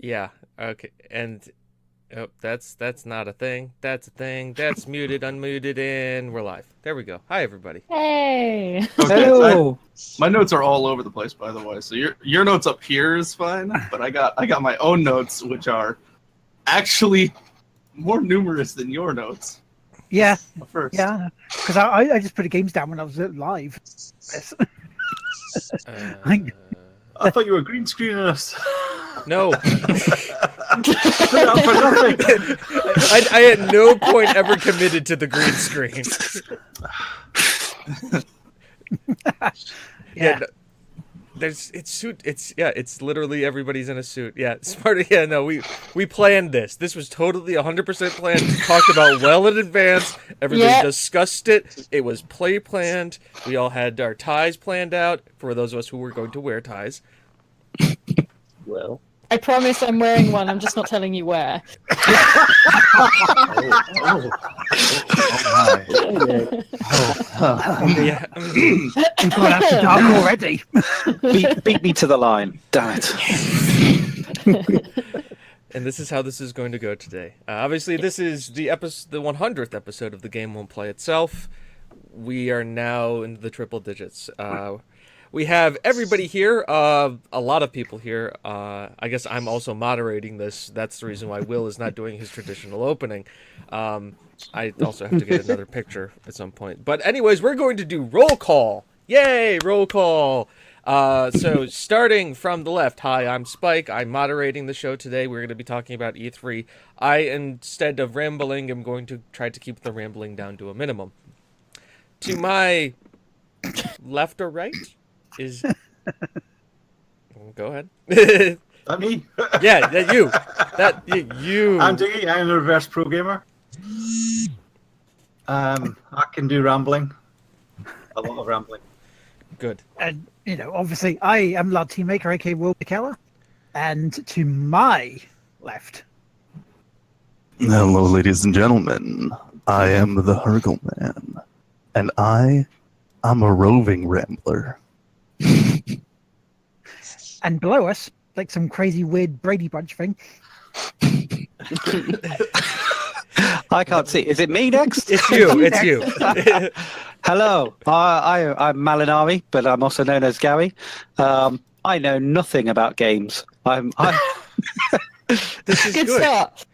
Yeah. Okay. And oh, that's not a thing. That's a thing. That's muted, unmuted, and we're live. There we go. Hi, everybody. Hey. Okay, Hello. my notes are all over the place, by the way. So your notes up here is fine, but I got my own notes, which are actually more numerous than your notes. Yeah, First, yeah. Because I just put the games down when I was live. Yes. I thought you were green screening us. No. Put it up for nothing. I at no point ever committed to the green screen. Yeah. No, it's literally everybody's in a suit. Yeah, smart. Yeah, no, we planned this. This was totally 100% planned. Talked about well in advance. Everybody discussed it. It was planned. We all had our ties planned out for those of us who were going to wear ties. Well, I promise I'm wearing one. I'm just not telling you where. Yeah. We've gone after dark already. Beat me to the line. Damn it. And this is how this is going to go today. Obviously, this is the 100th episode of The Game Won't Play Itself. We are now into the triple digits. We have everybody here, a lot of people here. I guess I'm also moderating this. That's the reason why Will is not doing his traditional opening. I also have to get another picture at some point. But anyways, we're going to do roll call. Yay, roll call. So starting from the left, hi, I'm Spike. I'm moderating the show today. We're going to be talking about E3. Instead of rambling, am going to try to keep the rambling down to a minimum. To my left or right is... Go ahead. that me? Yeah, that you. You. I'm Diggy. I'm a reverse pro gamer. I can do rambling. A lot of rambling. Good. And, obviously, I am Lardteamaker, aka Will McKellar. And to my left. Hello, ladies and gentlemen. I am the Hurgleman. And I'm a roving rambler. And below us, like some crazy, weird Brady Bunch thing. I can't see. Is it me next? It's you. It's you. Hello. I'm Malinari, but I'm also known as Gary. I know nothing about games. This is Good start.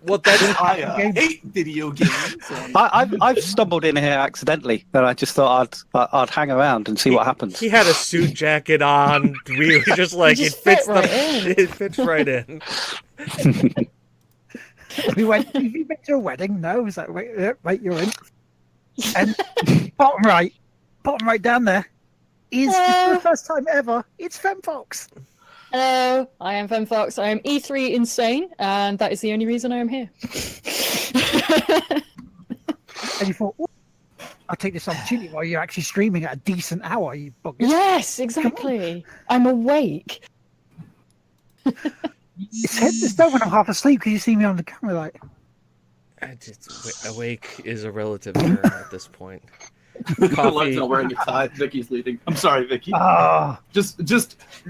Well, that's... I hate video games. I've stumbled in here accidentally, and I just thought I'd hang around and see what happens. He had a suit jacket on. We were just like, You just it fits fit right in. It fits right in. Have you been to a wedding? No? Is that right? Yeah, right, you're in. And bottom right down there is for the first time ever, it's FemFox. Hello, I am FemFox. I am E3 insane, and that is the only reason I am here. And you thought, I'll take this opportunity while you're actually streaming at a decent hour, you buggers. Yes, exactly. I'm awake. It's head to stone when I'm half asleep because you see me on the camera like... Awake is a relative term at this point. Coffee. Coffee. Not wearing a tie. Vicky's leading. I'm sorry, Vicky. Oh, Just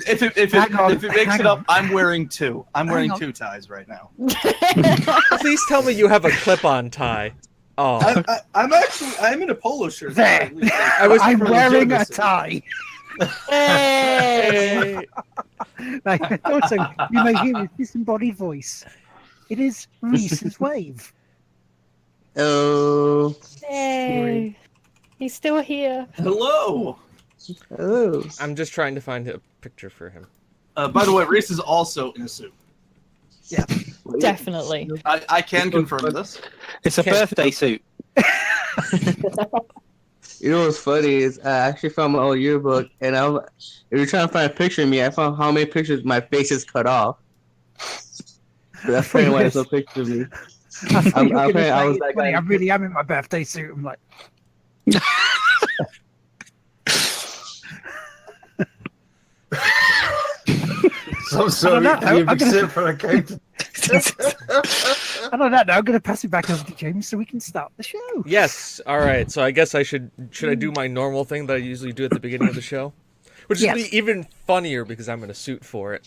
if it makes it up, I'm wearing two. I'm wearing two ties right now. Please tell me you have a clip-on tie. Oh, I'm in a polo shirt. There. I'm wearing a tie. hey. Like, also, you may hear his disembodied voice. It is Reese's Wave. Oh. Hey, he's still here. Hello. Oh. I'm just trying to find a picture for him. By the way, Reese is also in a suit. Yeah, Definitely. I can confirm this. It's a birthday suit. You know what's funny is I actually found my old yearbook, and if you're trying to find a picture of me, I found how many pictures my face is cut off. So that's probably why there's no picture of me. I really am in my birthday suit. I'm like, So sorry. You've been sitting for a count. and on that note, I'm going to pass it back over to James so we can start the show. Yes. All right. So I guess should I do my normal thing that I usually do at the beginning of the show? Which is Yes. gonna be even funnier because I'm in a suit for it.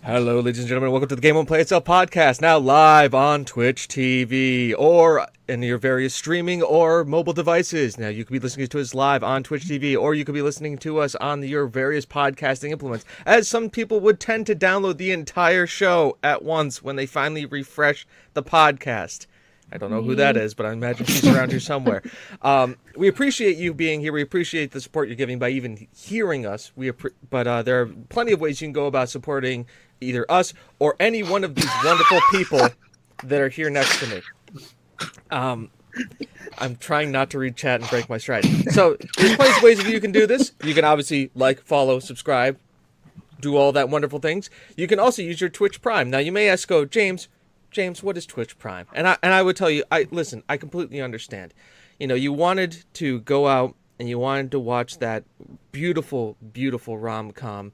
Hello, ladies and gentlemen. Welcome to the Game Won't Play Itself podcast, now live on Twitch TV or in your various streaming or mobile devices. Now, you could be listening to us live on Twitch TV, or you could be listening to us on your various podcasting implements, as some people would tend to download the entire show at once when they finally refresh the podcast. I don't know who that is, but I imagine she's around here somewhere. We appreciate you being here. We appreciate the support you're giving by even hearing us. But there are plenty of ways you can go about supporting either us or any one of these wonderful people that are here next to me. I'm trying not to read chat and break my stride. So there's plenty of ways that you can do this. You can obviously like, follow, subscribe, do all that wonderful things. You can also use your Twitch Prime. Now you may ask, James, what is Twitch Prime? And I would tell you, I completely understand. You know, you wanted to go out and you wanted to watch that beautiful, beautiful rom-com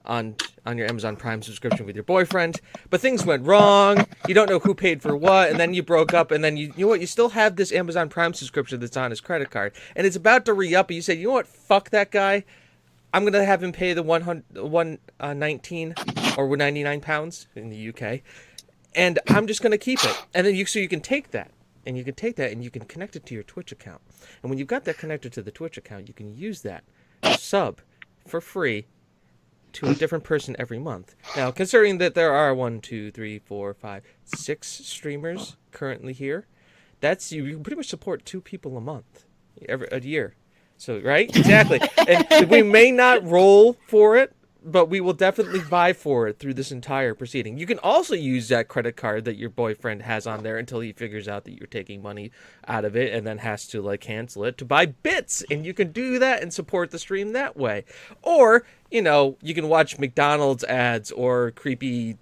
on your Amazon Prime subscription with your boyfriend, but things went wrong. You don't know who paid for what, and then you broke up, and then you know what? You still have this Amazon Prime subscription that's on his credit card, and it's about to re-up, and you say, you know what? Fuck that guy. I'm gonna have him pay the 119 or 99 pounds in the UK. And I'm just going to keep it. And then you can take that. And you can connect it to your Twitch account. And when you've got that connected to the Twitch account, you can use that to sub for free to a different person every month. Now, considering that there are 6 streamers currently here, that's you can pretty much support 2 people a month, a year. So, right? Exactly. And we may not roll for it, but we will definitely vie for it through this entire proceeding. You can also use that credit card that your boyfriend has on there until he figures out that you're taking money out of it and then has to cancel it to buy bits. And you can do that and support the stream that way. Or, you can watch McDonald's ads or creepy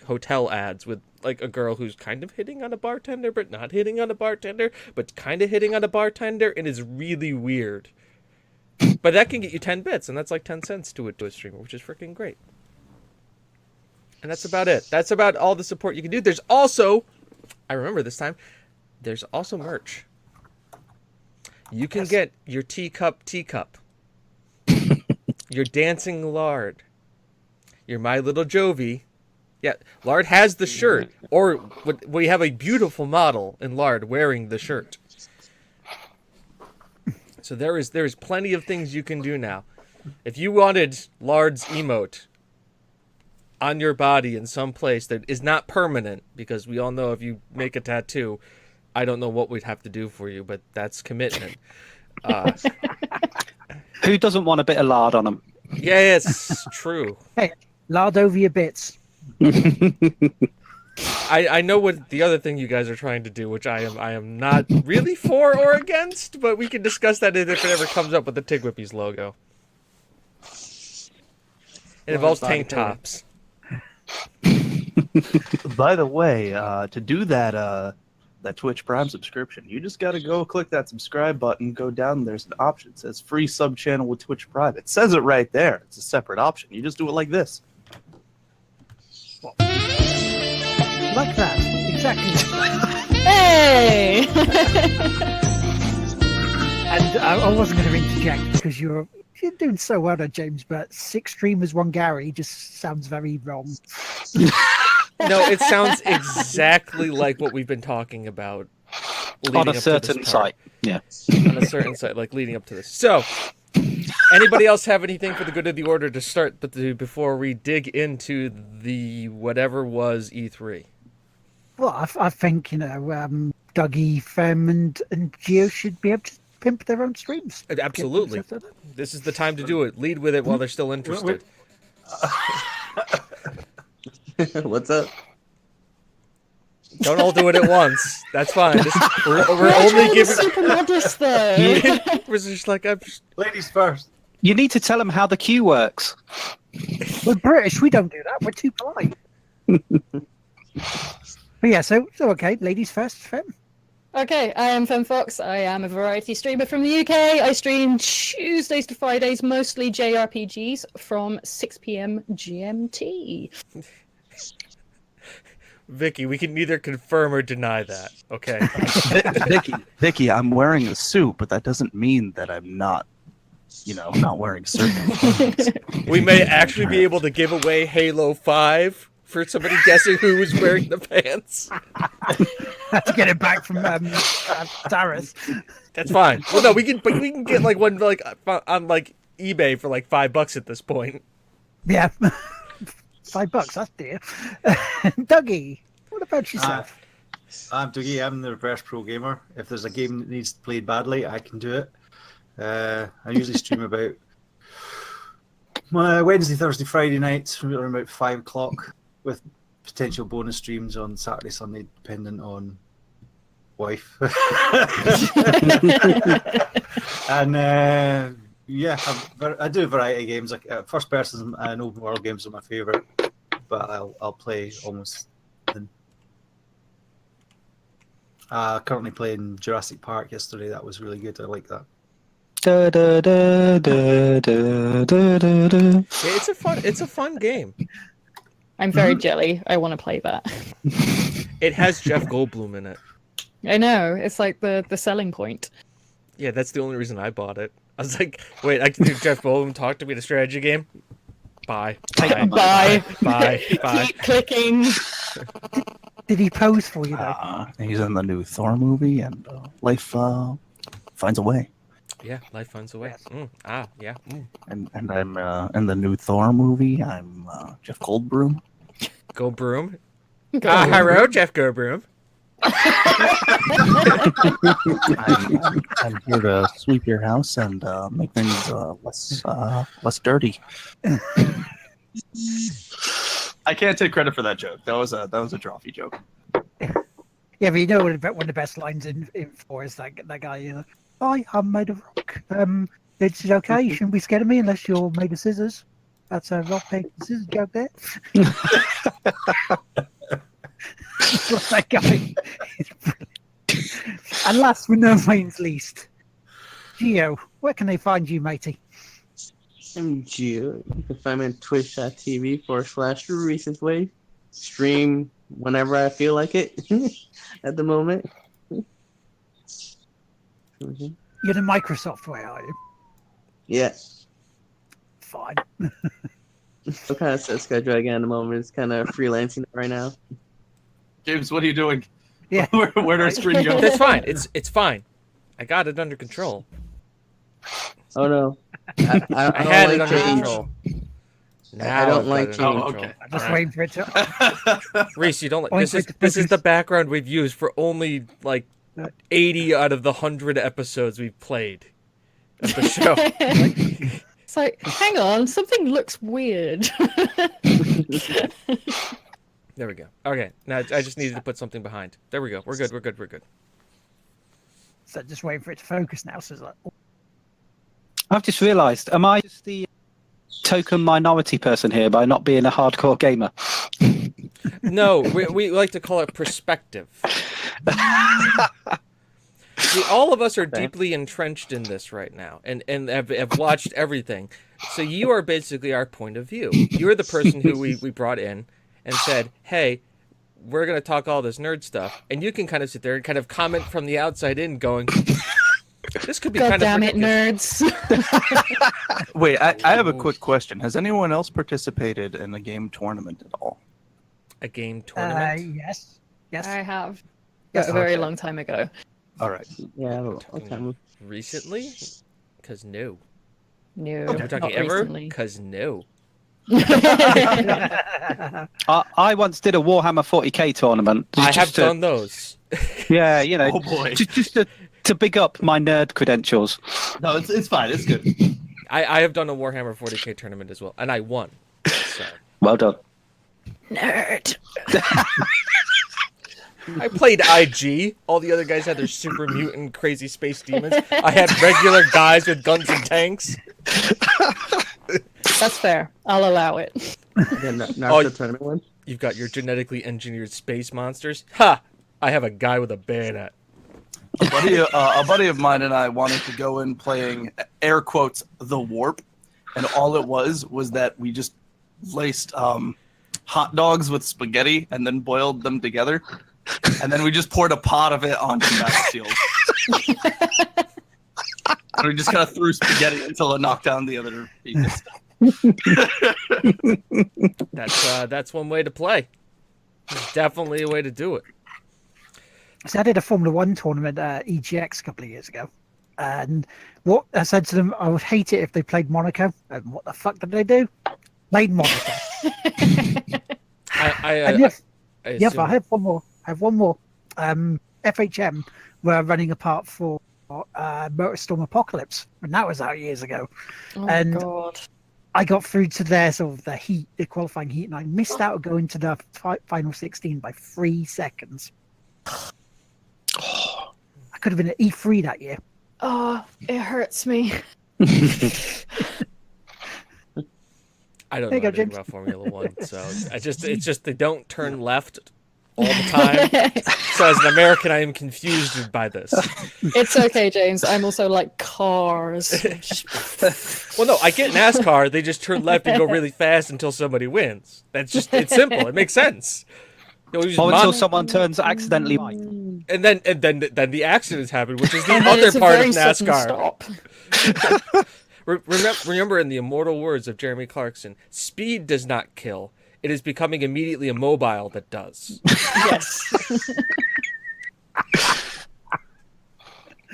hotel ads with a girl who's kind of hitting on a bartender, but not hitting on a bartender, but kind of hitting on a bartender, and is really weird. But that can get you 10 bits, and that's 10 cents to a streamer, which is freaking great. And that's about it. That's about all the support you can do. There's also, I remember this time, there's also merch. You can get your teacup, your dancing lard, your My Little Jovi. Yeah, Lard has the shirt, or we have a beautiful model in Lard wearing the shirt. So there is plenty of things you can do now. If you wanted Lard's emote on your body in some place that is not permanent, because we all know if you make a tattoo, I don't know what we'd have to do for you, but that's commitment. Who doesn't want a bit of lard on them? Yeah, it's true. Hey, lard over your bits. I know what the other thing you guys are trying to do, which I am not really for or against, but we can discuss that if it ever comes up with the Tig Whippies logo. It involves tank tops. By the way, to do that Twitch Prime subscription, you just got to go click that subscribe button, go down, there's an option that says free sub channel with Twitch Prime. It says it right there. It's a separate option. You just do it like this. Like that. Exactly like that. Hey! And I wasn't going to interject because you're doing so well there, James, but 6 streamers, 1 Gary just sounds very wrong. No, it sounds exactly like what we've been talking about On a certain site. Yeah. On a certain site, leading up to this. So, anybody else have anything for the good of the order to start before we dig into the whatever was E3? Well, I think, Dougie, Fem, and Geo should be able to pimp their own streams. Absolutely. This is the time to do it. Lead with it while they're still interested. What's up? Don't all do it at once. That's fine. We're only giving. Super modest though. We're just Ladies first. You need to tell them how the queue works. We're British. We don't do that. We're too polite. But yeah, so okay. Ladies first, Fem. Okay, I am FemFox. I am a variety streamer from the UK. I stream Tuesdays to Fridays, mostly JRPGs from 6 p.m. GMT. Vicky, we can neither confirm or deny that. Okay. Vicky, I'm wearing a suit, but that doesn't mean that I'm not, not wearing certain clothes. We may actually be able to give away Halo 5 for somebody guessing who was wearing the pants. to get it back from Darius. That's fine. Well, no, we can get like one like on like eBay for like $5 at this point. Yeah. $5, that's dear. Dougie, what about yourself? I'm Dougie. I'm the reverse pro gamer. If there's a game that needs played badly, I can do it. I usually stream about Wednesday, Thursday, Friday nights from around about 5 o'clock, with potential bonus streams on Saturday, Sunday, dependent on wife. And yeah, I do a variety of games. Like first person and open world games are my favorite, but I'll play almost. Currently playing Jurassic Park yesterday. That was really good. I like that. Da, da, da, da, da, da, da, da. Yeah, it's a fun game. I'm very jelly. I want to play that. It has Jeff Goldblum in it. I know. It's like the selling point. Yeah, that's the only reason I bought it. I was like, wait, I can do Jeff Goldblum talk to me in a strategy game? Bye. Bye. Bye. Keep clicking. Did he pose for you though? He's in the new Thor movie, and life finds a way. Yeah, life finds a way. Yeah. And I'm in the new Thor movie. I'm Jeff Goldblum. Go Broom. Hello, Jeff Go Broom. I'm here to sweep your house and make things less dirty. I can't take credit for that joke. That was a Drawfee joke. Yeah, but you know one of the best lines in 4 is that guy. I'm made of rock. It's okay. You shouldn't be scared of me unless you're made of scissors. That's a rock, paper, scissors joke there. That guy is brilliant. And last but no means least, Gio, where can they find you, matey? I'm Gio. You can find me on twitch.tv/recentwave. Stream whenever I feel like it at the moment. Mm-hmm. You're the Microsoft way, are you? Yeah. Fine. What kind of set schedule again at the moment? It's kind of freelancing right now. James, what are you doing? Yeah. Where'd our screen go? That's fine. It's fine. I got it under control. Oh no. I had it don't like under change. control. I don't like I've got it under change. control. Okay. I'm just All right. waiting for it to. Reese, you don't like Wait, this is wait, the background we've used for only like 80 out of the 100 episodes we've played of the show. It's like, hang on, something looks weird. There we go. Okay, now I just needed to put something behind. There we go. We're good. So just waiting for it to focus now. So it's like, I've just realised, am I just the token minority person here by not being a hardcore gamer? No, we like to call it perspective. See, all of us are deeply entrenched in this right now and have watched everything. So you are basically our point of view. You're the person who we brought in and said, hey, we're going to talk all this nerd stuff. And you can kind of sit there and kind of comment from the outside in going, this could be God kind of damn it, ridiculous. nerds. Wait, I have a quick question. Has anyone else participated in a game tournament at all? A game tournament? yes. Yes. I have. Yes, A very okay. long time ago. All right. Yeah, okay. Recently? Because no. No, Are we talking not ever? recently. Because no. I once did a Warhammer 40k tournament. I have just to- done those. Yeah, you know, Oh boy. just to big up my nerd credentials. No, it's fine. It's good. I have done a Warhammer 40k tournament as well, and I won. So. Well done. Nerd. I played IG. All the other guys had their super mutant crazy space demons. I had regular guys with guns and tanks. That's fair. I'll allow it. Naruto tournament one. You've got your genetically engineered space monsters. Ha! I have a guy with a bayonet. A buddy of mine and I wanted to go in playing air quotes the warp, and all it was that we just laced hot dogs with spaghetti and then boiled them together. And then we just poured a pot of it onto battlefield. And we just kind of threw spaghetti until it knocked down the other pieces. That's one way to play. Definitely a way to do it. So I did a Formula One tournament at EGX a couple of years ago, and what I said to them, I would hate it if they played Monaco. And what the fuck did they do? Played Monaco. I have one more. FHM were running a part for Motorstorm Apocalypse, and that was out years ago. Oh and my god. I got through to their sort of the qualifying heat, and I missed out going to the final 16 by 3 seconds. I could have been at E3 that year. Oh, it hurts me. I don't There know you go, anything James. about Formula One, so it's just they don't turn left all the time. So as an American, I am confused by this. It's okay, James. I'm also like cars. Well, no, I get NASCAR. They just turn left and go really fast until somebody wins. It's simple. It makes sense. Until someone turns accidentally right. And then the accidents happen, which is the And then other it's a part of very sudden NASCAR. stop. Remember in the immortal words of Jeremy Clarkson, speed does not kill. It is becoming immediately immobile that does. Yes.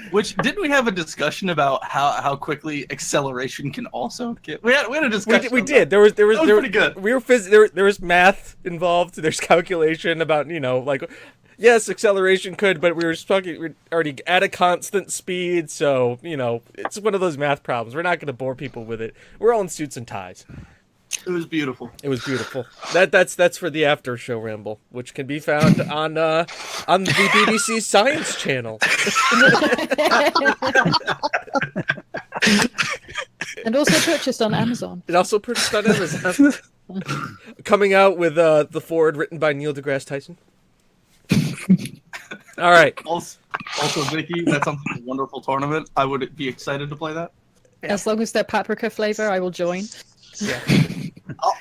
Which, didn't we have a discussion about how quickly acceleration can also get? We had a discussion. We did. There was pretty good. There was math involved. There's calculation about, like, yes, acceleration could, but we're already at a constant speed, so it's one of those math problems. We're not going to bore people with it. We're all in suits and ties. It was beautiful. It was beautiful. That's for the after show ramble, which can be found on the BBC Science Channel. And also purchased on Amazon. It also purchased on Amazon. Coming out with the forward written by Neil deGrasse Tyson. All right. Also, Vicky, that sounds like a wonderful tournament. I would be excited to play that. As long as they're paprika flavor, I will join. Yeah.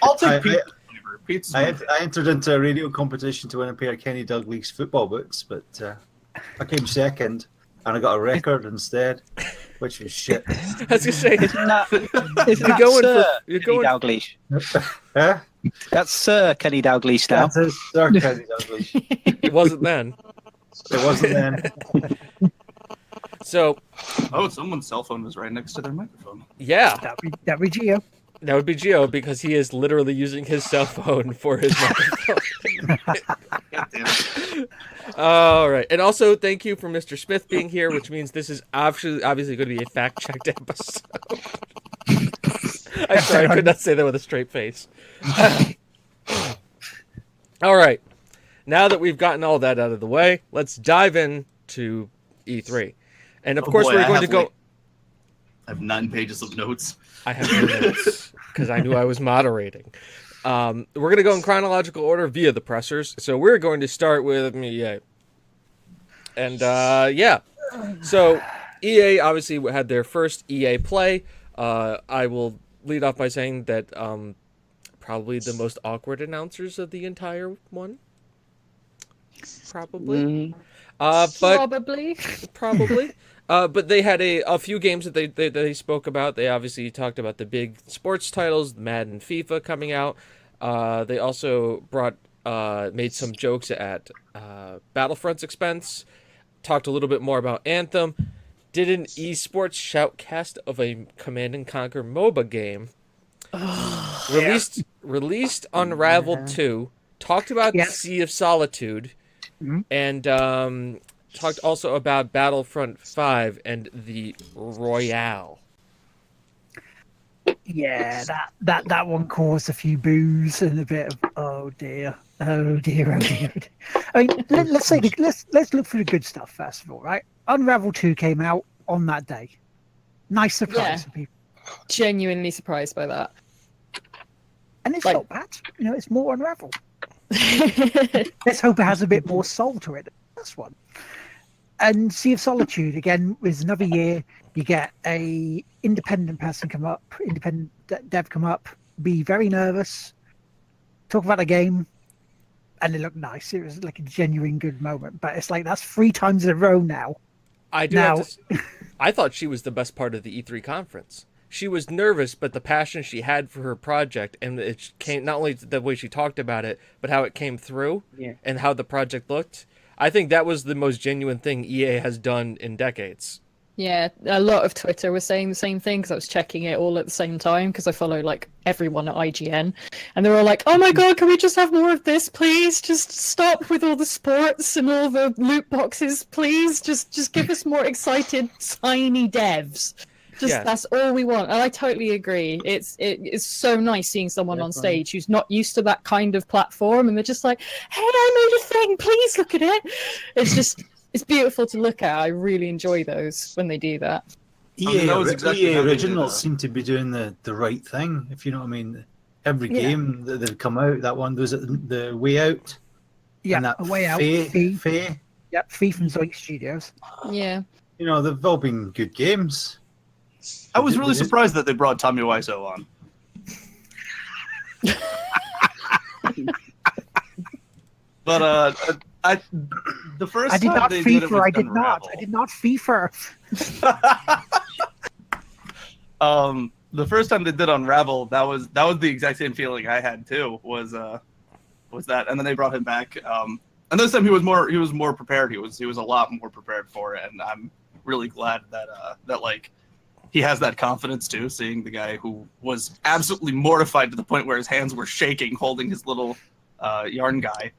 I'll take pizza flavor. Pizza. I entered into a radio competition to win a pair of Kenny Dalglish football boots, but I came second, and I got a record instead, which was shit. I was gonna say, Isn't that going Sir for- you're Kenny going- Dalglish? Huh? That's Sir Kenny Dalglish now. That's his Sir Kenny Dalglish. it wasn't then. It wasn't then. So Oh, someone's cell phone was right next to their microphone. yeah, That be Gio. that would be Gio because he is literally using his cell phone for his microphone. God damn it. All right, and also thank you for Mr. Smith being here, which means this is obviously going to be a fact-checked episode. I'm sorry, I could not say that with a straight face. All right, now that we've gotten all that out of the way, let's dive into E3, and of course boy, we're I going to have, go. like, I have 9 pages of notes. I have no notes because I knew I was moderating. We're going to go in chronological order via the pressers. So we're going to start with EA. And yeah. So EA obviously had their first EA Play. I will lead off by saying that probably the most awkward announcers of the entire one. Probably. But Probably. But they had a few games that they spoke about. They obviously talked about the big sports titles, Madden, FIFA coming out. They also made some jokes at Battlefront's expense. Talked a little bit more about Anthem. Did an esports shoutcast of a Command and Conquer MOBA game. Released Unraveled 2. Talked about Sea of Solitude. Mhm. And talked also about Battlefront 5 and the Royale. Yeah, that one caused a few boos and a bit of oh dear. I mean, let's look for the good stuff first of all, right? Unravel 2 came out on that day. Nice surprise for people, Genuinely surprised by that. and it's Like- not bad. It's more Unravel. Let's hope it has a bit more soul to it. That's one. And Sea of Solitude again was another year. You get a independent dev come up, be very nervous, talk about a game, and it looked nice. It was like a genuine good moment. But it's like that's 3 times in a row now. I do Now- have to I thought she was the best part of the E3 conference. She was nervous, but the passion she had for her project, and it came not only the way she talked about it, but how it came through, Yeah. and how the project looked. I think that was the most genuine thing EA has done in decades. Yeah, a lot of Twitter was saying the same thing because I was checking it all at the same time because I follow like everyone at IGN, and they were all like, "Oh my god, can we just have more of this, please? Just stop with all the sports and all the loot boxes, please. Just give us more excited, tiny devs. Just Yeah. That's all we want." And I totally agree. It's so nice seeing someone on stage who's not used to that kind of platform, and they're just like, "Hey, I made a thing. Please look at it." It's just. It's beautiful to look at. I really enjoy those when they do that. mean, that was exactly EA how they did Originals it. seem to be doing the right thing, if you know what I mean. Every Yeah. game that they've come out, that one was the Way Out. Yeah, and that A Way Out, Fae, Fee. Yep, Fee from Zoink Studios. Yeah. you know, they've all been good games. I was really surprised that they brought Tommy Wiseau on. But the first I did time not they did it FIFA. with I did not. Unravel. I did not FIFA. The first time they did Unravel, that was the exact same feeling I had too. Was that, and then they brought him back. And this time he was more prepared. He was a lot more prepared for it, and I'm really glad that like he has that confidence too. Seeing the guy who was absolutely mortified to the point where his hands were shaking, holding his little yarn guy,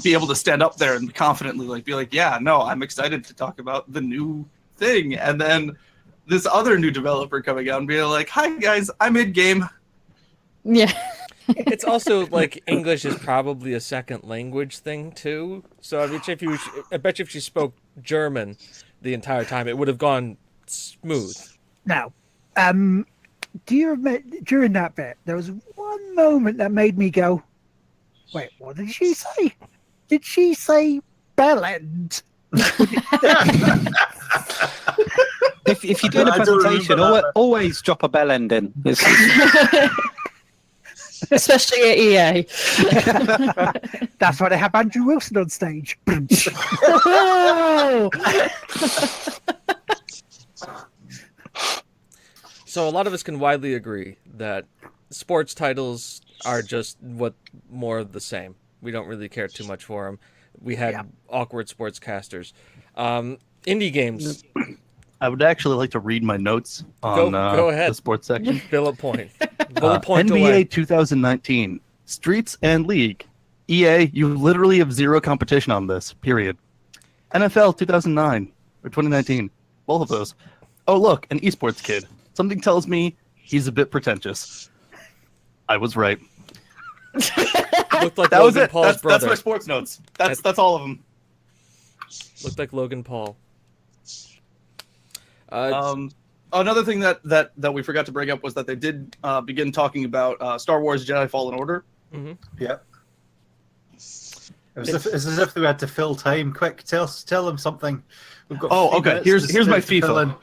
be able to stand up there and confidently be like, yeah, no, I'm excited to talk about the new thing, and then this other new developer coming out and being like, hi guys, I'm in game. Yeah. It's also like English is probably a second language thing too. So I bet you if she spoke German the entire time, it would have gone smooth. Now, do you remember during that bit there was one moment that made me go, "Wait, what did she say? Did she say bellend?" If you're doing a I don't presentation, remember that. always drop a bell end in. It's- Especially at EA. That's why they have Andrew Wilson on stage. Oh! So a lot of us can widely agree that sports titles are just more of the same. We don't really care too much for them. We had awkward sportscasters. Indie games. I would actually like to read my notes on Go ahead. the sports section. Bullet point. Bullet point NBA away. 2019, Streets and League. EA, you literally have zero competition on this, period. NFL 2009, or 2019, both of those. Oh, look, an esports kid. Something tells me he's a bit pretentious. I was right. Looked like That was Logan it. Paul's That's brother. my sports notes. That's all of them. Looked like Logan Paul. Another thing that we forgot to bring up was that they did begin talking about Star Wars Jedi Fallen Order. Yep. It's as if they had to fill time. Quick, tell them something. We've got Oh, 3 okay. minutes Here's my to fill FIFA.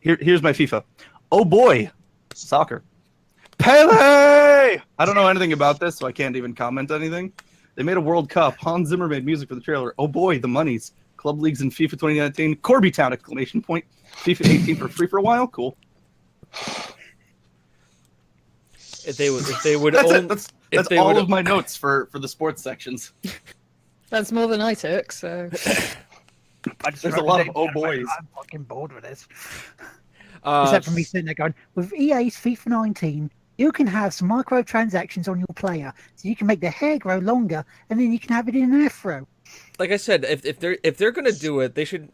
in. Here's my FIFA. Oh boy, soccer. Pele! I don't know anything about this, so I can't even comment anything. They made a World Cup. Hans Zimmer made music for the trailer. Oh boy, the monies. Club leagues in FIFA 2019. Corby Town! Exclamation point. FIFA 18 for free for a while. Cool. If they would That's own, it. That's if they all would- of my notes for the sports sections. That's more than I took, so. I just There's a wrote lot it of oh down. boys. I'm fucking bored with this. Uh, Except for me sitting there going, with EA's FIFA 19, you can have some microtransactions on your player, so you can make their hair grow longer, and then you can have it in an afro. like I said, if they're gonna do it, they should.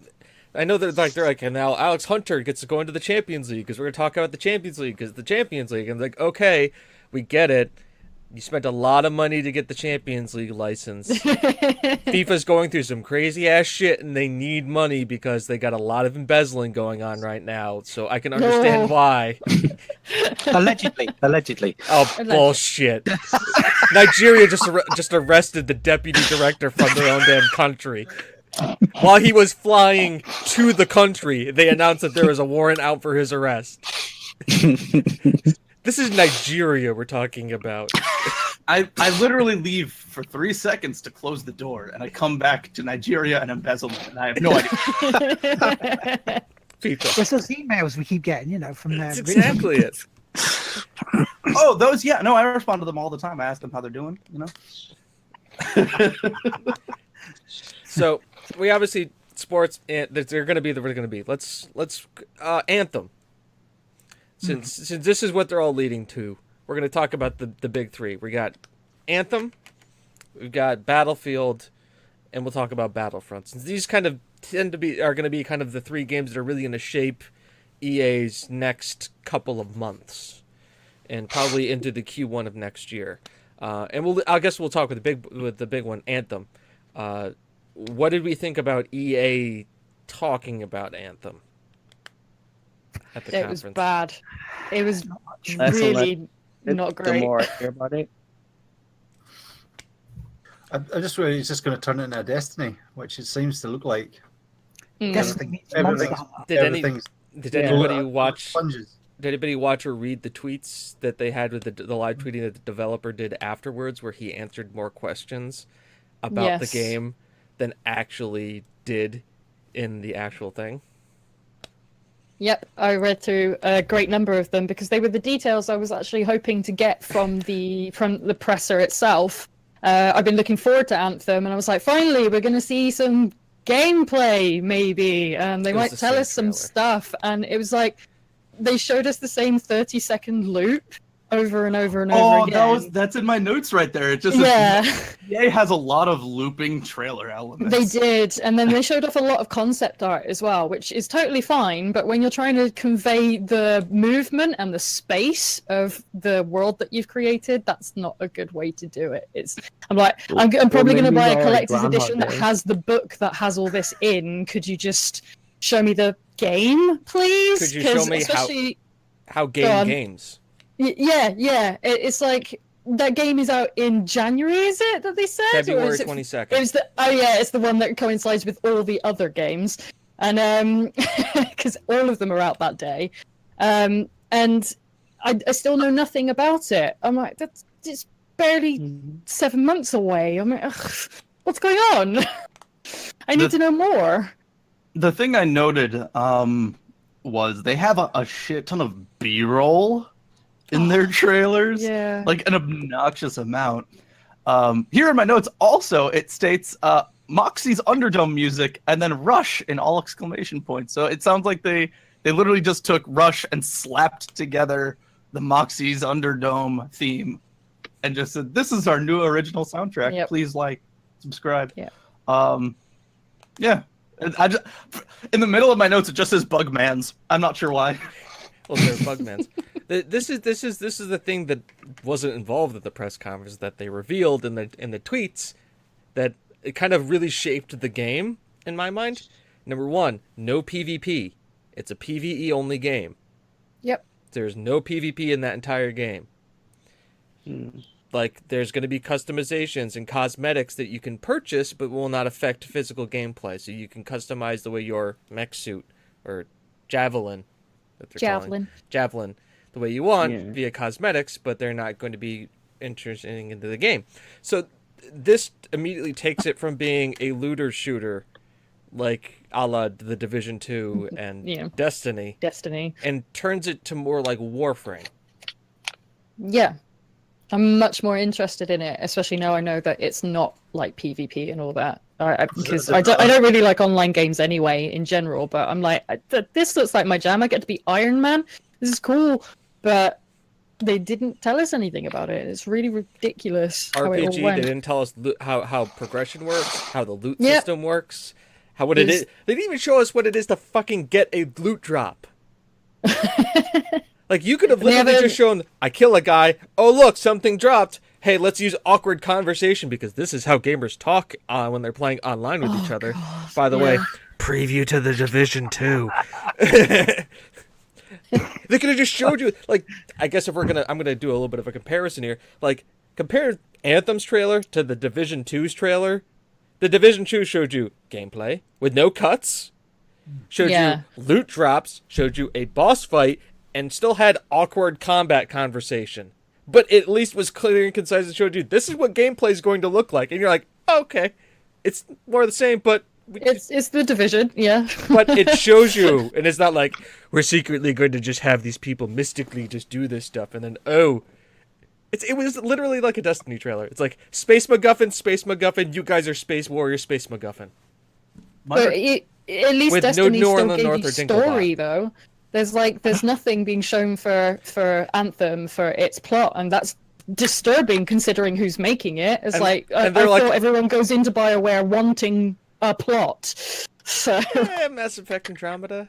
I know they're like, and now Alex Hunter gets to go into the Champions League because we're gonna talk about the Champions League because the Champions League. And like, okay, we get it. You spent a lot of money to get the Champions League license. FIFA's going through some crazy ass shit, and they need money because they got a lot of embezzling going on right now. So I can understand No. why. allegedly. Oh Alleged. bullshit! Nigeria just arrested the deputy director from their own damn country. While he was flying to the country, they announced that there was a warrant out for his arrest. This is Nigeria we're talking about. I literally leave for 3 seconds to close the door, and I come back to Nigeria and embezzlement, and I have no idea. People. There's those emails we keep getting, from there. That's exactly it. Oh, those, yeah. No, I respond to them all the time. I ask them how they're doing, So we obviously sports. They're going to be. They're going to be. Let's Anthem. Since this is what they're all leading to, we're going to talk about the big three. We got Anthem, we've got Battlefield, and we'll talk about Battlefront. Since these kind of are going to be kind of the three games that are really going to shape EA's next couple of months, and probably into the Q1 of next year. And I guess we'll talk with the big one, Anthem. What did we think about EA talking about Anthem at the conference? It was bad. It was That's really not great. The more I hear about it. I just worry it's just going to turn into a Destiny, which it seems to look like. Destiny. Everything's, Did everything's anybody watch? sponges. Did anybody watch or read the tweets that they had with the live tweeting that the developer did afterwards, where he answered more questions about the Yes. game than actually did in the actual thing? Yep, I read through a great number of them because they were the details I was actually hoping to get from the presser itself. I've been looking forward to Anthem, and I was like, finally, we're going to see some gameplay, maybe. They It was might the tell same us some trailer. stuff. And it was like, they showed us the same 30-second loop over and over and over Oh, again. that's in my notes right there. It just Yeah. EA has a lot of looping trailer elements. They did, and then they showed off a lot of concept art as well, which is totally fine, but when you're trying to convey the movement and the space of the world that you've created, that's not a good way to do it. I'm probably going to buy a collector's edition that has the book that has all this in. Could you just show me the game, please? Could you show 'Cause me especially... how Go on. games? Yeah. It's like that game is out in January, is it that they said? Or February is it 22nd. it's the one that coincides with all the other games, and because all of them are out that day, and I still know nothing about it. I'm like, it's barely 7 months away. I'm like, ugh, what's going on? I need to know more. The thing I noted was they have a shit ton of B-roll in their trailers. Yeah. Like an obnoxious amount. Here in my notes also it states Moxie's Underdome music and then Rush in all exclamation points. So it sounds like they literally just took Rush and slapped together the Moxie's Underdome theme and just said, this is our new original soundtrack. Yep. Please like, subscribe. Yeah. Yeah. I just, in the middle of my notes it just says Bugmans. I'm not sure why. Well, they're Bugmans. This is the thing that wasn't involved at the press conference that they revealed in the tweets that it kind of really shaped the game in my mind. Number one, no PvP. It's a PvE only game. Yep. There's no PvP in that entire game. Like, there's going to be customizations and cosmetics that you can purchase but will not affect physical gameplay. So you can customize the way your mech suit or javelin that they're calling javelin the way you want via cosmetics, but they're not going to be entering into the game. So this immediately takes it from being a looter shooter like a la the Division 2 and Destiny and turns it to more like Warframe. Yeah. I'm much more interested in it, especially now I know that it's not like PvP and all that. Because I don't really like online games anyway in general, but I'm like, this looks like my jam. I get to be Iron Man. This is cool, but they didn't tell us anything about it. It's really ridiculous how it all RPG, went. they didn't tell us how progression works, how the loot system works, what it is. They didn't even show us what it is to fucking get a loot drop. Like, you could have literally just shown, I kill a guy, oh look, something dropped. Hey, let's use awkward conversation because this is how gamers talk when they're playing online with each other. God, By the way, preview to the Division 2. They could have just showed you, like, I guess if I'm gonna do a little bit of a comparison here. Like, compare Anthem's trailer to the Division 2's trailer. The Division 2 showed you gameplay with no cuts, showed you loot drops, showed you a boss fight, and still had awkward combat conversation. but it at least was clear and concise and showed you this is what gameplay is going to look like, and you're like, oh, okay, it's more of the same, but It's the Division, yeah. but it shows you, and it's not like we're secretly going to just have these people mystically just do this stuff, and then it was literally like a Destiny trailer. It's like Space MacGuffin. You guys are Space Warrior, Space MacGuffin. But at least With Destiny no still North gave or you Dinklebot. story, though. There's nothing being shown for Anthem for its plot, and that's disturbing considering who's making it. It's I thought everyone goes into BioWare wanting a plot. So Mass Effect Andromeda.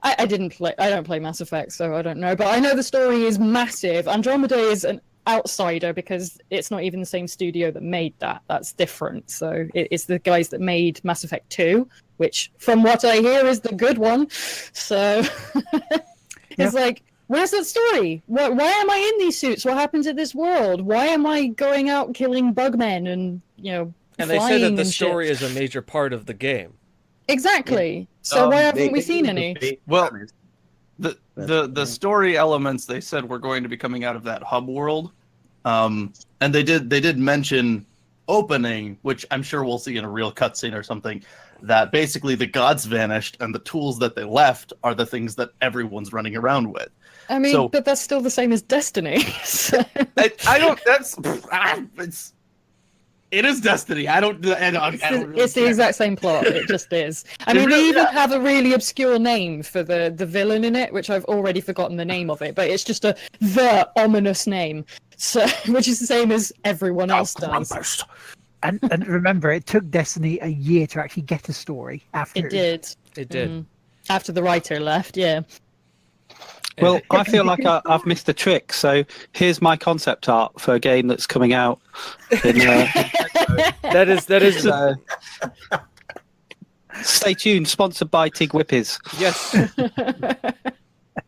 I don't play Mass Effect, so I don't know. But I know the story is massive. Andromeda is an outsider because it's not even the same studio that made that. That's different. So it's the guys that made Mass Effect 2, which, from what I hear, is the good one. So it's like, where's that story? Why am I in these suits? What happened to this world? Why am I going out killing bugmen and And they said that the and story shit? is a major part of the game. Exactly. So why haven't we seen any? Well, the story elements they said were going to be coming out of that hub world, and they did mention opening, which I'm sure we'll see in a real cutscene or something. That basically the gods vanished, and the tools that they left are the things that everyone's running around with. I mean, So- but that's still the same as Destiny. So. I don't. It is Destiny. I don't really It's the exact same plot. It just is. I mean, they even have a really obscure name for the villain in it, which I've already forgotten the name of it. But it's just the ominous name, so which is the same as everyone else does. And remember, it took Destiny a year to actually get a story after. It did. It did. After the writer left, yeah. Well, I feel like I've missed a trick. So here's my concept art for a game that's coming out. That is. Stay tuned. Sponsored by Tig Whippies. Yes.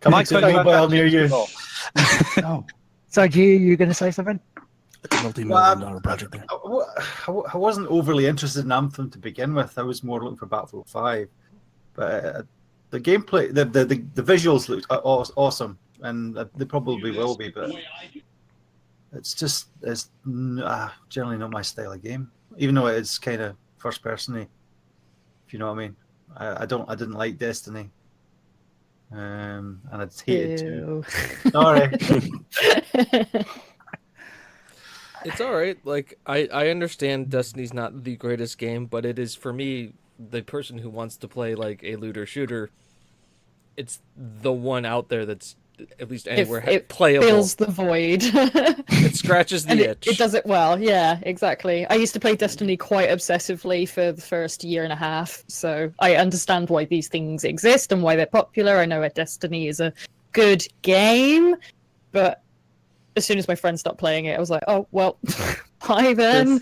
Coming to a mobile near you. No. So, you going to say something? Multi-million-dollar project there. I wasn't overly interested in Anthem to begin with. I was more looking for Battlefield 5. But the gameplay, the visuals looked awesome, and they probably will be, but it's generally not my style of game, even though it is kind of first person-y, if you know what I mean. I didn't like Destiny, and I hated Ew. it. Sorry. It's all right. Like I understand Destiny's not the greatest game, but it is, for me, the person who wants to play like a looter shooter. It's the one out there that's at least anywhere It playable. fills the void. It scratches the And itch. it does it well. Yeah, exactly. I used to play Destiny quite obsessively for the first year and a half, so I understand why these things exist and why they're popular. I know that Destiny is a good game, but as soon as my friends stopped playing it, I was like, oh, well, bye then.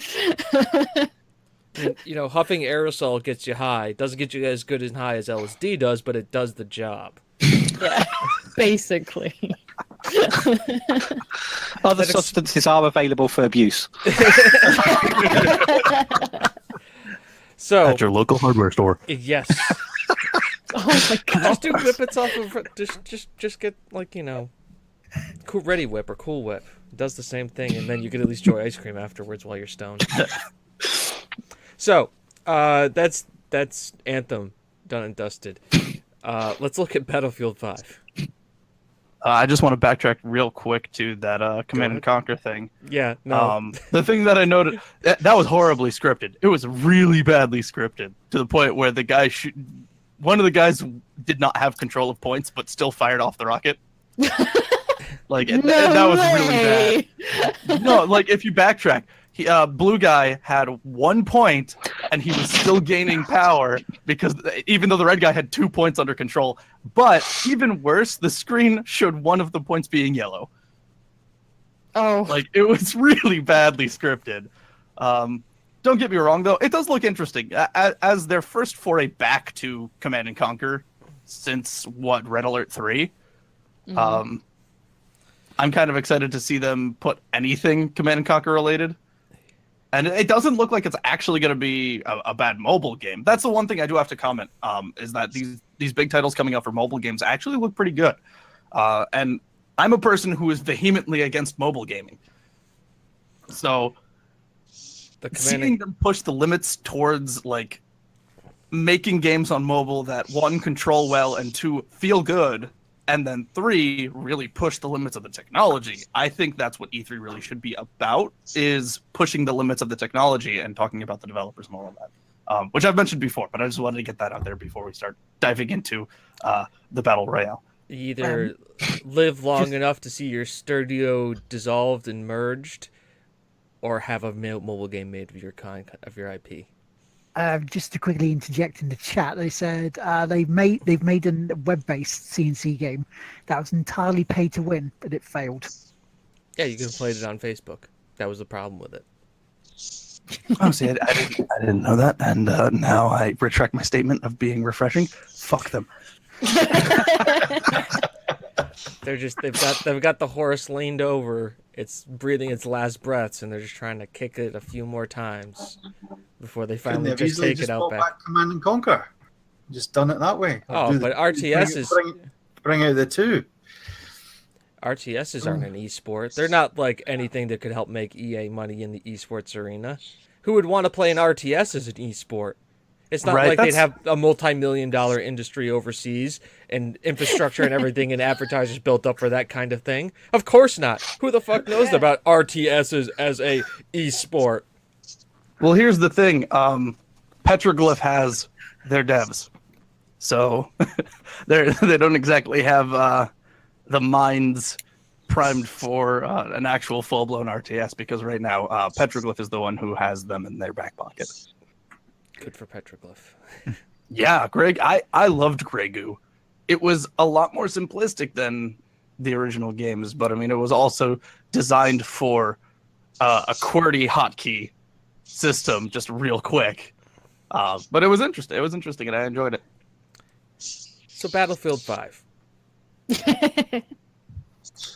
Huffing aerosol gets you high. Doesn't get you as good and high as LSD does, but it does the job. Yeah, basically. Other substances are available for abuse. So At your local hardware store. yes, Oh my god. just do whippets off of just get Cool Ready Whip or Cool Whip. It does the same thing, and then you can at least enjoy ice cream afterwards while you're stoned. So, that's Anthem done and dusted. Let's look at Battlefield 5. I just want to backtrack real quick to that Command and Conquer thing. Yeah, no. The thing that I noted, that was horribly scripted. It was really badly scripted to the point where one of the guys did not have control of points, but still fired off the rocket. Like that was really bad. No, like if you backtrack, Blue Guy had 1 point, and he was still gaining power because even though the red guy had 2 points under control. But even worse, the screen showed one of the points being yellow. Oh. Like it was really badly scripted. Don't get me wrong, though, it does look interesting as their first foray back to Command and Conquer since Red Alert 3. Mhm. I'm kind of excited to see them put anything Command and Conquer related. And it doesn't look like it's actually going to be a bad mobile game. That's the one thing I do have to comment, is that these big titles coming out for mobile games actually look pretty good. And I'm a person who is vehemently against mobile gaming. So seeing them push the limits towards like making games on mobile that one, control well, and two, feel good, and then three, really push the limits of the technology. I think that's what E3 really should be about, is pushing the limits of the technology and talking about the developers and all of that, which I've mentioned before, but I just wanted to get that out there before we start diving into the Battle Royale. Either live long enough to see your studio dissolved and merged, or have a mobile game made of your IP. Just to quickly interject in the chat, they said they've made a web-based CNC game that was entirely pay to win, but it failed. Yeah, you could have played it on Facebook. That was the problem with it. Oh, see, I didn't know that, and now I retract my statement of being refreshing. Fuck them. They've got the horse leaned over. It's breathing its last breaths, and they're just trying to kick it a few more times before they finally just take it out back. Command and Conquer. Just done it that way. Oh, but RTS is bring out the two. RTSs aren't an esport. They're not like anything that could help make EA money in the esports arena. Who would want to play an RTS as an esport? It's not like they'd have a multi-million-dollar industry overseas and infrastructure and everything and advertisers built up for that kind of thing. Of course not. Who the fuck knows about RTSs as a esport? Well, here's the thing. Petroglyph has their devs. So they don't exactly have the minds primed for an actual full-blown RTS, because right now Petroglyph is the one who has them in their back pocket. Good for Petroglyph. Yeah, Greg, I loved Grey Goo. It was a lot more simplistic than the original games, but I mean, it was also designed for a QWERTY hotkey system, just real quick. But it was interesting. It was interesting, and I enjoyed it. So Battlefield 5.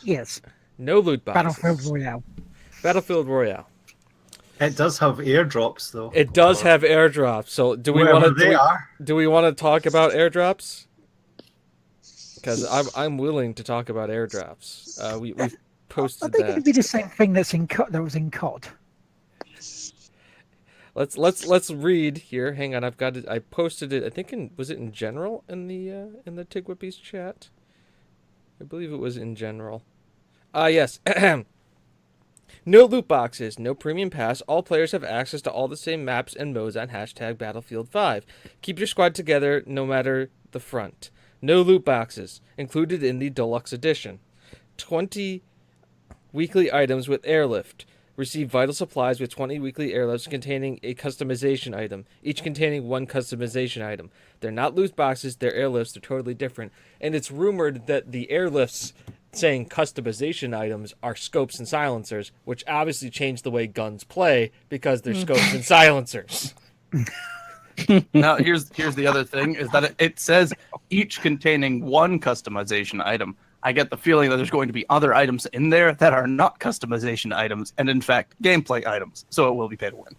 Yes. No loot boxes. Battlefield Royale. It does have airdrops, though. It does have airdrops. So do we want to talk about airdrops? Because I'm willing to talk about airdrops. We've posted I think that. it'd be the same thing that was in COD. Let's read here. Hang on, I've got it. I posted it. I think was it in general in the Tigwhippies chat? I believe it was in general. Yes. No loot boxes, no premium pass. All players have access to all the same maps and modes on #Battlefield 5. Keep your squad together no matter the front. No loot boxes, included in the deluxe edition. 20 weekly items with airlift. Receive vital supplies with 20 weekly airlifts containing a customization item, each containing one customization item. They're not loot boxes, they're airlifts, they're totally different. And it's rumored that the airlifts saying customization items are scopes and silencers, which obviously change the way guns play because they're scopes and silencers. Now, here's the other thing, is that it says each containing one customization item. I get the feeling that there's going to be other items in there that are not customization items, and in fact, gameplay items. So it will be pay to win.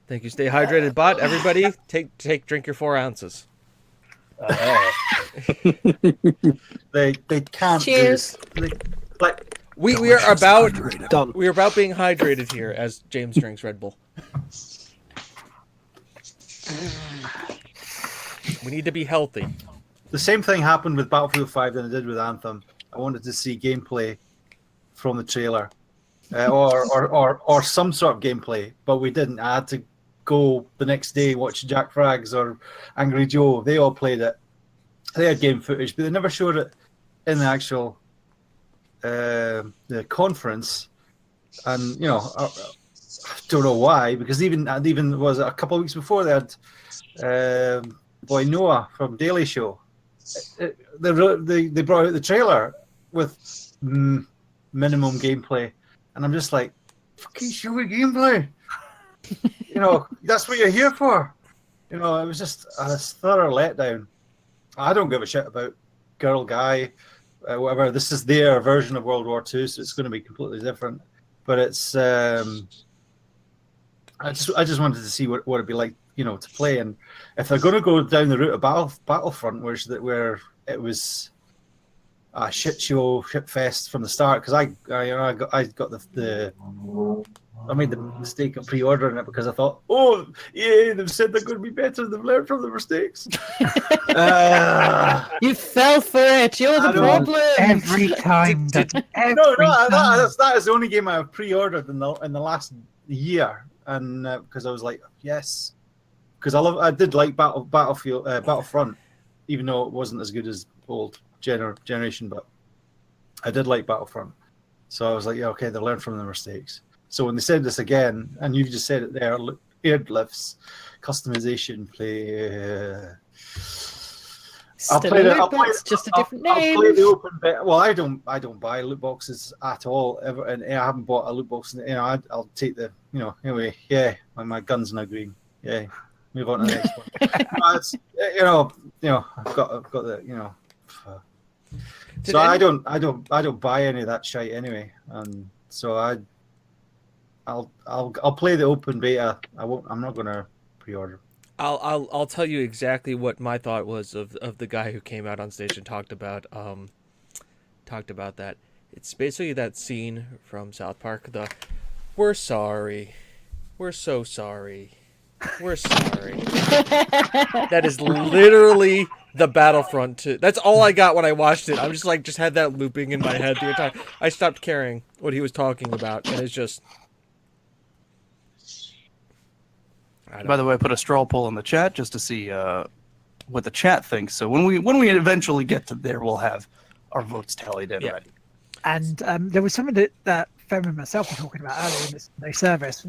Thank you. Stay hydrated, bot. Everybody, drink your 4 ounces. They can't. Cheers. We are about being hydrated here as James drinks Red Bull. We need to be healthy. The same thing happened with Battlefield 5 than it did with Anthem. I wanted to see gameplay from the trailer, or some sort of gameplay, but we didn't. I had to go the next day watch Jack Frags or Angry Joe. They all played it. They had game footage, but they never showed it in the actual the conference. And you know, I don't know why, because even was a couple of weeks before they had boy Noah from Daily Show. They brought out the trailer with minimum gameplay, and I'm just like, fucking show me gameplay. You know, that's what you're here for. You know, it was just a thorough letdown. I don't give a shit about girl, guy, whatever. This is their version of World War II, so it's going to be completely different. But it's I just wanted to see what it'd be like, you know, to play. And if they're going to go down the route of Battlefront, where it was a shit show, shit fest from the start because I got the I made the mistake of pre-ordering it because I thought, oh, yeah, they've said they're going to be better. They've learned from their mistakes. You fell for it. You're the problem. Every time. That is the only game I've pre-ordered in the last year, and because I was like, yes, because I did like Battlefront, even though it wasn't as good as old generation, but I did like Battlefront. So I was like, yeah, okay, they learned from their mistakes. So when they said this again, and you've just said it there, aired lifts, customization, play. I'll play just a different name. I'll play the open beta. Well, I don't buy loot boxes at all ever, and I haven't bought a loot box. I'll take the anyway. Yeah, my gun's now green. Yeah, move on to the next one. I've got the So I don't buy any of that shite anyway, and so I'll play the open beta. I'm not gonna pre-order. I'll tell you exactly what my thought was of the guy who came out on stage and talked about that. It's basically that scene from South Park. We're sorry, we're so sorry, we're sorry. That is literally the Battlefront 2. That's all I got when I watched it. I was just had that looping in my head the entire time. I stopped caring what he was talking about, and it's just. By the way, I put a straw poll in the chat just to see what the chat thinks. So when we eventually get to there, we'll have our votes tallied in already. And there was something that Fem and myself were talking about earlier in this service.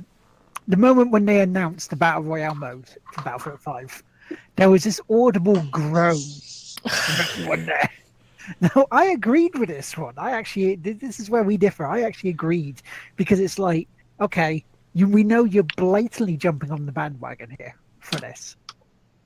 The moment when they announced the Battle Royale mode for Battlefield 5, there was this audible groan from everyone there. Now, I agreed with this one. This is where we differ. I actually agreed because it's like, okay, we know you're blatantly jumping on the bandwagon here for this.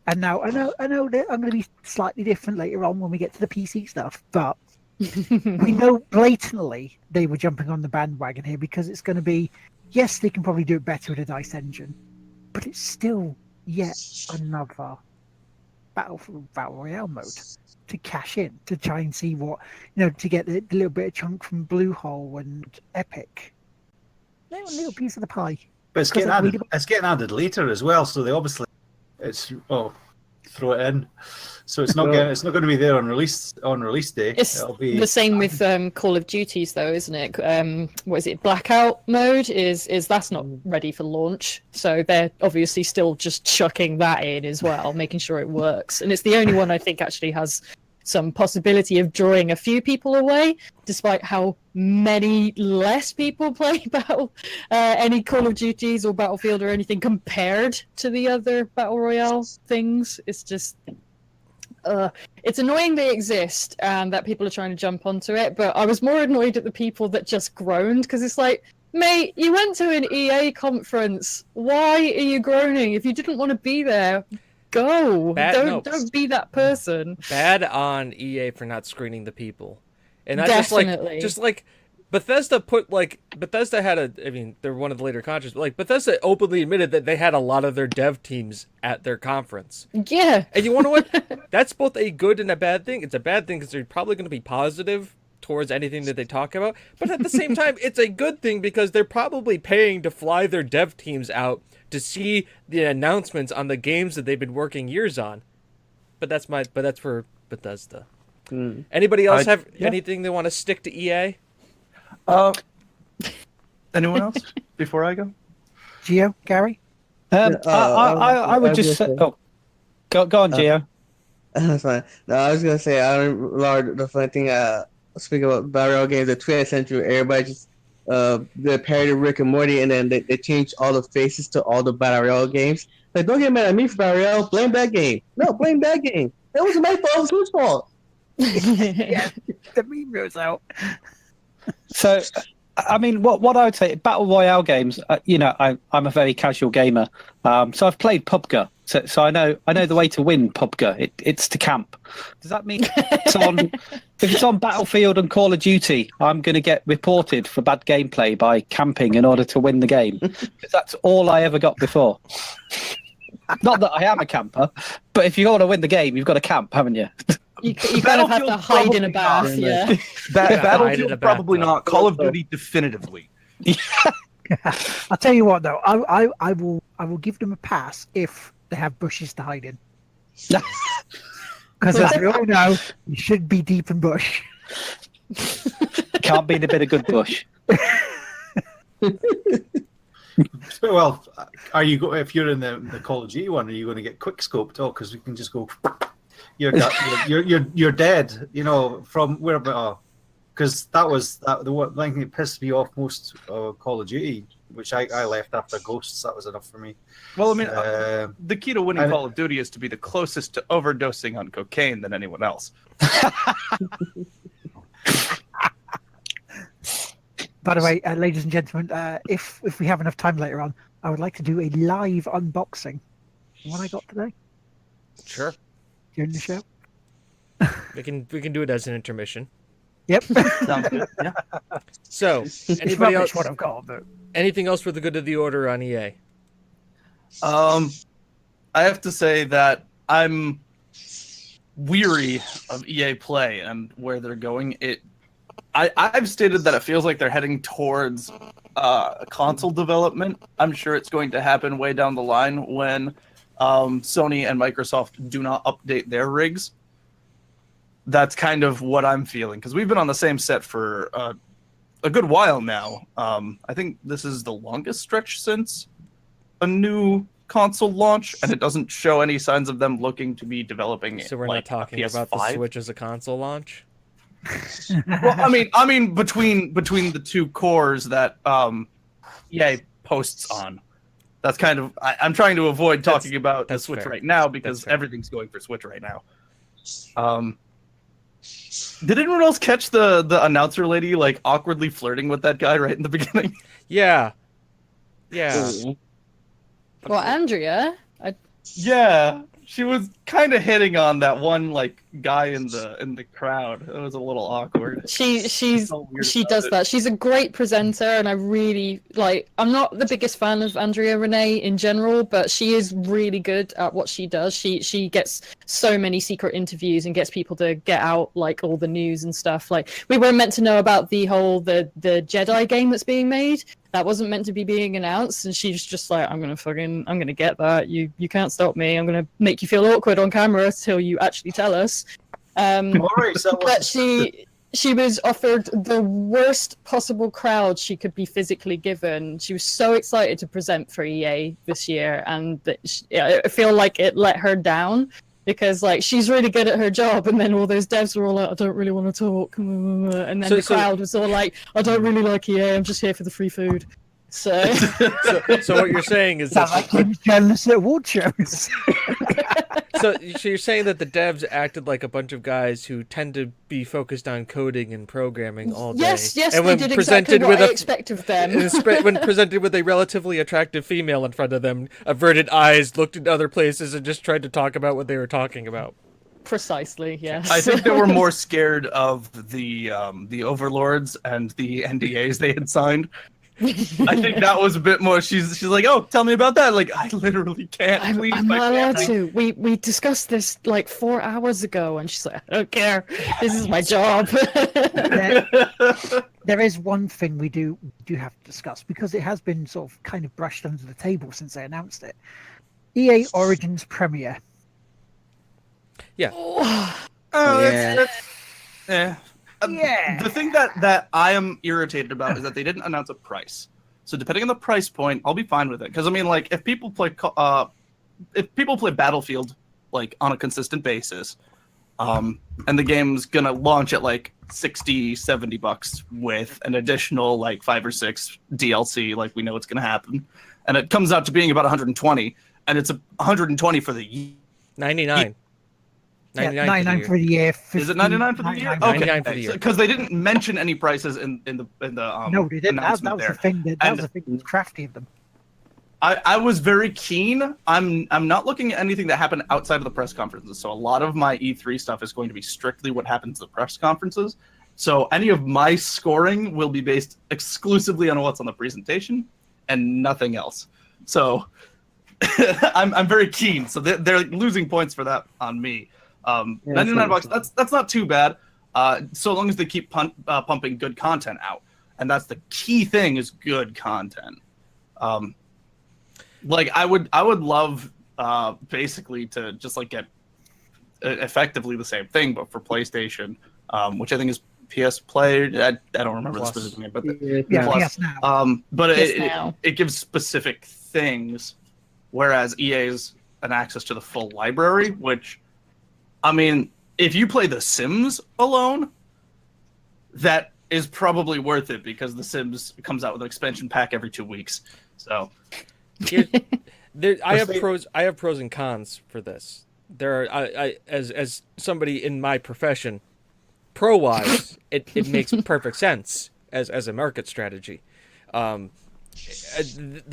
And now I know that I'm going to be slightly different later on when we get to the PC stuff, but we know blatantly they were jumping on the bandwagon here because it's going to be, yes, they can probably do it better with a DICE engine, but it's still yet another Battle Royale mode to cash in, to try and see what, to get the little bit of chunk from Bluehole and Epic. Little piece of the pie. But it's getting added later as well, so they obviously throw it in. So it's not going to be there on release day. It'll be the same with Call of Duties though, isn't it? What is it? Blackout mode is that's not ready for launch, so they're obviously still just chucking that in as well, making sure it works. And it's the only one I think actually has some possibility of drawing a few people away, despite how many less people play any Call of Duties or Battlefield or anything compared to the other Battle Royale things. It's just it's annoying they exist and that people are trying to jump onto it, but I was more annoyed at the people that just groaned, because it's like, mate, you went to an EA conference. Why are you groaning? If you didn't want to be there, go. Don't be that person. Bad on EA for not screening the people. And not Definitely. just like Bethesda they're one of the later conferences, but Bethesda openly admitted that they had a lot of their dev teams at their conference. Yeah. And you want to what? That's both a good and a bad thing. It's a bad thing because they're probably going to be positive towards anything that they talk about, but at the same time, it's a good thing because they're probably paying to fly their dev teams out to see the announcements on the games that they've been working years on. But that's for Bethesda. Anybody else have anything they want to stick to EA? Anyone else before I go? Gio, Gary? I would just say, go on, Gio. That's fine. No, I was gonna say, the funny thing, speaking about Battle Royale games, the 20th century, everybody just they parodied Rick and Morty, and then they changed all the faces to all the Battle Royale games. Like, don't get mad at me for Battle Royale. Blame that game. No, blame that game. That wasn't my fault. It was whose fault? Yeah, the meme goes out. So, I mean, what I would say, Battle Royale games, I'm a very casual gamer. So I've played PUBG. So I know the way to win PUBG. It's to camp. Does that mean if it's on Battlefield and Call of Duty, I'm going to get reported for bad gameplay by camping in order to win the game? Because that's all I ever got before. Not that I am a camper, but if you want to win the game, you've got to camp, haven't you? You kind of have to hide in a bath, Probably yeah. Hide in a Battlefield probably bathtub. not. Call of Duty definitively. I'll tell you what though, I will give them a pass if they have bushes to hide in. Because as we all know, you should be deep in bush. Can't be in a bit of good bush. Well, are you go if you're in the Call of Duty one? Are you going to get quick scoped? Oh, because we can just go. You're dead. You know from where? Because that was the one thing that pissed me off most. Call of Duty, which I left after Ghosts. That was enough for me. Well, I mean, the key to winning and- Call of Duty is to be the closest to overdosing on cocaine than anyone else. By the way, ladies and gentlemen, if we have enough time later on, I would like to do a live unboxing. What I got today Sure. during the show. We can do it as an intermission. Yep. Sounds good. Yeah. So, It's anybody rubbish else? what I've got, but Anything else for the good of the order on E EA? I have to say that I'm weary of EA Play and where they're going. I've stated that it feels like they're heading towards console development. I'm sure it's going to happen way down the line when Sony and Microsoft do not update their rigs. That's kind of what I'm feeling because we've been on the same set for a good while now. I think this is the longest stretch since a new console launch, and it doesn't show any signs of them looking to be developing it. So we're like not talking a about the PS5. Switch as a console launch. Well, I mean, between the two cores that EA posts on, that's kind of I'm trying to avoid talking about the that's Switch fair. right now because That's fair. everything's going for Switch right now. Did anyone else catch the announcer lady like awkwardly flirting with that guy right in the beginning? Yeah. Yeah. Well, Andrea, Yeah, she was kind of hitting on that one like guy in the crowd. It was a little awkward. she So weird she about does it. that. She's a great presenter, and I really like. I'm not the biggest fan of Andrea Renee in general, but she is really good at what she does. She gets so many secret interviews and gets people to get out like all the news and stuff. Like we were meant to know about the Jedi game that's being made. That wasn't meant to be being announced, and she's just like, I'm gonna get that. You can't stop me. I'm gonna make you feel awkward on camera until you actually tell us. All right, so that But was she was offered the worst possible crowd she could be physically given. She was so excited to present for EA this year, and I feel like it let her down because like she's really good at her job, and then all those devs were all like, I don't really want to talk, and then So- the crowd was all like, I don't really like EA. I'm just here for the free food. So So what you're saying is sounds like that Tim's journalists at award shows. so you're saying that the devs acted like a bunch of guys who tend to be focused on coding and programming all day. yes, and they when did exactly presented what with I expect of them. when presented with a relatively attractive female in front of them, averted eyes, looked at other places, and just tried to talk about what they were talking about. Precisely, yes. I think they were more scared of the overlords and the NDAs they had signed. I think that was a bit more. She's like, oh, tell me about that. Like, I literally can't. I'm Please, not my allowed family. to. We discussed this like 4 hours ago, and she's like, I don't care. This is my job. There is one thing we do have to discuss because it has been sort of kind of brushed under the table since they announced it. EA Origins premiere. Oh, Yeah. yeah. Yeah. The thing that I am irritated about is that they didn't announce a price. So depending on the price point, I'll be fine with it. Because I mean, like, if people play Battlefield like on a consistent basis, and the game's gonna launch at like $60-$70 with an additional like 5 or 6 DLC, like we know it's gonna happen, and it comes out to being about 120, and it's 120 for the year. 99. Yeah, 99 99 for the year. Is it 99 for the year? 99 for the year. Because they didn't mention any prices in the No, they didn't. That announcement was there. the thing. That And- was the thing that was crafty of them. I was very keen. I'm not looking at anything that happened outside of the press conferences. So a lot of my E3 stuff is going to be strictly what happens at the press conferences. So any of my scoring will be based exclusively on what's on the presentation and nothing else. So I'm very keen. So they're losing points for that on me. Yeah, $99. that's That's not too bad. So long as they keep pumping good content out, and that's the key thing is good content. Like I would love basically to just like get effectively the same thing, but for PlayStation, which I think is PS Play. I don't remember Plus. the specific name, but Yeah, Plus. PS Now. But PS Now. it gives specific things, whereas EA's an access to the full library. Which, I mean, if you play The Sims alone, that is probably worth it because The Sims comes out with an expansion pack every 2 weeks. So. I have pros and cons for this. There are I as somebody in my profession, pro wise, it makes perfect sense as a market strategy. The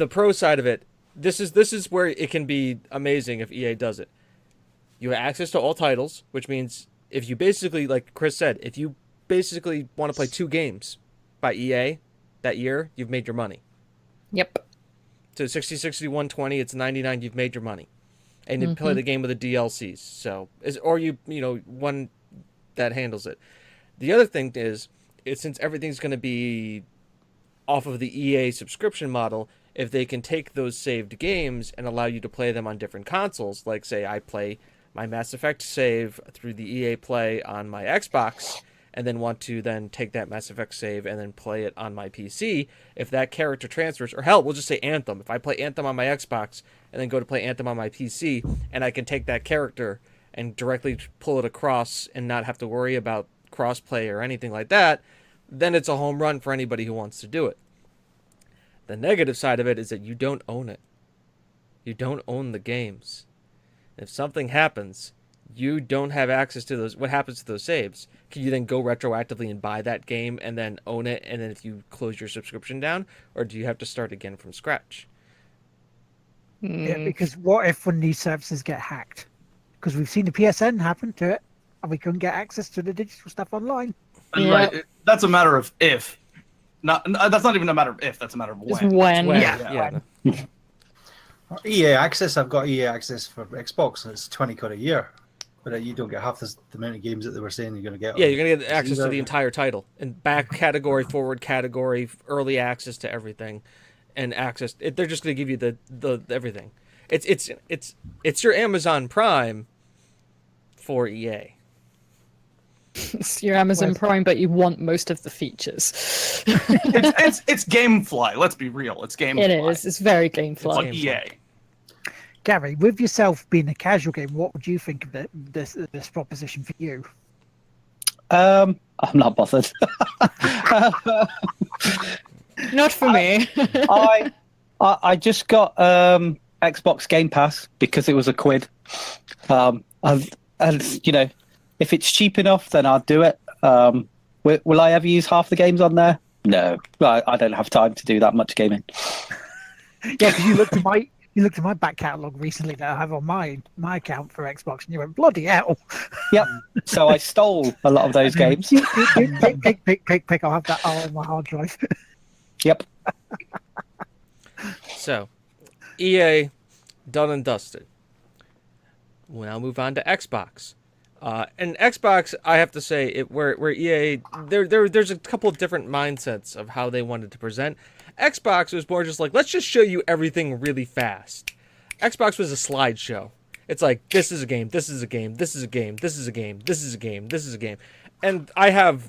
pro side of it, this is where it can be amazing if EA does it. You have access to all titles, which means if you basically, like Chris said, if you basically want to play 2 games by EA that year, you've made your money. Yep. So 60, 60, 120, it's 99, you've made your money. And you play the game with the DLCs. So, one that handles it. The other thing is since everything's going to be off of the EA subscription model, if they can take those saved games and allow you to play them on different consoles, like say I play my Mass Effect save through the EA Play on my Xbox, and then want to then take that Mass Effect save and then play it on my PC, if that character transfers, or hell, we'll just say Anthem. If I play Anthem on my Xbox and then go to play Anthem on my PC, and I can take that character and directly pull it across and not have to worry about crossplay or anything like that, then it's a home run for anybody who wants to do it. The negative side of it is that you don't own it. You don't own the games. If something happens, you don't have access to those. What happens to those saves? Can you then go retroactively and buy that game and then own it, and then if you close your subscription down, or do you have to start again from scratch? Yeah, because what if one of these services get hacked? Because we've seen the PSN happen to it, and we couldn't get access to the digital stuff online. Yeah. Right. That's a matter of if. That's not even a matter of if. That's a matter of It's when. when. Yeah. EA Access, I've got EA Access for Xbox, and it's 20 quid a year. But you don't get half the amount of games that they were saying you're going to get. Yeah, you're going to get access to the entire title. And back category, forward category, early access to everything. And access. They're just going to give you the everything. It's your Amazon Prime for EA. It's your Amazon Prime, but you want most of the features. It's GameFly. Let's be real. It's GameFly. It is. It's very It's GameFly. like EA. Gary, with yourself being a casual game, what would you think of this proposition for you? I'm not bothered. Not for me. I just got Xbox Game Pass because it was a quid. And if it's cheap enough, then I'll do it. Will I ever use half the games on there? No, I don't have time to do that much gaming. Yeah, because you looked at my back catalogue recently that I have on my account for Xbox, and you went, bloody hell. Yep. So I stole a lot of those games. Pick. I'll have that all on my hard drive. Yep. So, EA, done and dusted. We'll now move on to Xbox. And Xbox, I have to say, where EA, there's a couple of different mindsets of how they wanted to present. Xbox was more just like, let's just show you everything really fast. Xbox was a slideshow. It's like, this is a game, this is a game, this is a game, this is a game, this is a game, this is a game. And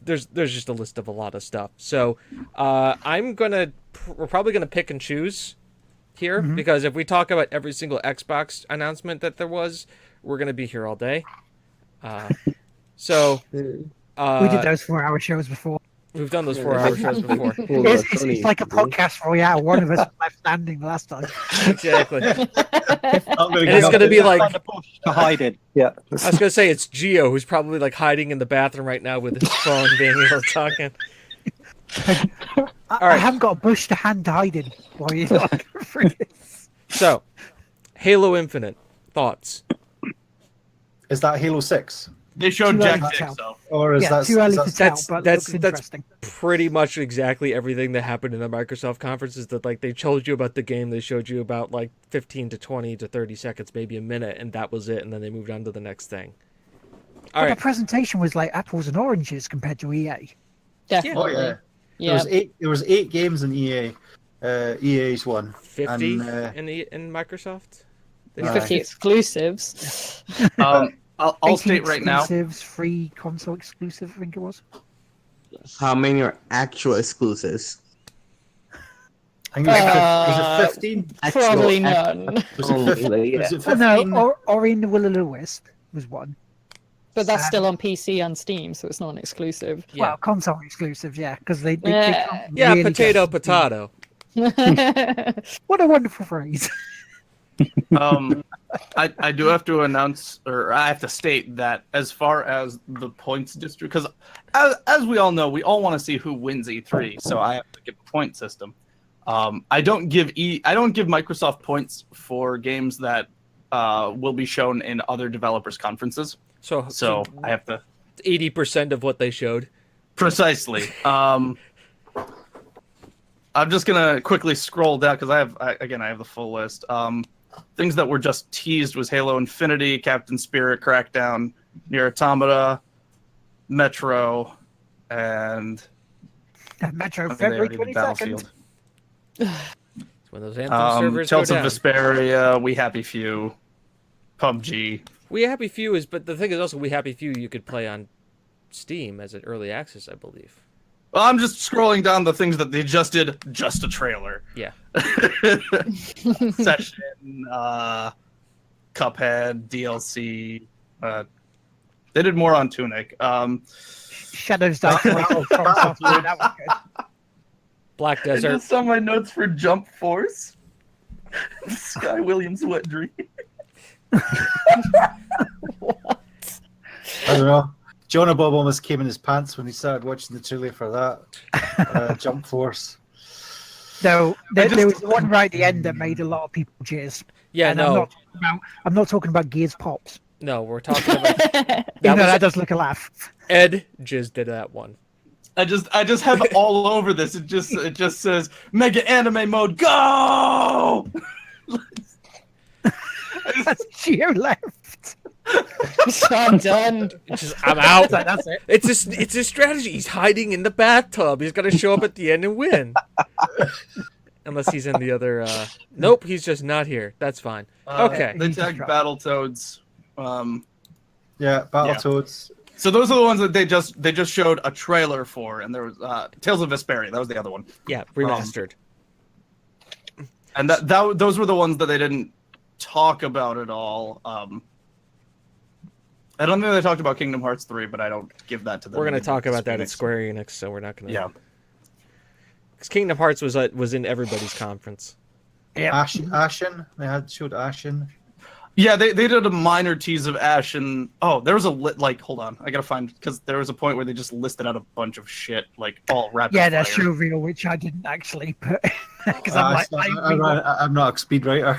there's just a list of a lot of stuff. So we're probably gonna pick and choose here, because if we talk about every single Xbox announcement that there was, we're gonna be here all day. We did those 4-hour shows before. We've done those 4-hour shows before. It's like a podcast royale. One of us left standing last time. Exactly. And it's going to be like, To hide it. Yeah. I was going to say it's Gio, who's probably like hiding in the bathroom right now with his phone, being able to talk in. I haven't got a bush to hand to hide in while you're not free. So, Halo Infinite, thoughts? Is that Halo 6? They showed Too Jack early to Dick, tell. so. Or is that Too early to tell, that's- but that's- looks that's- interesting. Pretty much exactly everything that happened in the Microsoft conference is that like they told you about the game, they showed you about like 15 to 20 to 30 seconds, maybe a minute, and that was it, and then they moved on to the next thing. All But right. the presentation was like apples and oranges compared to EA. Definitely. Oh yeah. Yeah. There was eight games in EA. EA's one. 50 And, in Microsoft. They Aye. 50 exclusives. I'll 18 state right now. exclusives, free console exclusive, I think it was. How many are actual exclusives? I think was it 15? Probably none. Was it 15? Only, Was it Oh 15? no, Ori and the Will o' the Wisp was one. But that's still on PC and Steam, so it's not an exclusive. Yeah. Well, console exclusive, yeah, because they Yeah. can't Yeah, really potato, get- potato. What a wonderful phrase. I do have to announce, or I have to state that as far as the points district, because as we all know, we all want to see who wins E3, so I have to give a point system. I don't give Microsoft points for games that will be shown in other developers' conferences. So I have to 80% of what they showed. precisely. I'm just gonna quickly scroll down because I have the full list. Things that were just teased was Halo Infinity, Captain Spirit, Crackdown, Nier Automata, Metro, and Metro, I think they February already did 22nd. Battlefield. It's when those Anthem servers Tales go of down. Vesperia, We Happy Few, PUBG. We Happy Few is, but the thing is also We Happy Few you could play on Steam as an early access, I believe. Well, I'm just scrolling down the things that they just did, just a trailer. Yeah. Session, Cuphead, DLC. They did more on Tunic. Shadows Die Twice. That was good. Black I Desert. just saw my notes for Jump Force. Sky Williams' Wet Dream. I don't know. Jonah Bob almost came in his pants when he started watching the trailer for that. Jump Force. No, there was one right at the end that made a lot of people cheers. Yeah, And no. I'm not talking about Gears Pops. No, we're talking about Even though was- that does look a laugh. Ed just did that one. I just have it all over this. It just says Mega Anime Mode Go. That's Geo left. I'm done. It's just, I'm out. That's it. It's a strategy. He's hiding in the bathtub. He's gonna show up at the end and win. Unless he's in the other. Nope, he's just not here. That's fine. Okay. They tagged Battletoads. Yeah, Battletoads. So those are the ones that they just showed a trailer for, and there was Tales of Vesperia. That was the other one, Yeah, remastered. and those were the ones that they didn't talk about at all. I don't think they talked about Kingdom Hearts 3, but I don't give that to them. We're gonna talk about that at Phoenix. Square Enix, so we're not gonna. Yeah. Because Kingdom Hearts was in everybody's conference. Yeah. Ashen. They had showed Ashen. Yeah, they did a minor tease of Ash, and there was hold on, I gotta find, because there was a point where they just listed out a bunch of shit, like all rapid Yeah, that fire. show reel, which I didn't actually put. Because I'm like, I'm not a speed writer.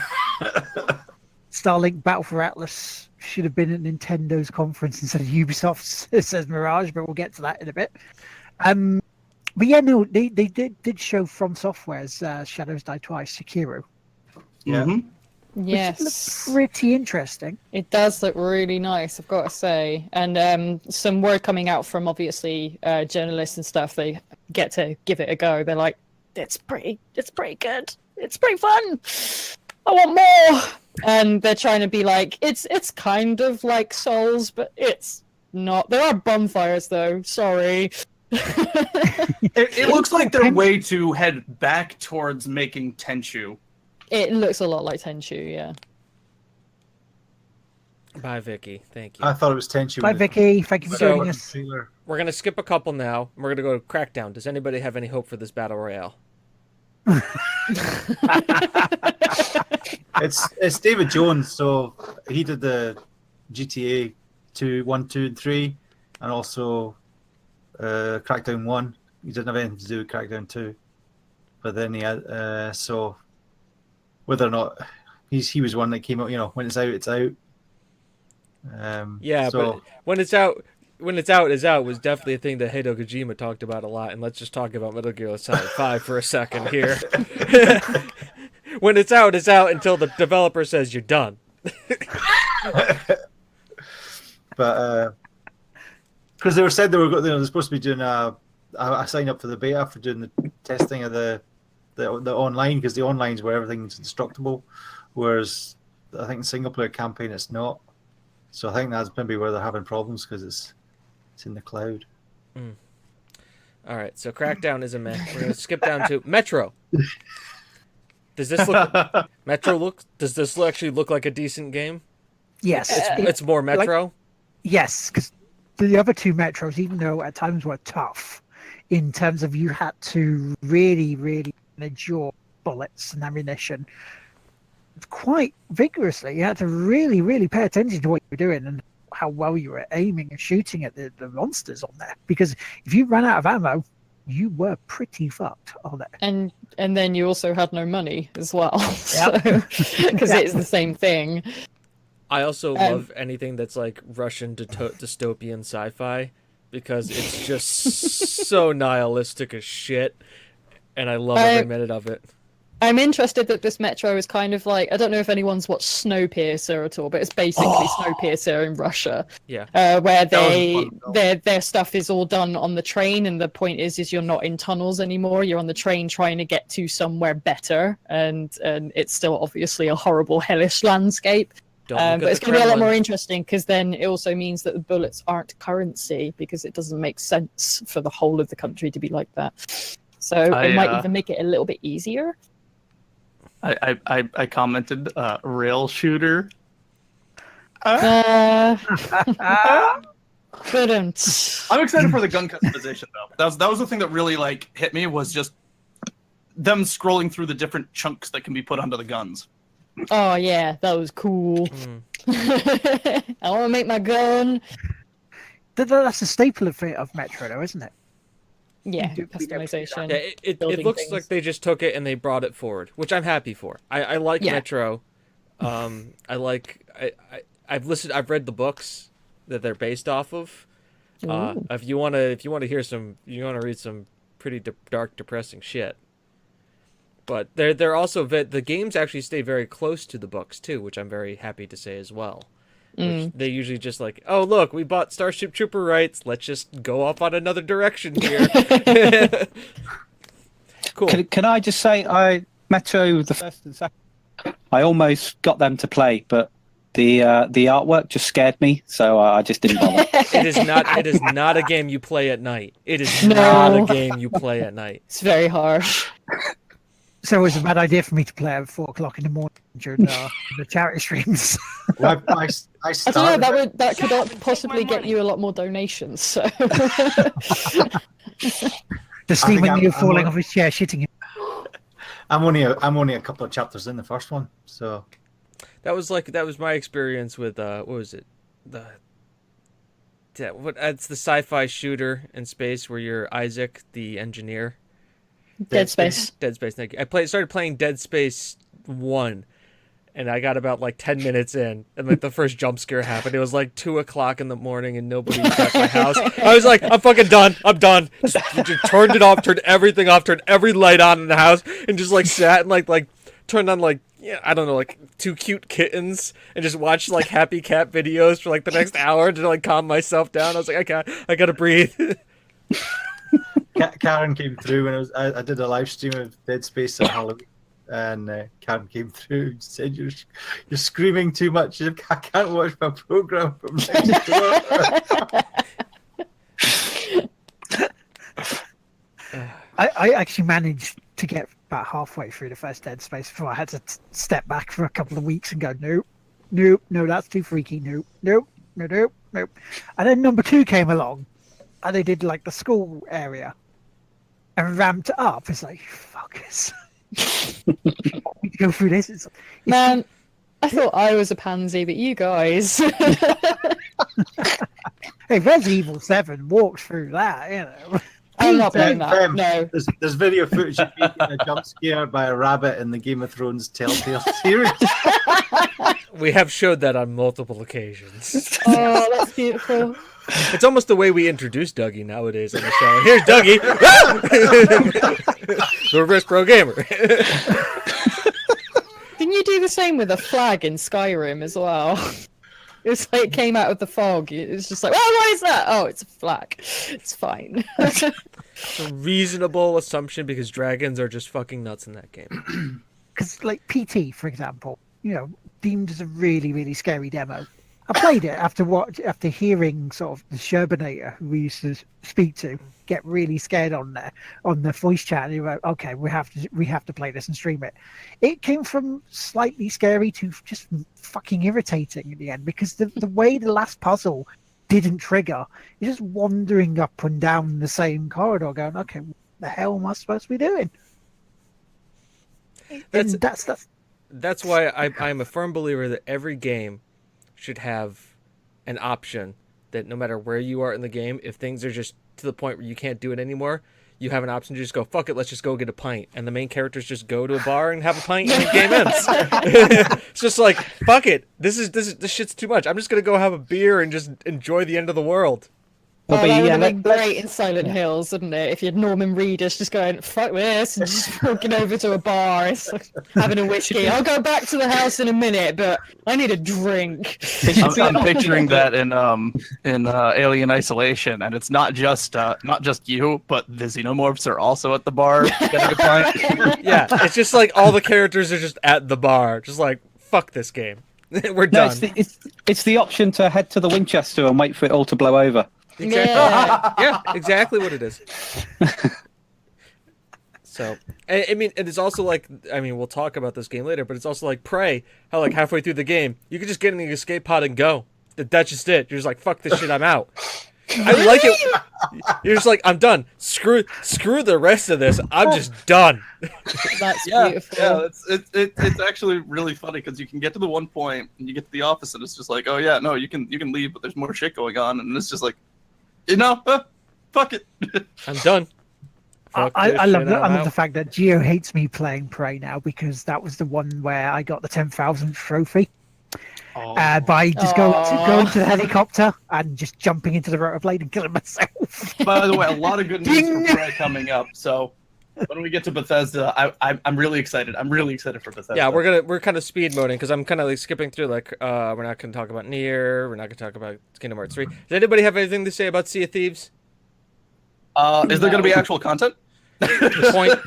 Starlink Battle for Atlas should have been at Nintendo's conference instead of Ubisoft's. It says Mirage, but we'll get to that in a bit. But yeah, no, they did show From Software's Shadows Die Twice, Sekiro. Yeah. Mhm. Which Yes. looks pretty interesting. It does look really nice, I've got to say. And some word coming out from obviously journalists and stuff. They get to give it a go. They're like, it's pretty good. It's pretty fun. I want more. And they're trying to be like, it's kind of like Souls, but it's not. There are bonfires though. Sorry. It looks like they're way to head back towards making Tenchu. It looks a lot like Tenchu, yeah. Bye, Vicky. Thank you. I thought it was Tenchu. Bye, Vicky. Thank you for So- joining us. Trailer. We're gonna skip a couple now. And we're gonna go to Crackdown. Does anybody have any hope for this battle royale? It's David Jones, so he did the GTA 2, 1, 2, and 3, and also Crackdown 1. He didn't have anything to do with Crackdown 2. But then he had, so whether or not he was one that came out, when it's out, it's out. Yeah, so, but when it's out, is out was definitely a thing that Hideo Kojima talked about a lot. And let's just talk about Metal Gear Solid 5 for a second here. When it's out until the developer says you're done. but Because they were said they're supposed to be doing I signed up for the beta for doing the testing of the online, because the online's where everything's destructible, whereas I think the single player campaign it's not. So I think that's maybe where they're having problems, because it's in the cloud. All right, so Crackdown is a meh. We're gonna skip down to Metro. Does this look Does this actually look like a decent game? Yes, It's more Metro. yes, because the other two Metros, even though at times were tough, in terms of you had to really, really manage your bullets and ammunition quite vigorously. You had to really, really pay attention to what you were doing and how well you were aiming and shooting at the monsters on there. Because if you ran out of ammo, you were pretty fucked on there. And then you also had no money as well, Yep. because it's the same thing. I also love anything that's like Russian dystopian sci-fi, because it's just so nihilistic as shit, and I love every minute of it. I'm interested that this Metro is kind of like, I don't know if anyone's watched Snowpiercer at all, but it's basically Snowpiercer in Russia. Yeah. Where was fun, their stuff is all done on the train, and the point is you're not in tunnels anymore. You're on the train trying to get to somewhere better, and it's still obviously a horrible, hellish landscape. But it's going to be a lot more interesting, because then it also means that the bullets aren't currency, because it doesn't make sense for the whole of the country to be like that. So it might even make it a little bit easier. I commented rail shooter. Couldn't. I'm excited for the gun customization though. That was the thing that really like hit me, was just them scrolling through the different chunks that can be put onto the guns. Oh yeah, that was cool. I want to make my gun. That's a staple of Metro, though, isn't it? Yeah, You do beat everything customization. Yeah, it building looks things. like they just took it and they brought it forward, which I'm happy for. I like Yeah. Metro. I've read the books that they're based off of. Ooh. If you want to read some pretty dark, depressing shit. But they're also the games actually stay very close to the books too, which I'm very happy to say as well. Which they usually just like, oh look, we bought Starship Trooper rights, let's just go off on another direction here. Cool. Can I just say, Metro the first and second, I almost got them to play, but the artwork just scared me, so I just didn't bother. It is not a game you play at night. It is not a game you play at night. It's very harsh. So it was a bad idea for me to play at 4 o'clock in the morning during the charity streams. I I don't know. That could possibly get you a lot more donations. So. The Stephen I'm- New I'm falling on- off his chair, shitting him. I'm only a couple of chapters in the first one, so That was my experience with what was it? It's the sci-fi shooter in space where you're Isaac, the engineer. Dead Space. Dead Space. Thank you. Started playing Dead Space 1, and I got about like 10 minutes in, and like the first jump scare happened. It was like 2 o'clock in the morning, and nobody was at my house. I was like, I'm fucking done. I'm done. Just turned it off, turned everything off, turned every light on in the house, and just like sat and like turned on like, yeah, I don't know, like 2 cute kittens, and just watched like happy cat videos for like the next hour to like calm myself down. I was like, I gotta breathe. Karen came through when I did a live stream of Dead Space at Halloween, and Karen came through and said, "You're screaming too much. I can't watch my program from next door." I actually managed to get about halfway through the first Dead Space before I had to step back for a couple of weeks and go, nope, no, that's too freaky, nope. And then number 2 came along, and they did like the school area and ramped it up. It's like, fuckers. We go through this. It's Man, I thought I was a pansy, but you guys. Hey, Resident Evil 7 walked through that, you know. I'm not playing that. No. There's video footage of me getting a jump scare by a rabbit in the Game of Thrones Telltale series. We have showed that on multiple occasions. Oh, that's beautiful. It's almost the way we introduce Dougie nowadays on the show. And here's Dougie, the reverse pro gamer. Didn't you do the same with a flag in Skyrim as well? It's like it came out of the fog. It's just like, oh, what is that? Oh, it's a flag. It's fine. It's a reasonable assumption because dragons are just fucking nuts in that game. Because, like, PT, for example, deemed as a really, really scary demo. I played it after hearing sort of the Sherbinator, who we used to speak to, get really scared on the voice chat. And he wrote, "Okay, we have to play this and stream it." It came from slightly scary to just fucking irritating in the end, because the way the last puzzle didn't trigger, you're just wandering up and down the same corridor, going, "Okay, what the hell am I supposed to be doing?" That's why I'm a firm believer that every game should have an option that no matter where you are in the game, if things are just to the point where you can't do it anymore, you have an option to just go, fuck it, let's just go get a pint. And the main characters just go to a bar and have a pint and the game ends. It's just like, fuck it. This shit's too much. I'm just going to go have a beer and just enjoy the end of the world. That would have been great in Silent Hills, wouldn't it? If you had Norman Reedus just going, fuck this, and just walking over to a bar, it's like having a whiskey. I'll go back to the house in a minute, but I need a drink. I'm picturing that in Alien Isolation, and it's not just you, but the xenomorphs are also at the bar getting a pint. Yeah, it's just like all the characters are just at the bar, just like, fuck this game. We're done. It's the option to head to the Winchester and wait for it all to blow over. Exactly. Yeah, exactly what it is. So, I mean, it is also like, we'll talk about this game later, but it's also like Prey, how like halfway through the game, you could just get in the escape pod and go. That's just it. You're just like, fuck this shit, I'm out. I like it. You're just like, I'm done. Screw the rest of this. I'm just done. That's beautiful. Yeah, it's actually really funny because you can get to the one point and you get to the office and it's just like, oh yeah, no, you can leave, but there's more shit going on, and it's just like, fuck it. I'm done. I love the fact that Gio hates me playing Prey now, because that was the one where I got the 10,000th trophy. By just going to the helicopter and just jumping into the rotor blade and killing myself. By the way, a lot of good news for Prey coming up. So when we get to Bethesda, I'm really excited. I'm really excited for Bethesda. Yeah, we're kind of speed moding because I'm kind of like skipping through. Like, we're not going to talk about Nier. We're not going to talk about Kingdom Hearts 3. Does anybody have anything to say about Sea of Thieves? Is there going to be actual content? Point.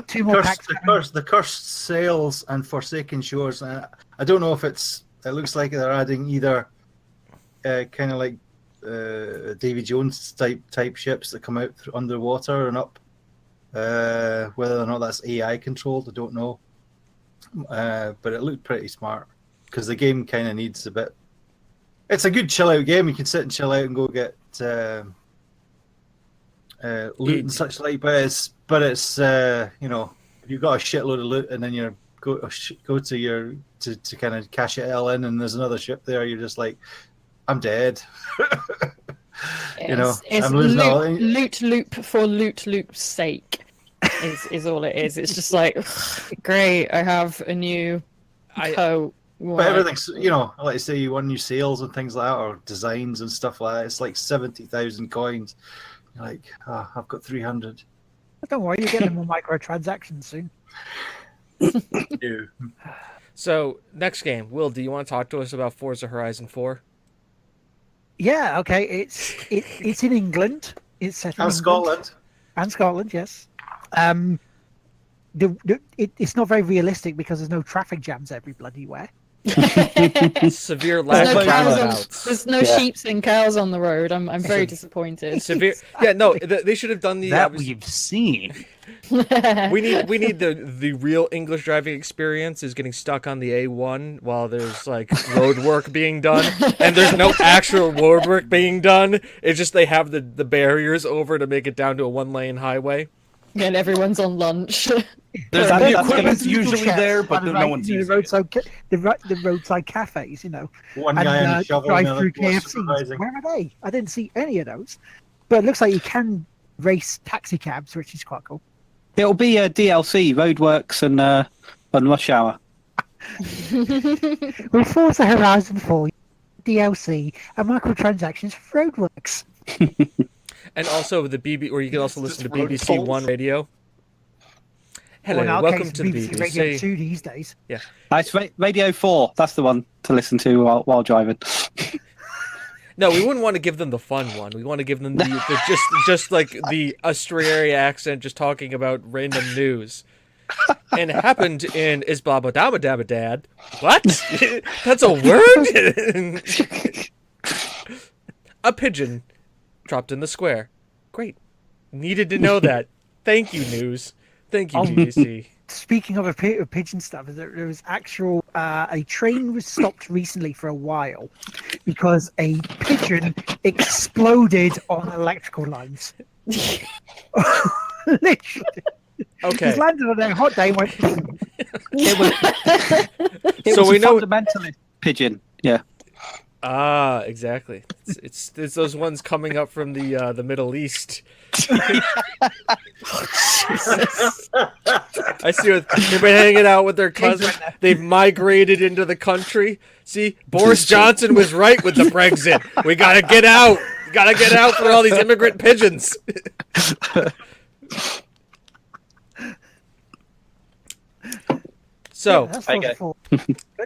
Two more packs. The cursed sails and forsaken shores. I don't know if it looks like they're adding either kind of like Davy Jones type ships that come out underwater and up. Whether or not that's AI controlled, I don't know. But it looked pretty smart because the game kind of needs a bit. It's a good chill out game. You can sit and chill out and go get loot and such like. But it's if you've got a shitload of loot and then you go to kind of cash it all in, and there's another ship there, you're just like, I'm dead. It's I'm losing all. loot loop for loot loop's sake is all it is. It's just like, great, I have a new coat. But everything's, like I say, you want new sales and things like that, or designs and stuff like that. It's like 70,000 coins. You're like, I've got 300. Don't worry, you're getting more microtransactions soon. So, next game. Will, do you want to talk to us about Forza Horizon 4? Yeah, okay. It's in England. It's set in And Scotland. And Scotland, yes. It's not very realistic because there's no traffic jams every bloody where. Severe lack of roundabouts. There's no sheeps and cows on the road. I'm very disappointed. Severe. Yeah, no, they should have done the that we've seen. We need the real English driving experience is getting stuck on the A1 while there's like road work being done, and there's no actual road work being done. It's just they have the barriers over to make it down to a 1-lane highway. And everyone's on lunch. The equipment's usually there, but no one's using the roadside cafes, One guy on a shovel, drive-through KFCs. Where are they? I didn't see any of those. But it looks like you can race taxi cabs, which is quite cool. It'll be a DLC, Roadworks and Rush Hour. With Forza Horizon 4, DLC and microtransactions for Roadworks. And also the BB, or you can also listen to BBC One radio. Hello, or in our welcome case, to the BBC Radio BBC. 2 these days. It's Radio 4. That's the one to listen to while driving. No, we wouldn't want to give them the fun one. We want to give them the just like the Australia accent, just talking about random news. And it happened in Isbabadabadabadad. What? That's a word? A pigeon dropped in the square. Great. Needed to know that. Thank you, news. Thank you, BBC. Speaking of pigeon stuff, there was actual a train was stopped recently for a while because a pigeon exploded on electrical lines. Literally, Okay. just landed on a hot day. And went. It So was we a know- fundamentalist pigeon. Yeah. Ah, exactly. It's those ones coming up from the Middle East. I see what they've been hanging out with their cousins. They've migrated into the country. See, Boris Johnson was right with the Brexit. We gotta get out. We gotta get out for all these immigrant pigeons. So, That's what I thought.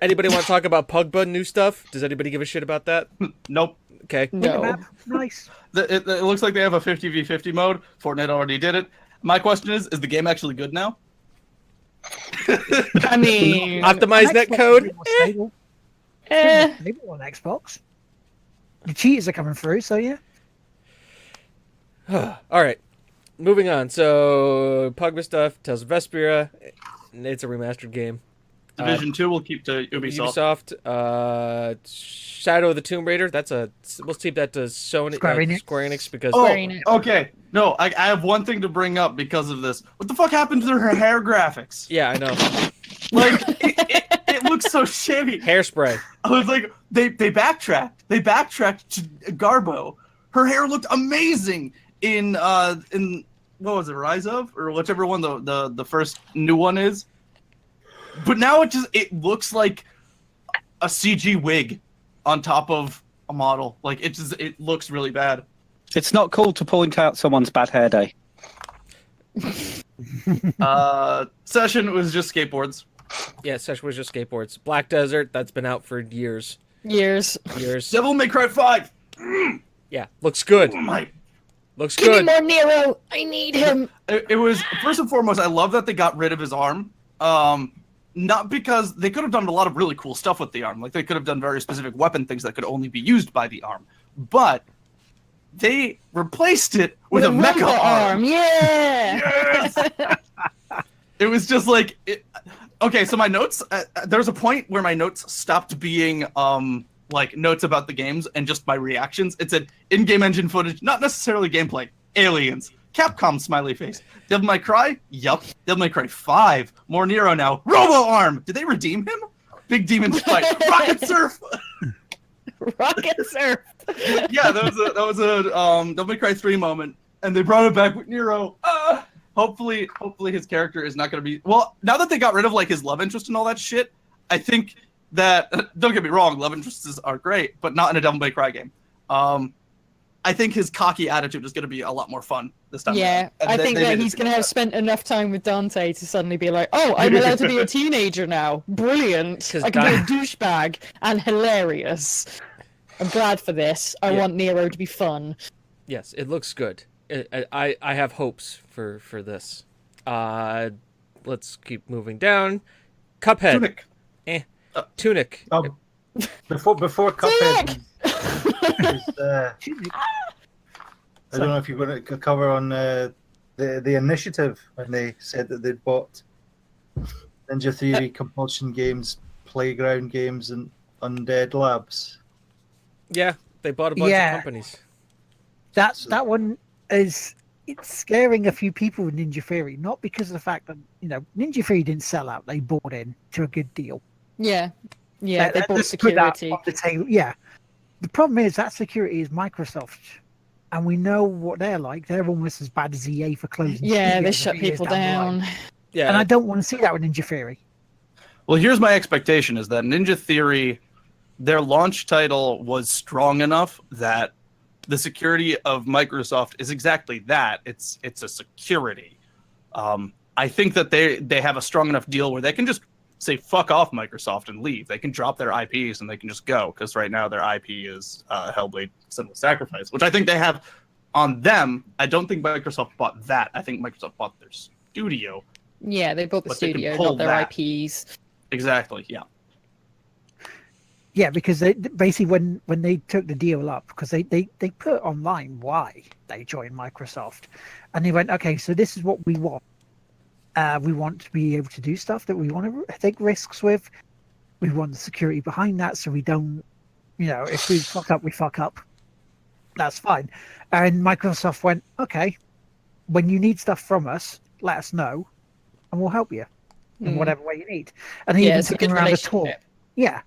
anybody want to talk about Pugba new stuff? Does anybody give a shit about that? Nope. Okay. No. Nice. It looks like they have a 50v50 mode. Fortnite already did it. My question is the game actually good now? I mean, Optimize Xbox netcode? is more stable. eh. Stable on Xbox. The cheaters are coming through, so yeah. All right. Moving on. So, Pugba stuff, Tales of Vesperia. It's a remastered game. Division 2 will keep to Ubisoft. Shadow of the Tomb Raider. We'll keep that to Sony, Square Enix because Oh, Square Enix. okay. No, I have one thing to bring up because of this. What the fuck happened to her hair graphics? yeah, I know. Like, it looks so shitty. Hairspray. I was like, they backtracked. They backtracked to Garbo. Her hair looked amazing in what was it, Rise of, or whichever one the first new one is. But now it looks like a CG wig on top of a model. Like it looks really bad. It's not cool to point out someone's bad hair day. Session was just skateboards. Yeah, Session was just skateboards. Black Desert. That's been out for years. Years. Devil May Cry 5. Yeah, looks good. Oh my. Looks Give me good. more Nero. I need him. It was first and foremost. I love that they got rid of his arm. Not because they could have done a lot of really cool stuff with the arm. Like they could have done very specific weapon things that could only be used by the arm. But they replaced it with a mecha rumble arm. Yeah. Yes! It was just like okay. So my notes. There was a point where my notes stopped being like notes about the games and just my reactions. It said in-game engine footage, not necessarily gameplay. Aliens. Capcom smiley face. Devil May Cry? Yup. Devil May Cry 5. More Nero now. Robo-Arm! Did they redeem him? Big demon fight. Rocket Surf! Rocket Surf. Yeah, that was a Devil May Cry 3 moment. And they brought it back with Nero. Hopefully his character is not going to be... Well, now that they got rid of like his love interest and all that shit, I think that... Don't get me wrong, love interests are great, but not in a Devil May Cry game. I think his cocky attitude is going to be a lot more fun this time. Yeah, And I they- think they that made it he's seem going to have that. spent enough time with Dante to suddenly be like, oh, I'm allowed to be a teenager now. Brilliant. 'Cause I can be a douchebag and hilarious. I'm glad for this. I Yeah. want Nero to be fun. Yes, it looks good. I have hopes for this. Let's keep moving down. Cuphead. Tunic. Tunic. Before Cuphead, Tunic. I don't know if you're going to cover on the initiative when they said that they'd bought Ninja Theory, Compulsion Games, Playground Games, and Undead Labs. Yeah, they bought a bunch Yeah. of companies. That one is it's scaring a few people with Ninja Theory, not because of the fact that Ninja Theory didn't sell out; they bought in to a good deal. Yeah. Yeah, they bought Let's put that security. on the table. Yeah, the problem is that security is Microsoft, and we know what they're like. They're almost as bad as EA for closing. Yeah, they studios shut a few years people the line. down. Yeah, And I don't want to see that with Ninja Theory. Well, here's my expectation: is that Ninja Theory, their launch title was strong enough that the security of Microsoft is exactly that. It's a security. I think that they have a strong enough deal where they can just say fuck off Microsoft and leave. They can drop their IPs and they can just go, because right now their IP is Hellblade: Senua's Sacrifice, which I think they have on them. I don't think Microsoft bought that. I think Microsoft bought their studio. Yeah, they bought the But they can studio, pull not their that. IPs. Exactly. Yeah. Yeah, because they basically when they took the deal up, because they put online why they joined Microsoft, and they went, okay, so this is what we want. We want to be able to do stuff that we want to take risks with. We want the security behind that, so we don't, if we fuck up, we fuck up. That's fine. And Microsoft went, okay, when you need stuff from us, let us know, and we'll help you in whatever way you need. And they even it's a took good them around a tour. relationship. Yeah.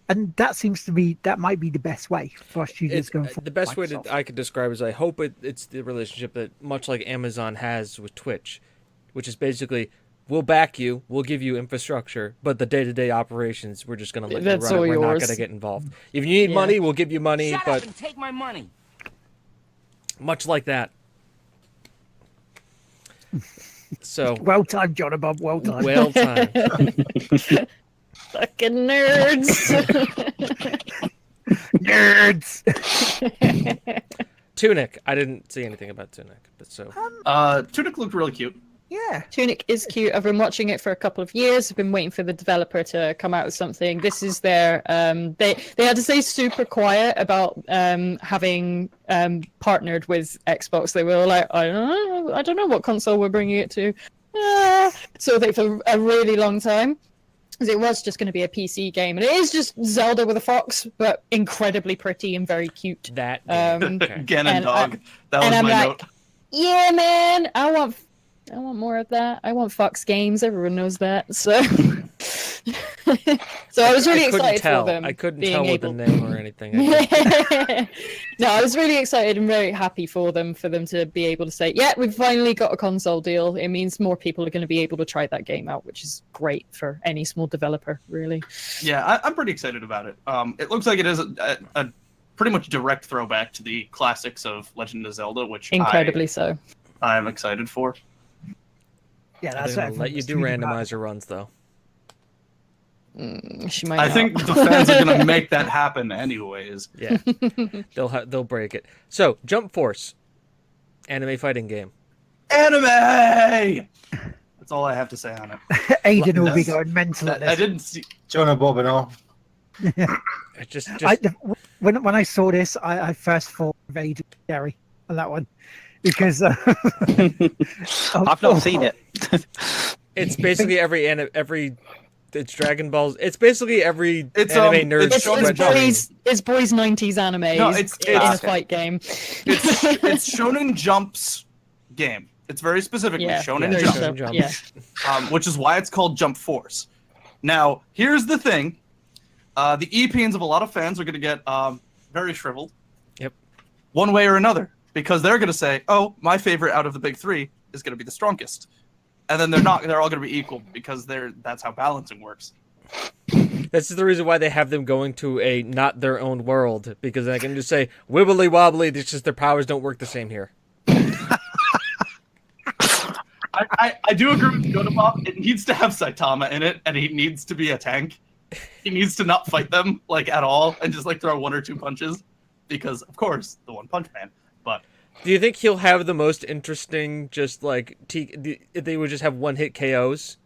And that might be the best way for studios going forward. The best way Microsoft. I could describe is I hope it's the relationship that much like Amazon has with Twitch, which is basically we'll back you, we'll give you infrastructure, but the day-to-day operations we're just going to let That's you run all it. We're not yours. going to get involved. If you need Yeah. money, we'll give you money, Shut but up and take my money. much like that. So Well timed, John and Bob. Well timed. well time. Fucking nerds. Nerds. Tunic. I didn't see anything about Tunic, but so Tunic looked really cute. Yeah. Tunic is cute. I've been watching it for a couple of years. I've been waiting for the developer to come out with something. This is their they had to stay super quiet about having partnered with Xbox. They were like, I don't know what console we're bringing it to. So they for a really long time. Because it was just going to be a PC game, and it is just Zelda with a fox, but incredibly pretty and very cute. that game. Okay. Ganon dog. That and was I'm my like, note. yeah, man, I want more of that. I want Fox games. Everyone knows that. So, so I was really couldn't excited tell. for them. I couldn't being tell with able... the name or anything. No, I was really excited and very happy for them to be able to say, yeah, we've finally got a console deal. It means more people are going to be able to try that game out, which is great for any small developer, really. Yeah, I'm pretty excited about it. It looks like it is a pretty much direct throwback to the classics of Legend of Zelda, which Incredibly so. I'm excited for. Yeah, They're that's gonna what let you do randomizer runs though. She might I not. think the fans are going to make that happen anyways. Yeah, they'll break it. So Jump Force, anime fighting game. Anime! That's all I have to say on it. Aiden will be That's- going mental at I this. didn't see. John and Bob and all. It just When I saw this, I first thought of Aiden Gary on that one because I've not seen it. it's basically every it's Dragon Balls. It's basically every It's, anime nerd. it's It's Shonen Jump. boys 90s anime No, in it's a fight game. It's Shonen Jump's game. It's very specifically Yeah, Shonen very Jump, so. Jump. Yeah. which is why it's called Jump Force. Now, here's the thing. The opinions of a lot of fans are going to get very shriveled. Yep. One way or another. Because they're going to say, oh, my favorite out of the big three is going to be the strongest. And then they're not. They're all going to be equal because that's how balancing works. This is the reason why they have them going to a not their own world, because they can just say wibbly wobbly. It's just their powers don't work the same here. I do agree with Yoda. It needs to have Saitama in it, and he needs to be a tank. He needs to not fight them at all, and just throw one or two punches, because of course the One Punch Man. But Do you think he'll have the most interesting, just if they would just have one hit KOs,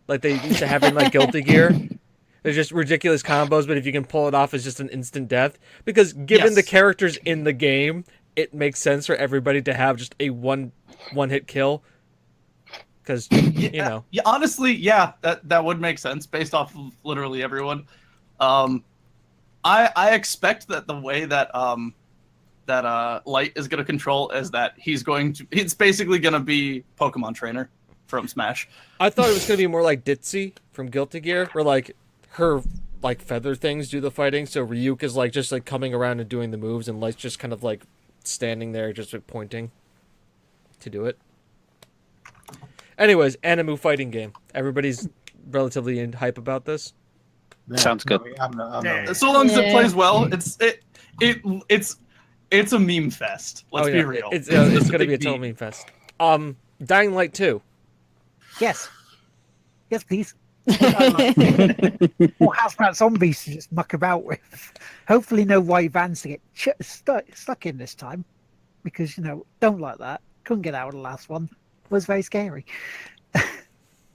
like they used to have in Guilty Gear? They're just ridiculous combos, but if you can pull it off, it's just an instant death. Because given the Yes. characters in the game, it makes sense for everybody to have just a one hit kill. Because yeah, honestly, yeah, that would make sense based off of literally everyone. I expect that the way that Light is going to control is that it's basically going to be Pokemon Trainer from Smash. I thought it was going to be more like Ditzy from Guilty Gear, where her feather things do the fighting. So Ryuk is just coming around and doing the moves, and Light's just kind of standing there, just pointing to do it. Anyways, anime fighting game. Everybody's relatively in hype about this. Sounds good. I'm not. So long as it Yeah. plays well, it's a meme fest. Let's be real. It's going to be a big total meme. meme fest. Dying Light 2. Yes. Yes, please. More hazmat zombies to just muck about with. Hopefully no white vans to get stuck in this time. Because, don't like that. Couldn't get out of the last one. Was very scary. But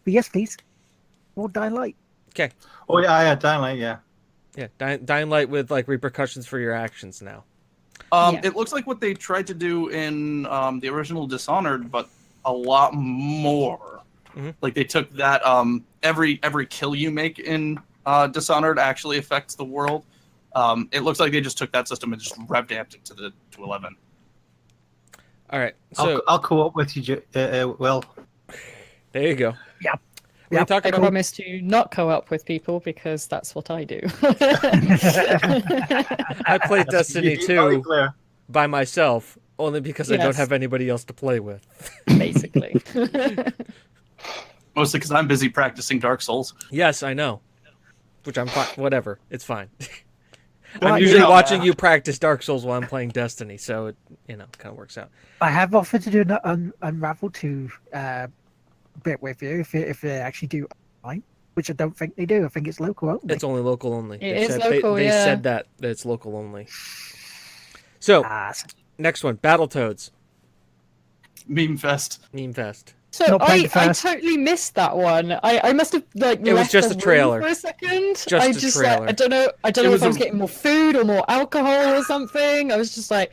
yes, please. More Dying Light. Okay. Oh yeah, Dying Light, yeah. Yeah, Dying Light with like repercussions for your actions now. Yeah. It looks like what they tried to do in the original Dishonored, but a lot more. Mhm. Like they took that every kill you make in Dishonored actually affects the world. It looks like they just took that system and just revamped it to 11. All right, so I'll co-op with you, Will. there you go. Yep. What are you talking I about? promise to not co-op with people because that's what I do. I played Destiny You 2 player. by myself only because I don't Yes. have anybody else to play with. Basically. Mostly because I'm busy practicing Dark Souls. Yes, I know. Which I'm fine. Whatever. It's fine. Well, I'm usually you know, watching man. you practice Dark Souls while I'm playing Destiny, so it kind of works out. I have offered to do an Unravel 2 bit with you if they actually do online, which I don't think they do. I think it's local only. It's only local only. It is said, local, they yeah. said that it's local only. So, next one, Battletoads. Meme Fest. Meme Fest. So Not playing I first. totally missed that one. I must have It was left just the a trailer. room for a second. Just I a just trailer. I don't know It if was I was a- getting more food or more alcohol or something. I was just like,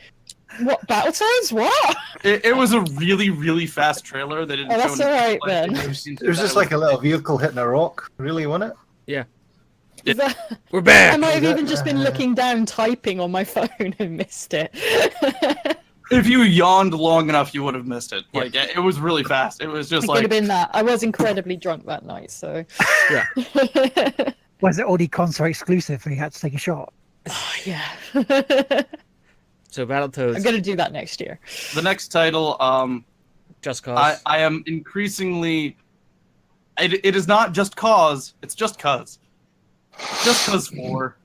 what, Battletoads? What? It was a really, really fast trailer. They didn't Oh, show that's any alright gameplay. then. They just seemed to It was that just like a little vehicle hitting a rock, really, wasn't it? Is that- We're I back! might have even just been looking down, typing on my phone and missed it. If you yawned long enough, you would have missed it. Yeah. Like it was really fast. It was just It could like have been that. I was incredibly drunk that night, so. Yeah. Was it already console exclusive and you had to take a shot? Yeah. So, Battletoads, I'm gonna do that next year. the next title. Just Cause. I am increasingly. It is not just cause. It's just cause. Just cause 4.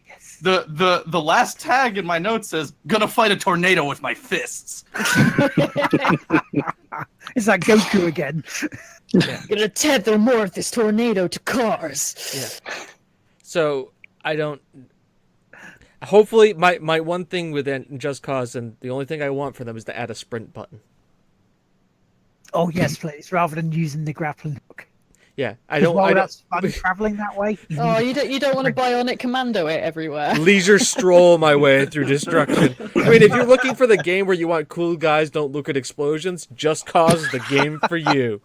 Yes. The last tag in my notes says "gonna fight a tornado with my fists." It's like Goku again. Gonna tether more of this tornado to cars. Yeah. So, I don't... Hopefully, my one thing with Just Cause, and the only thing I want for them is to add a sprint button. Oh yes, please. Rather than using the grappling hook. Yeah, I While don't... that's fun traveling that way. Oh, you don't want to Bionic Commando it everywhere. leisure stroll my way through destruction. I mean, if you're looking for the game where you want cool guys don't look at explosions, Just Cause is the game for you.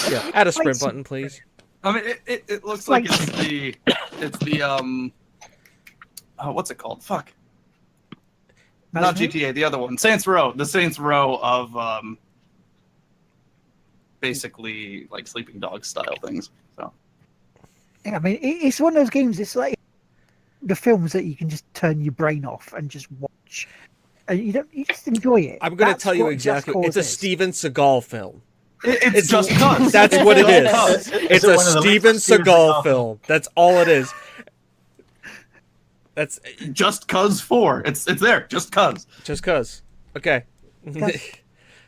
Yeah, add a sprint button, please. I mean, it looks like it's the what's it called? Fuck. Not GTA, the other one. Saints Row. The Saints Row of basically like Sleeping Dogs style things. So Yeah, I mean, it's one of those games. It's like the films that you can just turn your brain off and just watch, and you just enjoy it. I'm going to That's tell you what Just exactly. Cause It's a is. Steven Seagal film. it's just cause. That's what it is. Cause. It's it a one of the Steven latest Steven Seagal Seagal film. That's all it is. That's Just cause 4. It's there. Just cause. just cause. Okay.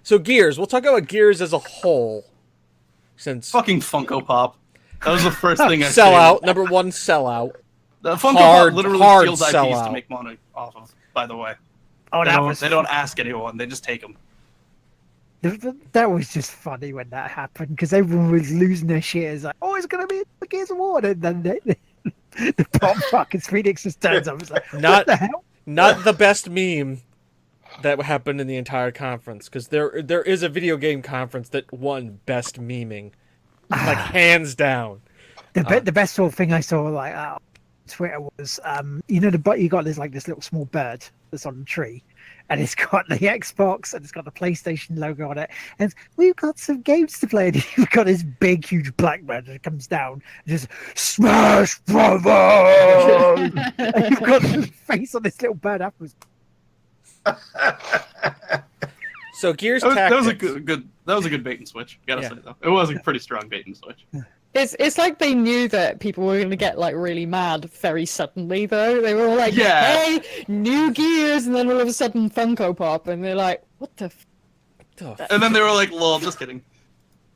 So Gears. We'll talk about Gears as a whole. Since Fucking Funko Pop. That was the first thing I sellout, number one sellout. The Funko Hard- Pop literally hard steals IPs sellout. to make money off of. By the way, Oh, they don't ask anyone. They just take them. That was just funny when that happened because everyone was losing their shit. It's like, oh, it's gonna be the Gears Award, and then the pop fucking Phoenix just turns up. It's like, Not- what the hell? Not the best meme that happened in the entire conference, because there is a video game conference that won best memeing, like hands down. The best sort of thing I saw like on Twitter was you got this little small bird that's on the tree, and it's got the Xbox and it's got the PlayStation logo on it, and we've got some games to play. And you've got this big, huge black bird that comes down and just Smash Brothers, and you've got the face on this little bird afterwards. So Gears That was a Tactics. good bait and switch. Gotta Yeah. say though, it was a pretty strong bait and switch. It's like they knew that people were gonna get like really mad very suddenly though. They were all like, Yeah. "Hey, new Gears," and then all of a sudden Funko Pop, and they're like, "What the?" Oh, And then they were like, "Lol, just kidding."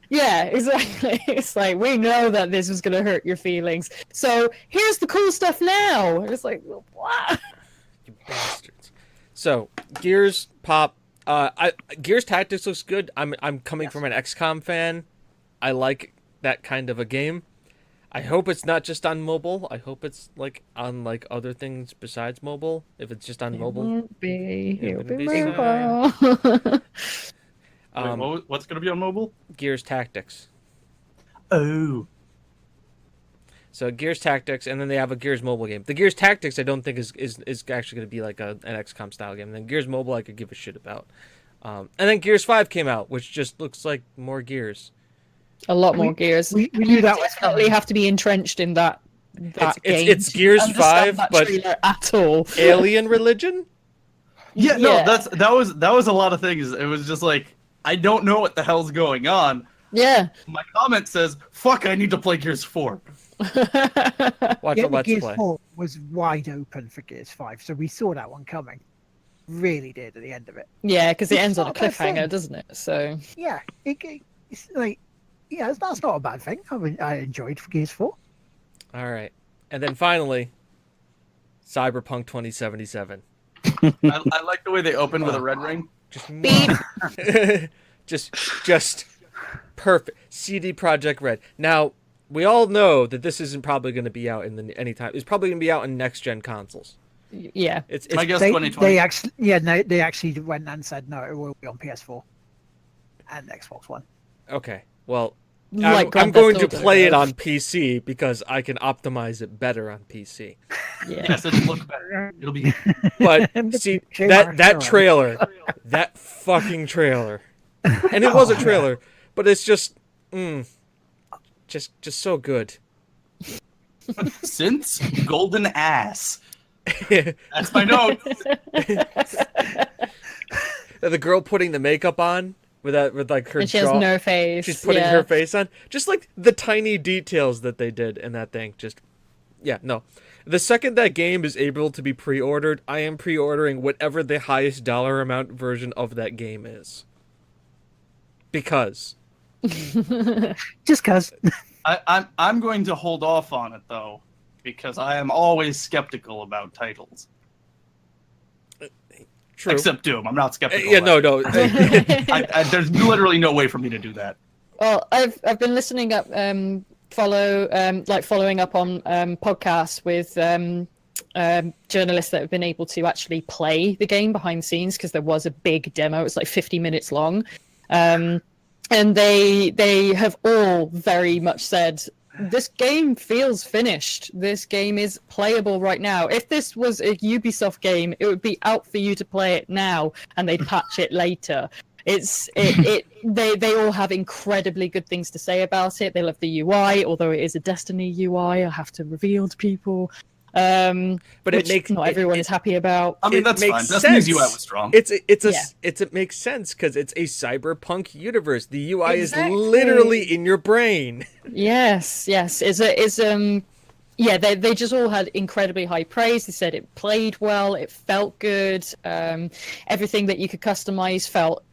Yeah, exactly. It's like, we know that this was going to hurt your feelings. So here's the cool stuff now. It's like, what? you bastards. So, Gears Pop. Gears Tactics looks good. I'm coming from an XCOM fan. I like that kind of a game. I hope it's not just on mobile. I hope it's like on like other things besides mobile. If it's just on mobile, Won't be. It It'll wouldn't be be mobile. Wait, what's gonna be on mobile? Gears Tactics. Oh, So Gears Tactics, and then they have a Gears mobile game. The Gears Tactics, I don't think is actually going to be like an XCOM style game. And then Gears Mobile, I could give a shit about. And then Gears 5 came out, which just looks like more Gears. A lot more Gears. We knew that was Definitely coming. have to be entrenched in that game. It's to Gears understand 5, that but trailer at all. Alien religion? yeah, no, Yeah. that was a lot of things. It was just like, I don't know what the hell's going on. Yeah. My comment says, "Fuck, I need to play Gears 4." Watch Yeah, the but Let's Gears Play. 4 was wide open for Gears 5, so we saw that one coming. Really did at the end of it. Yeah, because it It's ends on a not a bad cliffhanger, thing. doesn't it? So Yeah, it's like, yeah, that's not a bad thing. I enjoyed Gears 4. All right. And then finally, Cyberpunk 2077. I like the way they opened with a red ring. Just Beep. just perfect. CD Projekt Red. Now, we all know that this isn't probably going to be out in anytime. It's probably going to be out in next gen consoles. yeah. It's I guess They 2020. actually, yeah, no, they actually went and said no, it will be on PS4 and Xbox One. okay. Well, Like I'm Grand going to Theft Auto play it does. on PC because I can optimize it better on PC. Yeah. Yes, it'll look better. It'll be. But And the see trailer- that trailer, that fucking trailer, and it was a trailer, but it's just so good. Since golden ass. That's my note. The girl putting the makeup on with like her And she has jaw. no face. She's putting yeah. her face on. Just like the tiny details that they did in that thing. Just, yeah, no. The second that game is able to be pre-ordered, I am pre-ordering whatever the highest dollar amount version of that game is. Because. Just because. I'm going to hold off on it though, because I am always skeptical about titles. True. Except Doom. I'm not skeptical. Yeah, about no. it. There's literally no way for me to do that. Well, I've been listening up, following up on podcasts with journalists that have been able to actually play the game behind the scenes because there was a big demo. It's like 50 minutes long, and they have all very much said this game feels finished. This game is playable right now. If this was a Ubisoft game, it would be out for you to play it now, and they'd patch it later. They all have incredibly good things to say about it. They love the UI, although it is a Destiny UI. I have to reveal to people. But it which makes not everyone is happy about. I mean, It that's makes fine. Destiny's sense. UI was strong. It makes sense because it's a cyberpunk universe. The UI Exactly. is literally in your brain. Yes. Yeah, they just all had incredibly high praise. They said it played well, it felt good. Everything that you could customize felt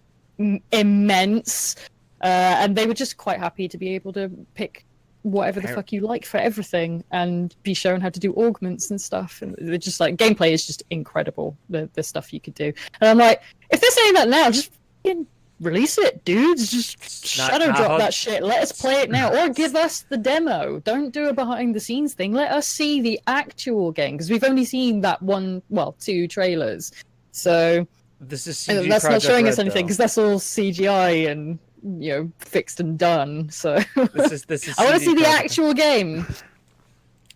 immense, and they were just quite happy to be able to pick whatever the fuck you like for everything and be shown how to do augments and stuff. And they're just like, gameplay is just incredible, the stuff you could do. And I'm like, if they're saying that now, just fucking release it, dudes. Just Not- shadow not drop how- that shit. Let us play it now, or give us the demo. Don't do a behind the scenes thing. Let us see the actual game, because we've only seen that two trailers. So This is and CG that's not Project showing Red, us anything, though. because that's all CGI and fixed and done. So This is I want to CD see the Projekt. actual game.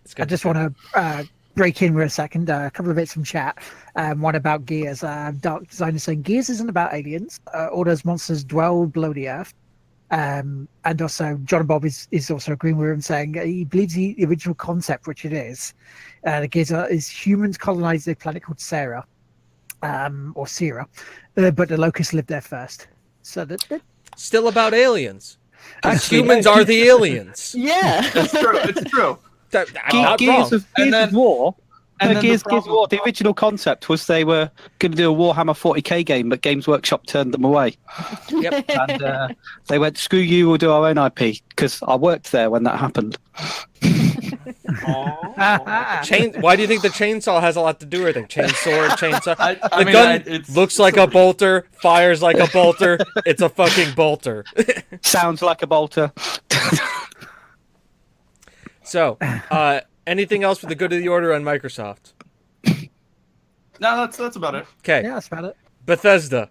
It's I good. just want to break in for a second. A couple of bits from chat. One about Gears. Dark Designer saying Gears isn't about aliens. All those monsters dwell below the earth. And also, John and Bob is also agreeing with him, saying he believes the original concept, which it is, the Gears is humans colonized a planet called Sarah, or Sierra, but the locusts lived there first. So that Still about aliens. 'Cause Actually, humans are the aliens. Yeah. It's true. It's true. I'm not Gears wrong. of War And then Gears the problem- of War, the original concept was they were going to do a Warhammer 40k game, but Games Workshop turned them away. Yep. And they went, screw you, we'll do our own IP, because I worked there when that happened. Why do you think the chainsaw has a lot to do with it? Chainsaw. I The mean, gun it's looks like a bolter, fires like a bolter. It's a fucking bolter. Sounds like a bolter. So, anything else for the good of the order on Microsoft? No, that's about it. Okay, Yeah, that's about it. Bethesda.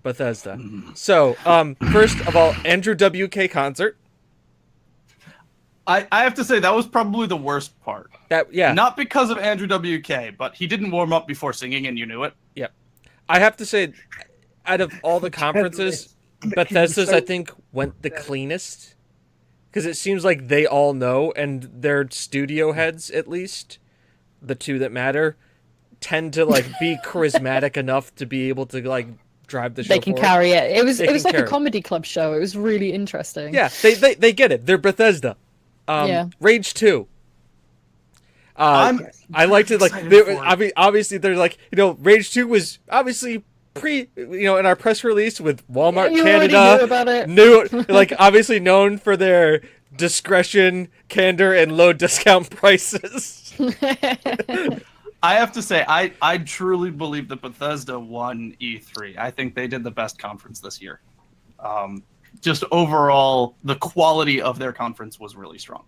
Bethesda. So, first of all, Andrew WK concert. I have to say that was probably the worst part. Yeah. Not because of Andrew WK, but he didn't warm up before singing, and you knew it. I have to say, out of all the conferences, Bethesda's, I think, went the cleanest. Because it seems like they all know, and their studio heads, at least, the two that matter, tend to like be charismatic enough to be able to like drive the show They can forward. carry it. It was They like can a carry it. comedy club show. It was really interesting. Yeah, they get it. They're Bethesda. Yeah. Rage 2. I'm I liked it. Like, excited they, for it. obviously, they're like, Rage 2 was obviously in our press release with Walmart You already Canada. knew about it. Like, obviously known for their discretion, candor, and low discount prices. I have to say, I truly believe that Bethesda won E3. I think they did the best conference this year. Just overall, the quality of their conference was really strong.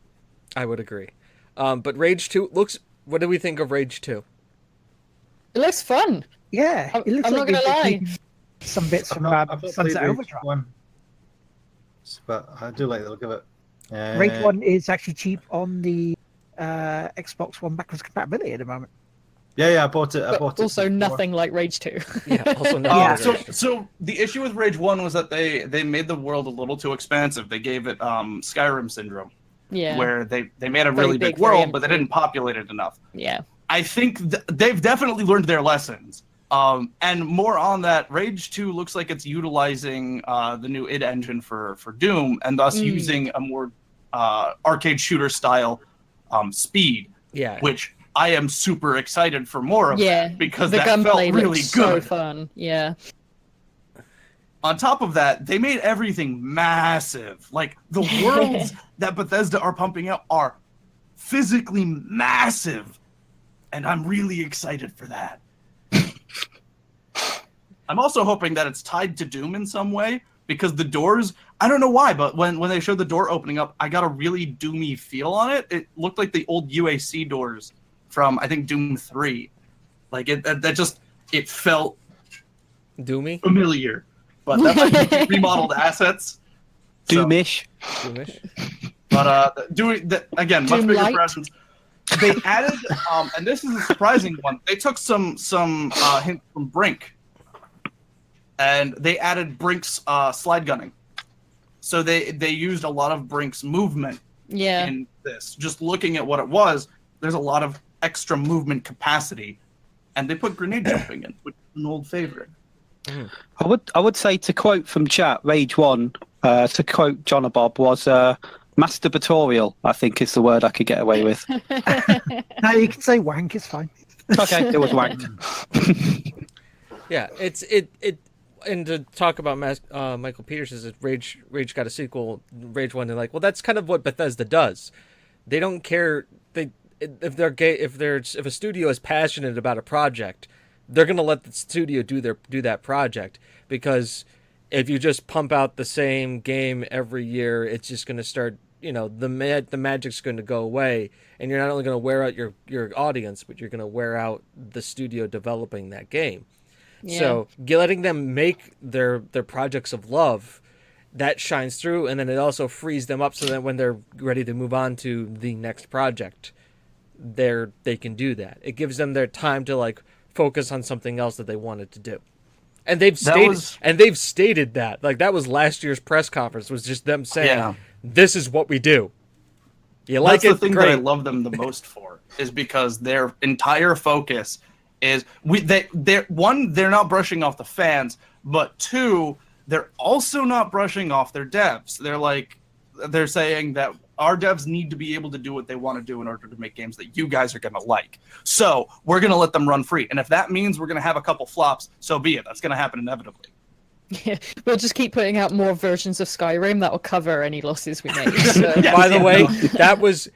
I would agree. But Rage 2 looks. What do we think of Rage 2? It looks fun. Yeah, I'm it looks not like gonna they've lie. taken some bits from I've not played Sunset Rage Overdrive. 1, but I do like the look of it. Rage 1 is actually cheap on the Xbox One backwards compatibility at the moment. Yeah, I bought it. I But bought it. also before. nothing like Rage 2. Yeah. Also not. Yeah. So the issue with Rage 1 was that they made the world a little too expansive. They gave it Skyrim syndrome, Yeah. where they made a Very really big, big very world, but they empty. didn't populate it enough. Yeah. I think they've definitely learned their lessons. And more on that, Rage 2 looks like it's utilizing the new id engine for Doom, and thus using a more arcade shooter style speed, Yeah. which I am super excited for more of Yeah. that, because The that felt gunplay really looks so good. fun. Yeah. On top of that, they made everything massive. Like, the worlds that Bethesda are pumping out are physically massive, and I'm really excited for that. I'm also hoping that it's tied to Doom in some way, because the doors, I don't know why, but when they showed the door opening up, I got a really Doomy feel on it. It looked like the old UAC doors from, I think, Doom 3. Like, it felt Doomy. familiar. But that might be remodeled assets. So- Doomish. Doomish. But doing that again, much Doom bigger Light? presence. They added, and this is a surprising one. They took some hint from Brink, and they added Brink's slide gunning. So they used a lot of Brink's movement Yeah. in this. Just looking at what it was, there's a lot of extra movement capacity, and they put grenade jumping in, which is an old favorite. I would say, to quote from chat, Rage 1, to quote John or Bob, was masturbatorial, I think is the word I could get away with. No, you can say wank, it's fine. Okay, it was wanked. Yeah, it's and to talk about Michael Peters is that Rage got a sequel, Rage 1. They're like, well, that's kind of what Bethesda does. They don't care if a studio is passionate about a project, they're gonna let the studio do that project, because if you just pump out the same game every year, it's just gonna start. The magic's going to go away, and you're not only going to wear out your audience, but you're going to wear out the studio developing that game. Yeah. So letting them make their projects of love, that shines through, and then it also frees them up so that when they're ready to move on to the next project, they can do that. It gives them their time to like focus on something else that they wanted to do. And they've stated that. Like, that was last year's press conference, was just them saying, this is what we do. You like That's it? the thing Great. that I love them the most for, is because their entire focus is they're not brushing off the fans, but two, they're also not brushing off their devs. They're saying that our devs need to be able to do what they want to do in order to make games that you guys are going to like. So we're going to let them run free. And if that means we're going to have a couple flops, so be it. That's going to happen inevitably. Yeah, we'll just keep putting out more versions of Skyrim that will cover any losses we make. So. By the way, that was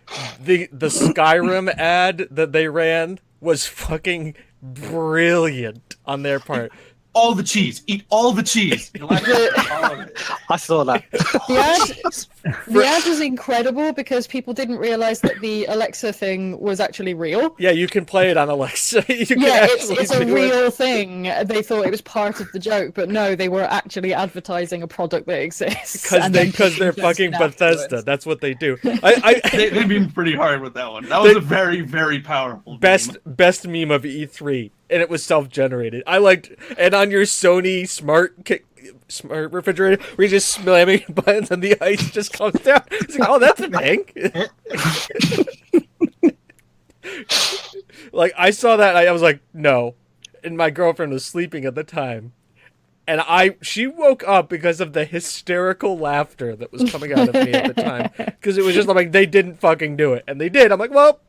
the Skyrim ad that they ran was fucking brilliant on their part. All the cheese. Eat all the cheese. I saw that. The ad was incredible because people didn't realize that the Alexa thing was actually real. Yeah, you can play it on Alexa. It's a real thing. They thought it was part of the joke, but no, they were actually advertising a product that exists. Because they're fucking Bethesda. That's what they do. They've been pretty hard with that one. That was a very, very powerful best meme of E3, and it was self-generated. I liked, and on your Sony smart refrigerator, where you're just slamming buttons and the ice just comes down. It's like, oh, that's a thing. Like, I saw that, and I was like, no. And my girlfriend was sleeping at the time. And she woke up because of the hysterical laughter that was coming out of me at the time. Because it was just like, they didn't fucking do it. And they did. I'm like, well,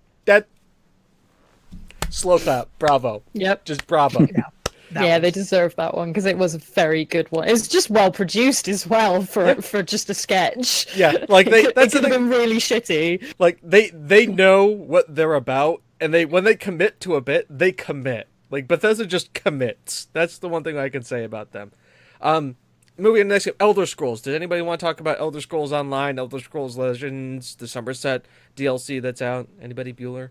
slow clap. Bravo. Yep. Just bravo. Yeah, they deserve that one because it was a very good one. It's just well produced as well for just a sketch. Yeah, like it could have been really shitty. Like they know what they're about, and when they commit to a bit, they commit. Like Bethesda just commits. That's the one thing I can say about them. Moving on next, Elder Scrolls. Did anybody want to talk about Elder Scrolls Online, Elder Scrolls Legends, the Somerset DLC that's out? Anybody? Bueller?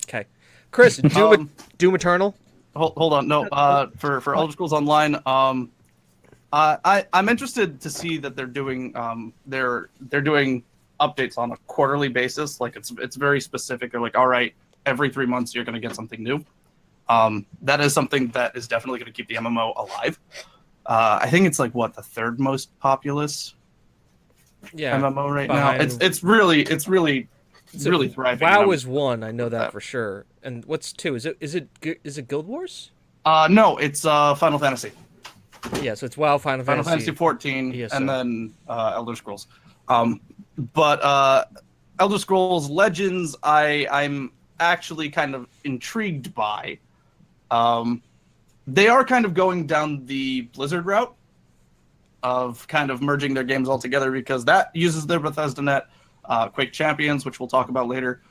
Okay. Chris, Doom Eternal. Hold on. No, for Elder Scrolls Online, I'm interested to see that they're doing they're doing updates on a quarterly basis. Like it's very specific. They're like, all right, every 3 months you're going to get something new. That is something that is definitely going to keep the MMO alive. I think it's like the third most populous MMO right now. It's really thriving. WoW is one. I know that for sure. And what's two? Is it Guild Wars? No, it's Final Fantasy. Yeah, so it's WoW, Final Fantasy 14, and then Elder Scrolls. But Elder Scrolls Legends, I'm actually kind of intrigued by. They are kind of going down the Blizzard route of kind of merging their games all together because that uses their Bethesda net. Quake Champions, which we'll talk about later,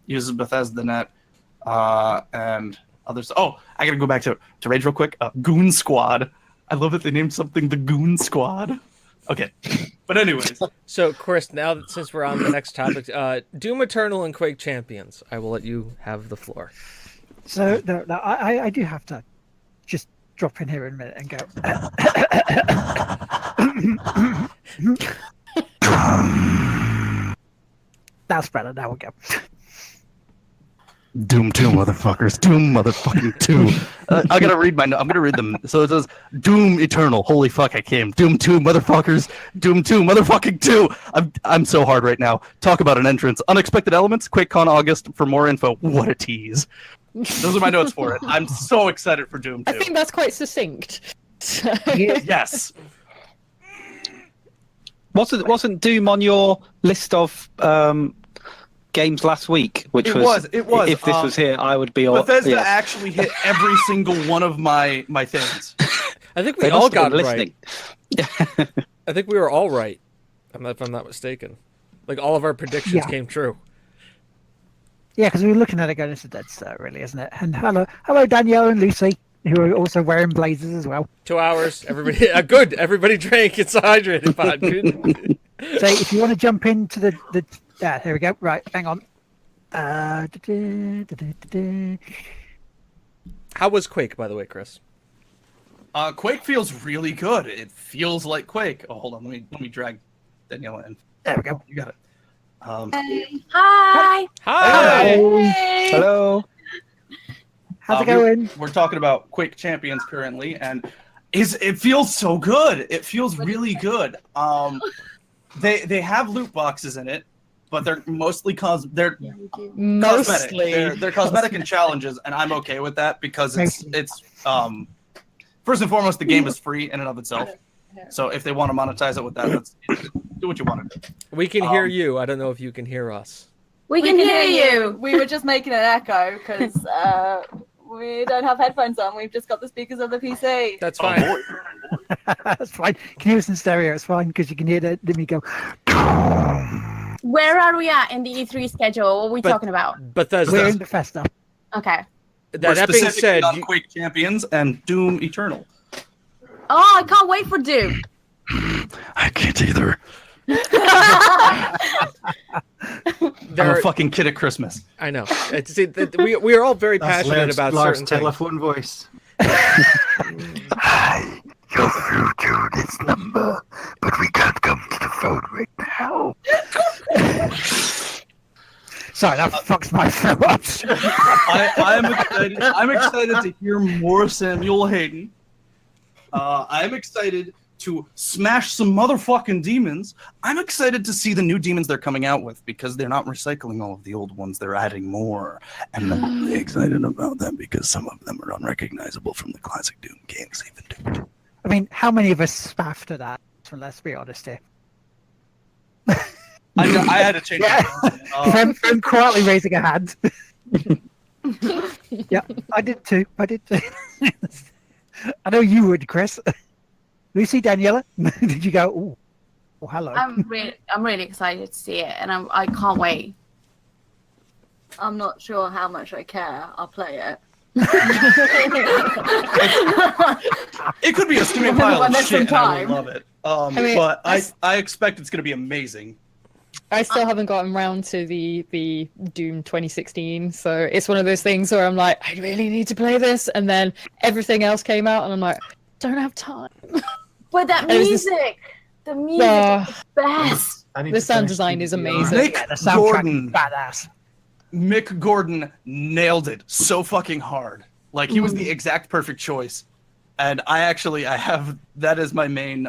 uses Bethesda net, and others. Oh, I gotta go back to Rage real quick. Goon Squad. I love that they named something the Goon Squad. Okay, but anyways. So, Chris, now since we're on the next topic, Doom Eternal and Quake Champions, I will let you have the floor. So, no, I do have to just drop in here in a minute and go. That's better. Now we go. Doom 2, motherfuckers. Doom motherfucking 2. I'm gonna read them. So it says, Doom Eternal. Holy fuck, I came. Doom 2, motherfuckers. Doom 2, motherfucking 2. I'm so hard right now. Talk about an entrance. Unexpected elements. QuakeCon August for more info. What a tease. Those are my notes for it. I'm so excited for Doom 2. I think that's quite succinct. Yes. Wasn't Doom on your list of games last week? Which it was. If this was here, I would be on. Bethesda actually hit every single one of my things. I think we all got it listening. Right. I think we were all right. If I'm not mistaken. Like all of our predictions came true. Yeah, because we were looking at it going, it's a dead start, really, isn't it? And hello, Danielle and Lucy, who are also wearing blazers as well. 2 hours. Everybody, good. Everybody drank. It's a hydrated pod. Good. So if you want to jump into the here we go. Right, hang on. How was Quake, by the way, Chris? Quake feels really good. It feels like Quake. Oh, hold on. Let me drag Danielle in. There we go. You got it. Hi. Hi. Hey. Hello. How's it going? We're talking about Quake Champions currently, and it feels so good. It feels really good. They have loot boxes in it, but they're mostly cosmetic. They're cosmetic and challenges, and I'm okay with that because it's first and foremost the game is free in and of itself. So if they want to monetize it with that, Do what you want to do. We can hear you. I don't know if you can hear us. We can hear you. We were just making an echo because we don't have headphones on. We've just got the speakers of the PC. That's fine. That's fine. You can hear us in stereo. It's fine because you can hear me go. Where are we at in the E3 schedule? What are we talking about? Bethesda. We're in Bethesda. Okay. We're That being specifically said, on Quake Champions and Doom Eternal. Oh, I can't wait for Doom. I can't either. I'm a fucking kid at Christmas. I know. See, we are all very passionate about Lars' certain telephone voice. Hi, you're through to this number, but we can't come to the phone right now. Sorry, that fucks my throat up. I'm excited to hear more Samuel Hayden. I'm excited to smash some motherfucking demons. I'm excited to see the new demons they're coming out with because they're not recycling all of the old ones. They're adding more. And I'm really excited about them because some of them are unrecognizable from the classic Doom games. Even I mean, how many of us after that? Let's be honest here. I had to change From quietly raising a hand. Yeah, I did too. I know you would, Chris. Lucy, Daniela, did you go? Ooh, oh, hello. I'm really excited to see it, and I can't wait. I'm not sure how much I care. I'll play it. It could be a steaming pile When of there's shit, some and I time. would love it. mean, But I expect it's going to be amazing. I still haven't gotten round to the Doom 2016, so it's one of those things where I'm like, I really need to play this, and then everything else came out, and I'm like, don't have time. But that And it was just- music, the music is the best. The sound design is amazing. Mick The soundtrack Gordon, is badass. Mick Gordon nailed it so fucking hard. Like he was the exact perfect choice. And I have that is my main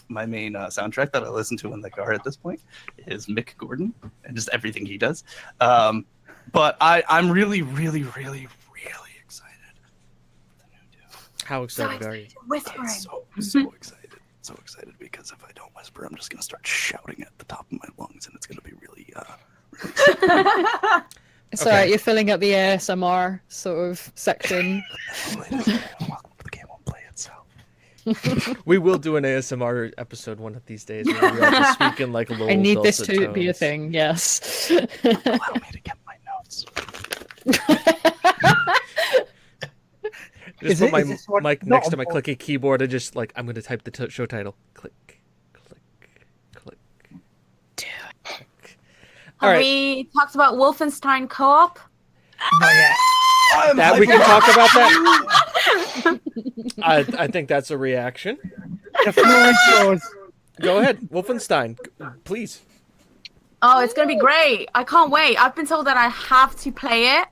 soundtrack that I listen to in the car at this point is Mick Gordon and just everything he does. But I'm really, really, really, really excited for the new Doom. how excited are you? Whispering. So excited. So excited because if I don't whisper, I'm just gonna start shouting at the top of my lungs and it's gonna be really It's alright, you're filling up the ASMR sort of section. welcome to the game won't play itself. We will do an ASMR episode one of these days where we all just speak in like low I need this dulcet to be a tones. thing, yes. Allow me to get my notes. Just Is put it- is this my one mic not next to my on- clicky keyboard and just like I'm going to type the show title. Click, click, click. All Have right, we talked about Wolfenstein co-op? Not yet. that we can talk about that. I think that's a reaction. The floor is yours. Go ahead, Wolfenstein, please. Oh, it's gonna be great! I can't wait. I've been told that I have to play it.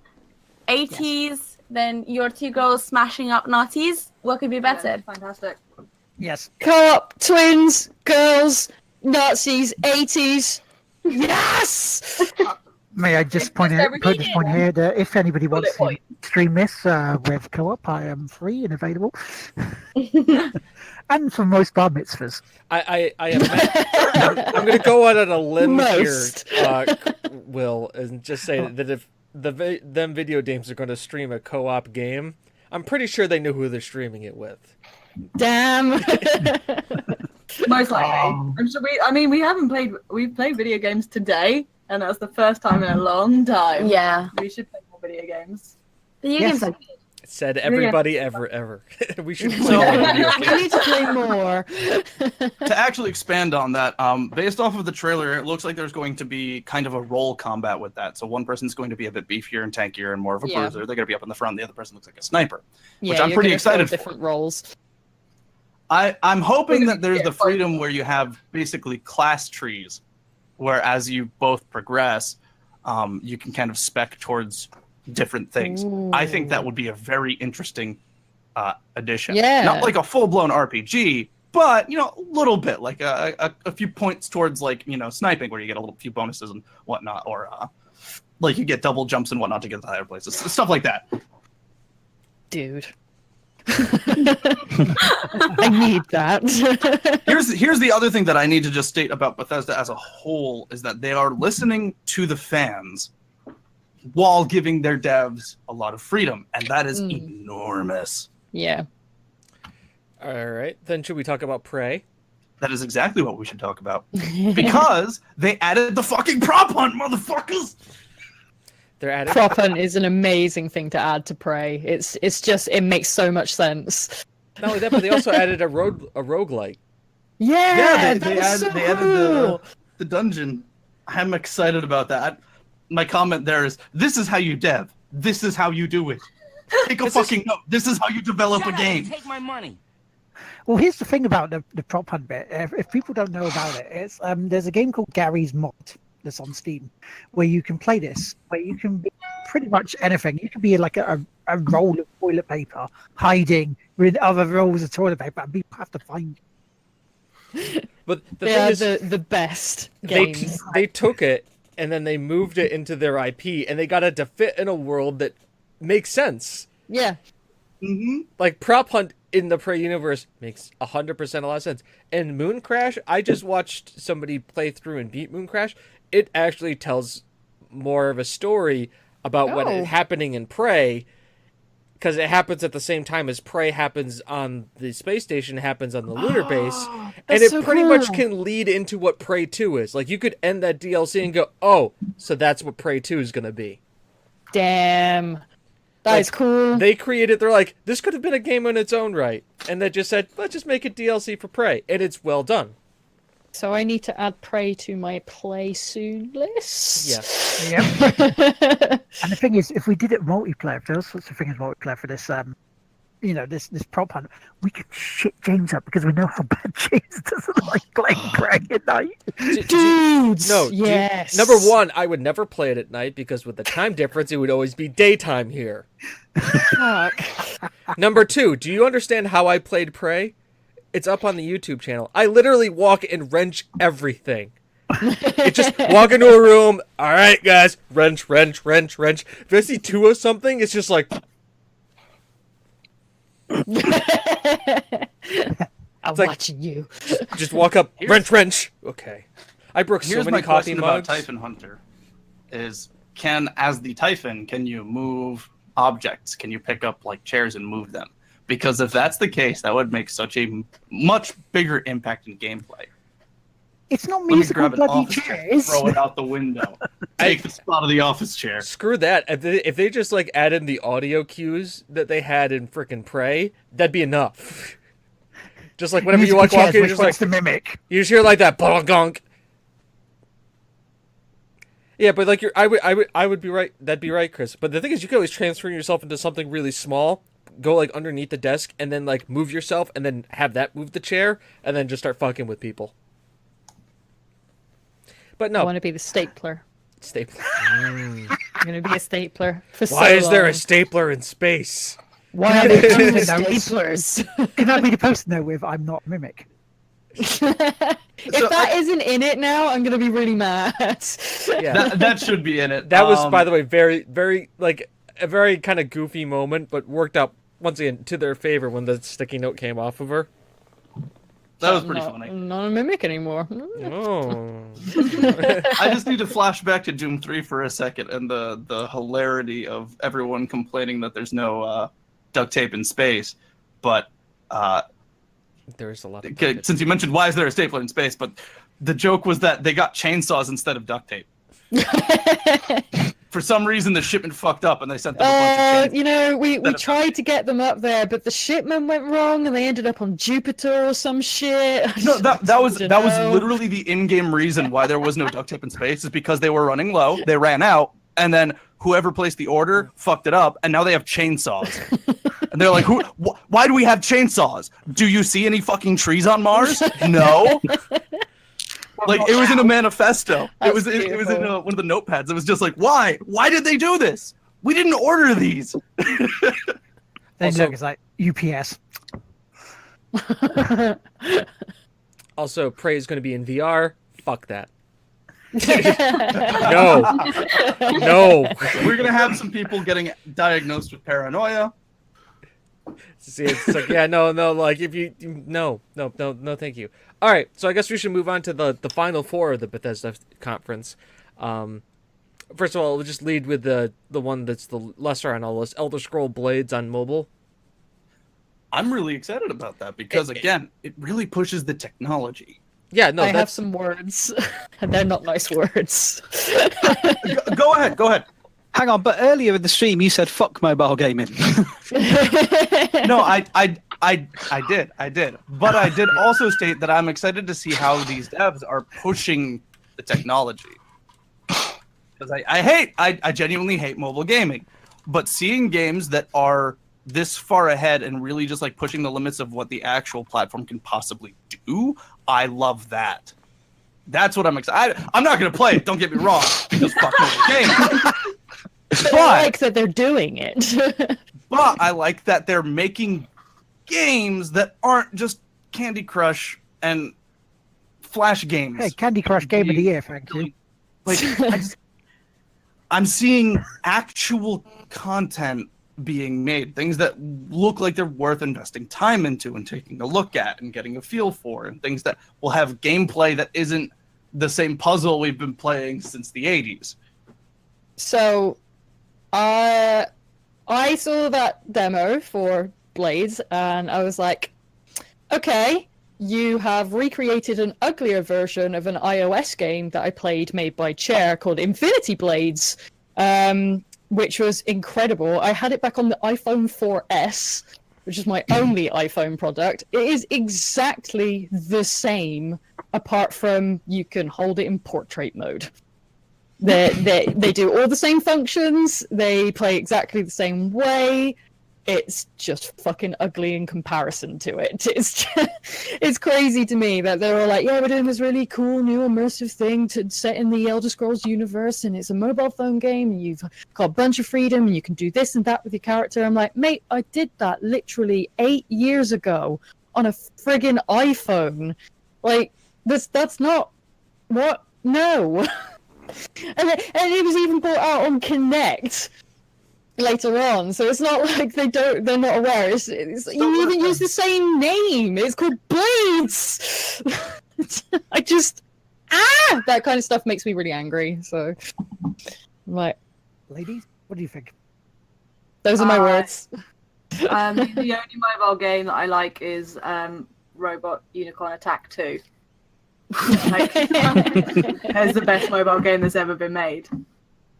80s, then your two girls smashing up Nazis. What could be better? Fantastic. Yes. Co-op, twins, girls, Nazis, 80s. Yes! May I just point out, put this point here that if anybody wants to point. stream this with co-op, I am free and available. And for most bar mitzvahs. I am. I'm going to go out on a limb Most. here, Will, and just say that if them video games are going to stream a co-op game, I'm pretty sure they know who they're streaming it with. Damn. Most likely. I'm sure we've played video games today, and that's the first time in a long time. Yeah. We should play more video games. Video Yes. games are good. Said everybody ever. We should play So- more video We games. need to play more. To actually expand on that, based off of the trailer, it looks like there's going to be kind of a role combat with that. So one person's going to be a bit beefier and tankier and more of a Yeah. bruiser. They're going to be up in the front. The other person looks like a sniper. Yeah, I'm you're pretty gonna fill excited for. different roles. I'm hoping We're that gonna there's get the freedom where you have basically class trees, where as you both progress, you can kind of spec towards different things. I think that would be a very interesting addition. Yeah. Not like a full-blown RPG, but a little bit, like a few points towards sniping, where you get a little few bonuses and whatnot, or like you get double jumps and whatnot to get to higher places, stuff like that. Dude. I need that. Here's the other thing that I need to just state about Bethesda as a whole is that they are listening to the fans while giving their devs a lot of freedom, and that is enormous. Yeah. All right, then should we talk about Prey? That is exactly what we should talk about. Because they added the fucking prop hunt, motherfuckers! They're adding Prop hunt is an amazing thing to add to Prey. It's just, it makes so much sense. not only that, but they also added a roguelike. Yeah, they added the dungeon. I'm excited about that. My comment there is, this is how you dev. This is how you do it. Take a fucking note. This is how you develop a game. Take my money. Well, here's the thing about the prop hunt bit. If people don't know about it, it's there's a game called Gary's Mod that's on Steam, where you can play this, where you can be pretty much anything. You can be like a roll of toilet paper, hiding with other rolls of toilet paper, and people have to find you. But the They thing are is, the best games. they took it and then they moved it into their IP, and they got it to fit in a world that makes sense. Yeah. Like prop hunt in the Prey universe makes 100% a lot of sense. And Moon Crash, I just watched somebody play through and beat Moon Crash. It actually tells more of a story about what is happening in Prey, because it happens at the same time as Prey happens on the space station, happens on the lunar base, and it so pretty much cool. can lead into what Prey 2 is. Like, you could end that DLC and go, oh, so that's what Prey 2 is going to be. Damn. That is cool. They created, they're like, this could have been a game on its own right. And they just said, let's just make it DLC for Prey. And it's well done. So I need to add Prey to my play soon list. Yes. Yep. And the thing is, if we did it multiplayer, if there was such a thing as multiplayer for this, this prop hunt, we could shit James up because we know how bad James doesn't like playing Prey at night. Dudes! No, yes. Number one, I would never play it at night because with the time difference, it would always be daytime here. Fuck. Number two, do you understand how I played Prey? It's up on the YouTube channel. I literally walk and wrench everything. It just walk into a room. All right, guys, wrench. If I see two of something, it's just like. I'm like- watching you. Just walk up, wrench. Okay. I broke so Here's many my coffee question mugs. about Typhon Hunter: is as the Typhon, can you move objects? Can you pick up like chairs and move them? Because if that's the case, that would make such a much bigger impact in gameplay. It's not Let me musical grab an bloody office chair, chairs. throw it out the window, take the spot of the office chair. Screw that. If they just like added the audio cues that they had in frickin' Prey, that'd be enough. Just like whenever you Musical walk in, chairs, just which like wants to mimic. you just hear like that gunk. Yeah, but like I would be right. That'd be right, Chris. But the thing is, you could always transfer yourself into something really small, go like underneath the desk, and then like move yourself, and then have that move the chair, and then just start fucking with people. But I no, want to be the stapler. stapler. I'm going to be a stapler for Why so is there a long. stapler in space? Why are there two Can I be- staplers? Can I be the person though with I'm not a mimic? If that isn't in it now, I'm going to be really mad. Yeah, That should be in it. that was, by the way, very, very like a very kind of goofy moment, but worked out once again to their favor when the sticky note came off of her. That was pretty not, funny. Not a mimic anymore. Oh. I just need to flash back to Doom 3 for a second and the hilarity of everyone complaining that there's no duct tape in space. But There's a lot of okay, since you mentioned why is there a stapler in space, but the joke was that they got chainsaws instead of duct tape. For some reason, the shipment fucked up and they sent them a bunch of chainsaws. You know, we Instead of tried to get them up there, but the shipment went wrong and they ended up on Jupiter or some shit. No, that was Dunno. literally the in-game reason why there was no duct tape in space is because they were running low, they ran out, and then whoever placed the order fucked it up, and now they have chainsaws. And they're like, why do we have chainsaws? Do you see any fucking trees on Mars? No. Like, it was in a manifesto. It was in one of the notepads. It was just like, why? Why did they do this? We didn't order these. Then Also- look, it's like UPS. Also, Prey is going to be in VR. Fuck that. No. We're gonna have some people getting diagnosed with paranoia. See, it's like, yeah, no, like if you no, thank you. All right, so I guess we should move on to the final four of the Bethesda conference. First of all, we'll just lead with the one that's the lesser on all this, Elder Scroll Blades on mobile. I'm really excited about that because again, it really pushes the technology. Yeah, no, I have some words, and they're not nice words. Go ahead. Hang on, but earlier in the stream you said fuck mobile gaming. No, I did. But I did also state that I'm excited to see how these devs are pushing the technology. Because I genuinely hate mobile gaming. But seeing games that are this far ahead and really just like pushing the limits of what the actual platform can possibly do, I love that. That's what I'm excited. I'm not going to play it, don't get me wrong, because fuck mobile gaming. But I like that they're doing it. But I like that they're making games that aren't just Candy Crush and Flash games. Hey, Candy Crush Game of the Year, thank you. Like, I'm seeing actual content being made, things that look like they're worth investing time into and taking a look at and getting a feel for, and things that will have gameplay that isn't the same puzzle we've been playing since the 80s. So, I saw that demo for Blades, and I was like, okay, you have recreated an uglier version of an iOS game that I played made by Chair called Infinity Blades, which was incredible. I had it back on the iPhone 4S, which is my only iPhone product. It is exactly the same, apart from you can hold it in portrait mode. They do all the same functions. They play exactly the same way. It's just fucking ugly in comparison to it. It's crazy to me that they're all like, yeah, we're doing this really cool new immersive thing to set in the Elder Scrolls universe, and it's a mobile phone game, and you've got a bunch of freedom, and you can do this and that with your character. I'm like, mate, I did that literally 8 years ago on a friggin' iPhone. Like, that's not what? No. And it was even brought out on Kinect later on, so it's not like they're not aware. It's you even use the same name. It's called Blades. I just that kind of stuff makes me really angry. So I'm like, ladies, what do you think? Those are my words. The only mobile game that I like is Robot Unicorn Attack 2. Like, it's the best mobile game that's ever been made.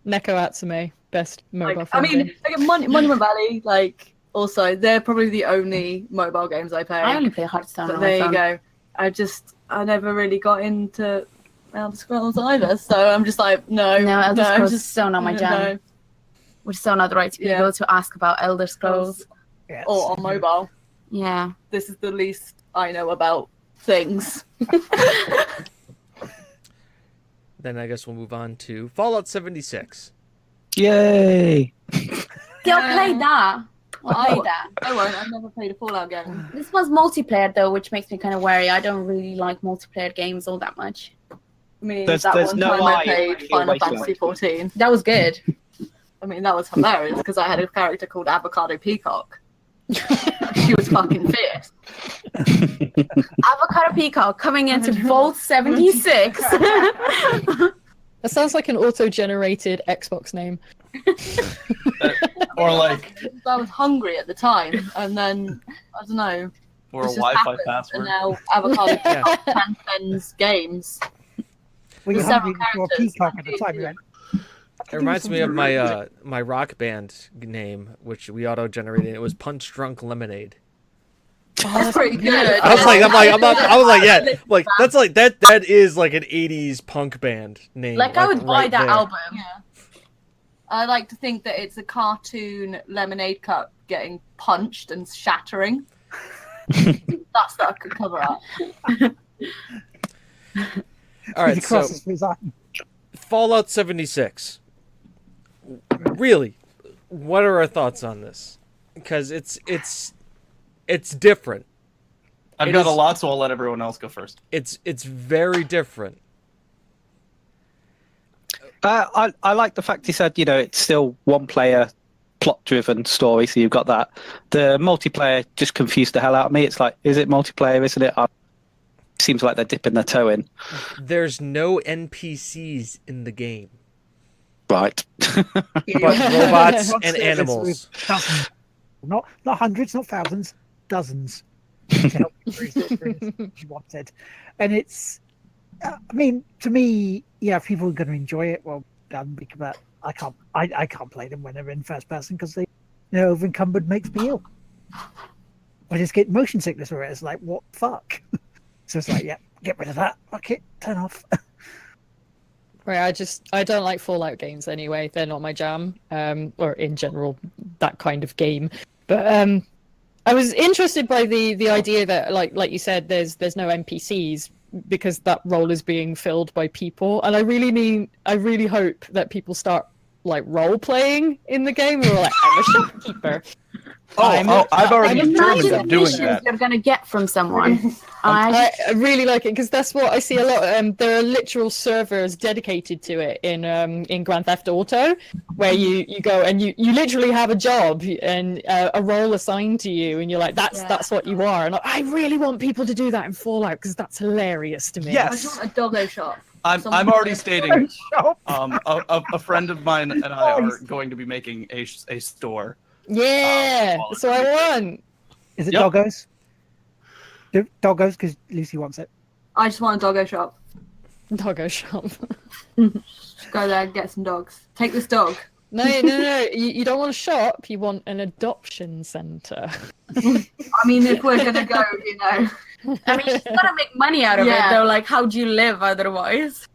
Neko Atsume, best mobile phone game. Monument Valley, like, also, they're probably the only mobile games I play. I only play Hearthstone. So there you go. I never really got into Elder Scrolls either, so I'm just like, no, Elder Scrolls just is so not my jam. No. We're so not the right people to ask about Elder Scrolls. Yes. Or on mobile. Yeah. This is the least I know about things. Then I guess we'll move on to Fallout 76. Yay! Y'all played that. I played that. I won't. I've never played a Fallout game. This was multiplayer though, which makes me kind of wary. I don't really like multiplayer games all that much. I mean, There's that one no time eye I played in your Final wasteland. Fantasy 14. That was good. I mean, that was hilarious because I had a character called Avocado Peacock. She was fucking fierce. Avocado Peacock coming into Vault 76. That sounds like an auto-generated Xbox name. Or like, I was hungry at the time, and then I don't know. or a this just Wi-Fi happened, password. And now Avocado Peacock transcends games. Well, you're There's several hungry for a characters. peacock at the time, you went. It reminds me of my my rock band name, which we auto-generated. It was Punch Drunk Lemonade. That's pretty good. I was like, yeah, like that's like that is like an '80s punk band name. Like I would buy right that there. album. Yeah. I like to think that it's a cartoon lemonade cup getting punched and shattering. That's that I could cover up. All right, He so crosses his arm. Fallout 76. Really, what are our thoughts on this? Because it's different. I've got a lot, so I'll let everyone else go first. It's very different. I like the fact he said, it's still one player plot-driven story, so you've got that. The multiplayer just confused the hell out of me. It's like, is it multiplayer? Isn't it? Seems like they're dipping their toe in. There's no NPCs in the game, Right. but robots and Service animals. with dozens. Not hundreds, not thousands, dozens. To help you through if you wanted. And it's, I mean, to me, yeah, if people are going to enjoy it, well done. Because I can't play them when they're in first person because they, over encumbered makes me ill. I just get motion sickness with it. It's like, what the fuck? So it's like, yeah, get rid of that. Fuck it, turn off. Right, I don't like Fallout games anyway. They're not my jam, or in general, that kind of game. But I was interested by the idea that, like you said, there's no NPCs because that role is being filled by people, and I really hope that people start like role playing in the game. We're like, I'm a shopkeeper. I've already determined Imagine I'm the doing missions that. you're gonna get from someone. I really like it because that's what I see a lot. There are literal servers dedicated to it in Grand Theft Auto, where you go and you literally have a job and a role assigned to you, and you're like, that's what you are. And I really want people to do that in Fallout because that's hilarious to me. I Yes. just want a doggo shop. I'm already stating a friend of mine and I are going to be making a store. Yeah, that's what I want. Is it Yep. doggos? Doggos, because Lucy wants it. I just want a doggo shop. Doggo shop. Just go there and get some dogs. Take this dog. No. You don't want a shop. You want an adoption center. I mean, if we're gonna go, I mean, you gotta make money out of it, though. Like, how do you live otherwise?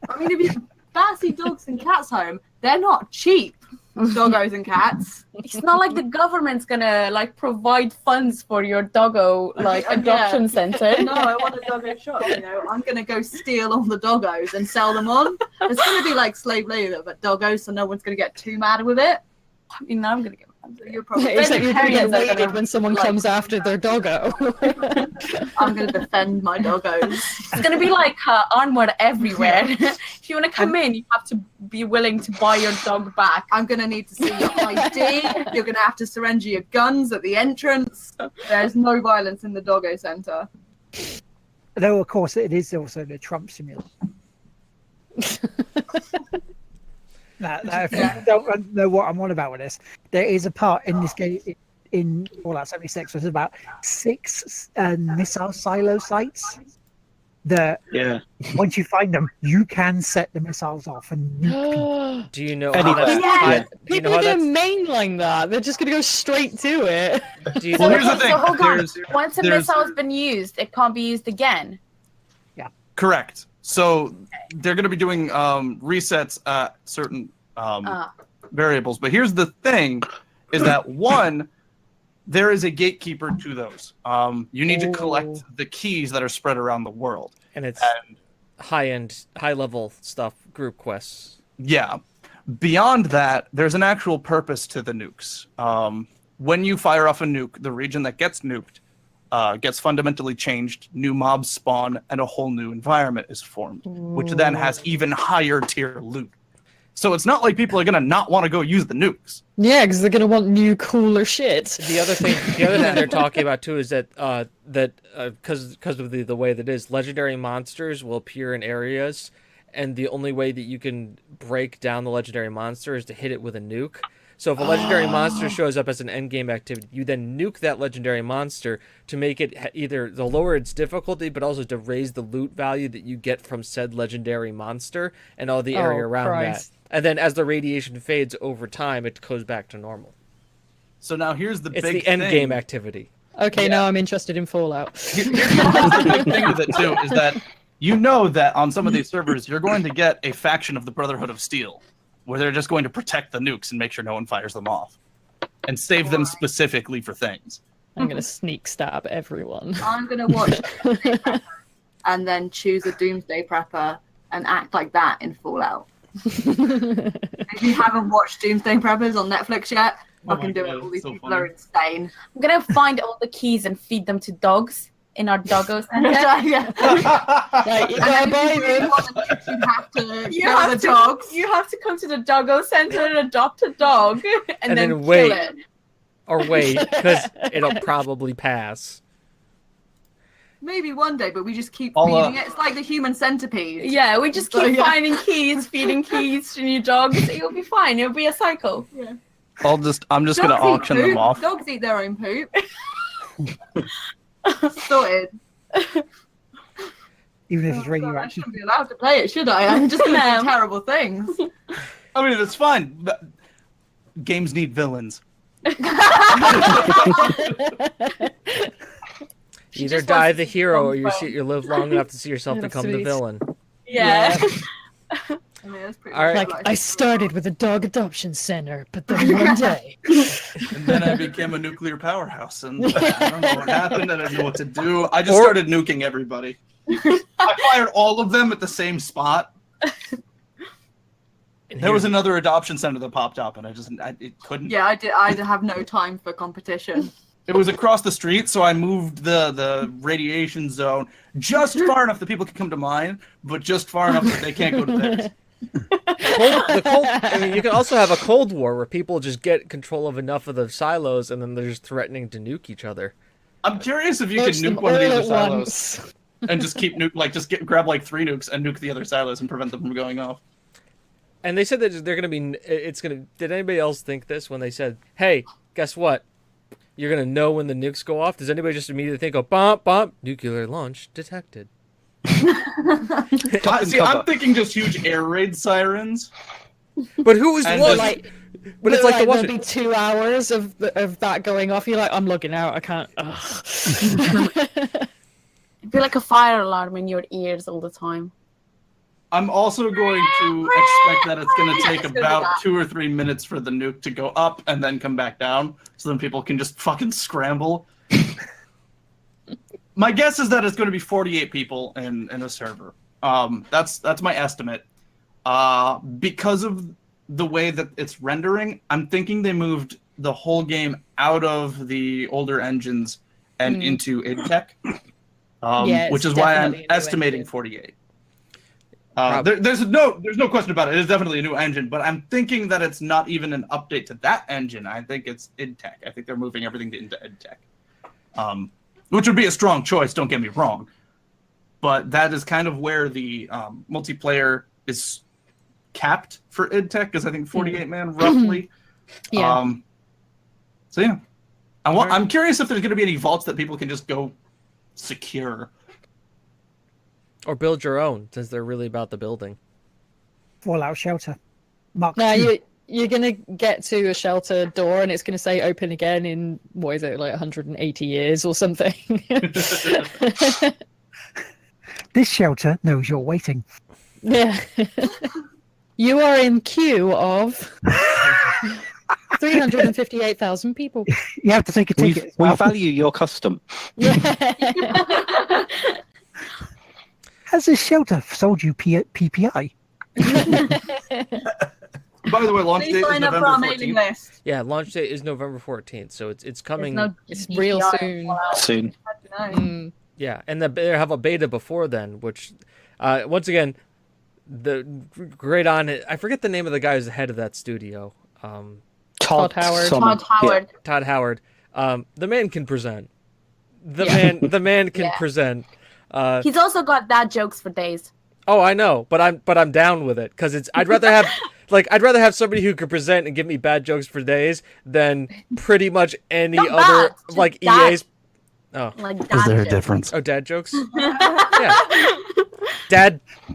I mean, if you fancy dogs and cats home, they're not cheap. Doggos and cats. It's not like the government's gonna like provide funds for your doggo like adoption center. No, I want a doggo shop. I'm gonna go steal all the doggos and sell them on. It's gonna be like slave labor, but doggos, so no one's gonna get too mad with it. I mean, I'm gonna get mad. You're probably Except you're gonna get Vegetarians are raided when someone comes after their doggo. I'm gonna defend my doggos. It's gonna be like armor everywhere. If you want to come in, you have to be willing to buy your dog back. I'm gonna need to see your ID. You're gonna have to surrender your guns at the entrance. There's no violence in the doggo center. Though, of course, it is also the Trump simulator. Now, if you don't know what I'm on about with this, there is a part in this game in Fallout 76 there's about 6 missile silo sites that once you find them, you can set the missiles off and nuke people. Do you know Anyway. how that's Yeah. do you know People how are that's gonna mainline that. They're just gonna go straight to it. do you Well, know, here's the thing. So hold on. There's- Once a there's- missile's been used, it can't be used again. Correct. So they're going to be doing resets at certain variables. But here's the thing: is that one, there is a gatekeeper to those. You need to collect the keys that are spread around the world. and it's high-end, high-level stuff, group quests. Yeah. Beyond that, there's an actual purpose to the nukes. When you fire off a nuke, the region that gets nuked gets fundamentally changed, new mobs spawn, and a whole new environment is formed, which then has even higher tier loot. So it's not like people are going to not want to go use the nukes. Yeah, because they're gonna want new, cooler shit. The other thing they're talking about too is that because of the way that it is, legendary monsters will appear in areas, and the only way that you can break down the legendary monster is to hit it with a nuke. So if a legendary monster shows up as an endgame activity, you then nuke that legendary monster to make it either to lower its difficulty, but also to raise the loot value that you get from said legendary monster and all the area around Christ. that. And then as the radiation fades over time, it goes back to normal. So now here's the It's big the end thing. game activity. Okay, now I'm interested in Fallout. Here's the big thing with it too, is that you know that on some of these servers, you're going to get a faction of the Brotherhood of Steel, where they're just going to protect the nukes and make sure no one fires them off, and save them specifically for things. I'm gonna sneak stab everyone. I'm gonna watch and then choose a Doomsday Prepper and act like that in Fallout. If you haven't watched Doomsday Preppers on Netflix yet, Oh fucking my do God, it. All these so people funny. are insane. I'm gonna find all the keys and feed them to dogs. in our doggo center. Like, you gotta buy them. You have to You kill have the to- dogs. You have to come to the doggo center and adopt a dog, and then kill wait. it. Or wait, because it'll probably pass. Maybe one day, but we just keep I'll, feeding it. It's like the human centipede. Yeah, we just keep So, yeah. finding keys, feeding keys to new dogs. It'll be fine. It'll be a cycle. I'm just gonna Dogs eat auction them poop. off. Dogs eat their own poop. Sorted. Even if it's Oh, God, I radioactive. shouldn't be allowed to play it, should I? I'm just going to do terrible things. I mean, it's fine. But games need villains. Either just die wants the to hero, or comfort. you live long enough to see yourself Yeah, become the sweet. villain. Yeah. I mean, that's pretty All right. much Like, what I started with a dog adoption center, but then one day. And then I became a nuclear powerhouse, and I don't know what happened. I didn't know what to do. I just Or- started nuking everybody. I fired all of them at the same spot. And There was here's- another adoption center that popped up, and it couldn't. Yeah, I have no time for competition. It was across the street, so I moved the radiation zone just far enough that people can come to mine, but just far enough that they can't go to theirs. I mean, you can also have a Cold War where people just get control of enough of the silos, and then they're just threatening to nuke each other. I'm curious if you could Merge them nuke one of the all other at silos once. and just keep grab like 3 nukes and nuke the other silos and prevent them from going off. And they said that they're gonna be. It's gonna. Did anybody else think this when they said, "Hey, guess what? You're gonna know when the nukes go off"? Does anybody just immediately think, "Oh, bump, bump, nuclear launch detected"? I'm thinking just huge air raid sirens. But who was And one? just- But it's like the there'll one. be 2 hours of that going off. You're like, I'm logging out. I can't. Ugh. It'd be like a fire alarm in your ears all the time. I'm also going to expect that it's going to take It's gonna be about that. 2 or 3 minutes for the nuke to go up and then come back down, so then people can just fucking scramble. My guess is that it's going to be 48 people in a server. That's my estimate. Because of the way that it's rendering, I'm thinking they moved the whole game out of the older engines and into IdTech, Yeah, which it's is why I'm definitely a new estimating engine. 48. Prob- There's no question about it. It is definitely a new engine, but I'm thinking that it's not even an update to that engine. I think it's IdTech. I think they're moving everything into IdTech, which would be a strong choice. Don't get me wrong, but that is kind of where the multiplayer is capped for IdTech, because I think 48 man roughly. Yeah. So yeah, I'm curious if there's going to be any vaults that people can just go secure. Or build your own, since they're really about the building. Fallout Shelter. Mark No, II. you're gonna get to a shelter door and it's gonna say open again in what is it, like 180 years or something. This shelter knows you're waiting. Yeah. You are in queue of 358,000 people. You have to take a We, ticket. as we well. value your custom. Has this shelter sold you PPI? By the way, launch Please date is sign up for November our mailing 14th. list. Yeah, launch date is November 14th, so it's There's coming. no It's DPI real on soon. Fallout. Soon. I don't know. Mm. Yeah, and they have a beta before then, which, once again, the great on it. I forget the name of the guy who's the head of that studio. Todd Howard. someone. Todd Howard. Todd Howard. The man can present. The Yeah. man can Yeah. present. He's also got dad jokes for days. Oh, I know, but I'm down with it because I'd rather have somebody who could present and give me bad jokes for days than pretty much any Not other bad, just like dad. EA's. Oh, Like Is dad there a jokes. difference? oh, dad jokes. Yeah,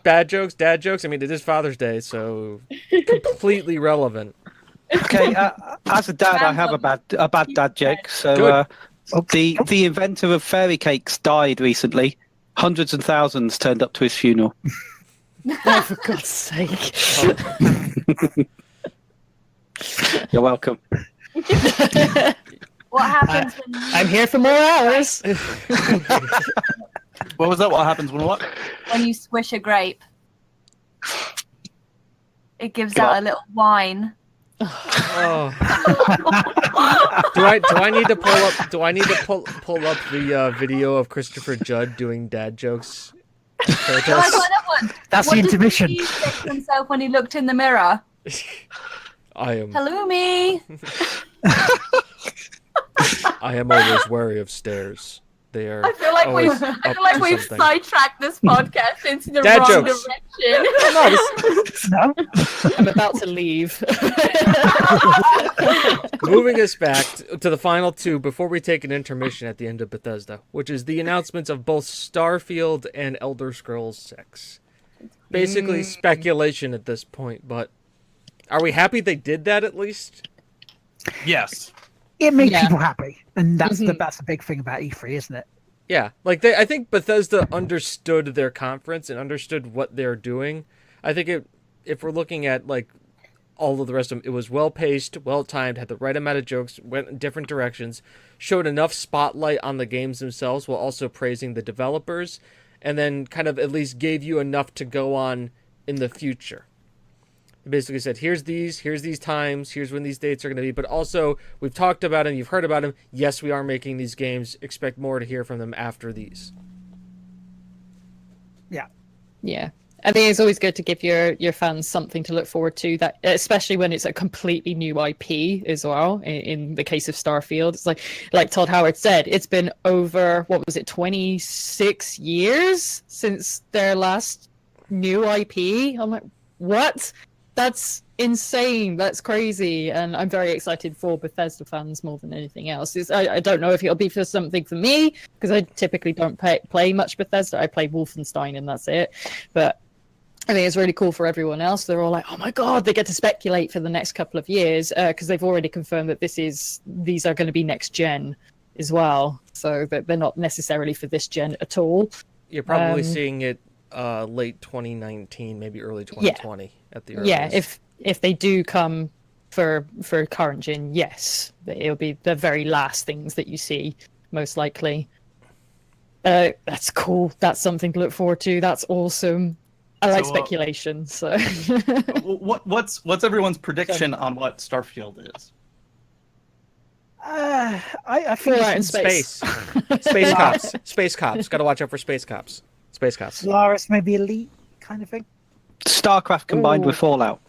bad jokes. I mean, it is Father's Day, so completely relevant. Okay, as a dad, I have a bad dad joke. So Good. the inventor of fairy cakes died recently. Hundreds and thousands turned up to his funeral. Oh, for God's sake. You're welcome. What happens when I'm here for more hours. What was that? What happens when what? you squish a grape? It gives out a little whine. Oh. Do I need to pull up the video of Christopher Judd doing dad jokes? Oh, I got another one. That's What the did intermission. he say to himself when he looked in the mirror? I am Hello, me. I am always wary of stairs. They are. I feel like always I up feel like to we've something. sidetracked this podcast into the Dad wrong jokes. direction. No, this- No. I'm about to leave. Moving us back to the final two before we take an intermission at the end of Bethesda, which is the announcements of both Starfield and Elder Scrolls 6. Basically speculation at this point, but are we happy they did that at least? Yes. It makes Yeah. people happy, and that's Mhm. the big thing about E3, isn't it? Yeah, like I think Bethesda understood their conference and understood what they're doing. I think if we're looking at like all of the rest of them, it was well paced, well timed, had the right amount of jokes, went in different directions, showed enough spotlight on the games themselves while also praising the developers, and then kind of at least gave you enough to go on in the future. It basically said, here's these times, here's when these dates are going to be, but also we've talked about them, you've heard about them. Yes, we are making these games. Expect more to hear from them after these. Yeah. I think it's always good to give your fans something to look forward to, that especially when it's a completely new IP as well. In the case of Starfield, it's like Todd Howard said, it's been over, what was it, 26 years since their last new IP. I'm like, what? That's insane. That's crazy. And I'm very excited for Bethesda fans more than anything else. I don't know if it'll be for something for me, because I typically don't play much Bethesda. I play Wolfenstein and that's it. But I think it's really cool for everyone else. They're all like, oh my God, they get to speculate for the next couple of years, because they've already confirmed that these are going to be next gen as well. So that they're not necessarily for this gen at all. You're probably seeing it late 2019, maybe early 2020 at the earliest. Yeah, if they do come for current gen, yes, it'll be the very last things that you see, most likely. That's cool. That's something to look forward to. That's awesome. I like speculation. So, What's everyone's prediction on what Starfield is? I Full think out in it's space. Space cops. Space cops. Got to watch out for space cops. Space cops. Solaris, maybe Elite kind of thing. StarCraft combined with Fallout.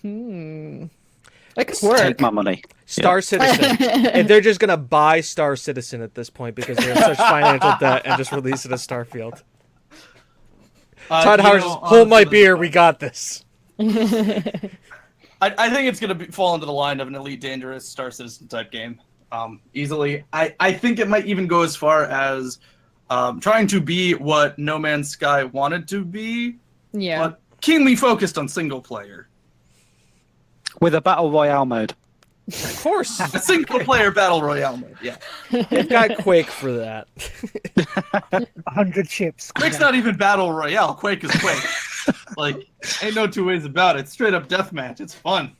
That could work. Take my money. Star Citizen. And they're just going to buy Star Citizen at this point because they have such financial debt and just release it as Starfield. Todd Howard says, hold my beer, we got this. I think it's going to fall into the line of an Elite Dangerous Star Citizen type game. Easily. I think it might even go as far as trying to be what No Man's Sky wanted to be, Yeah. but keenly focused on single player. With a battle royale mode. Of course. A single player battle royale mode, yeah. They've got Quake for that. 100 ships. Quake's not even battle royale. Quake is Quake. Like, ain't no two ways about it. Straight up deathmatch. It's fun.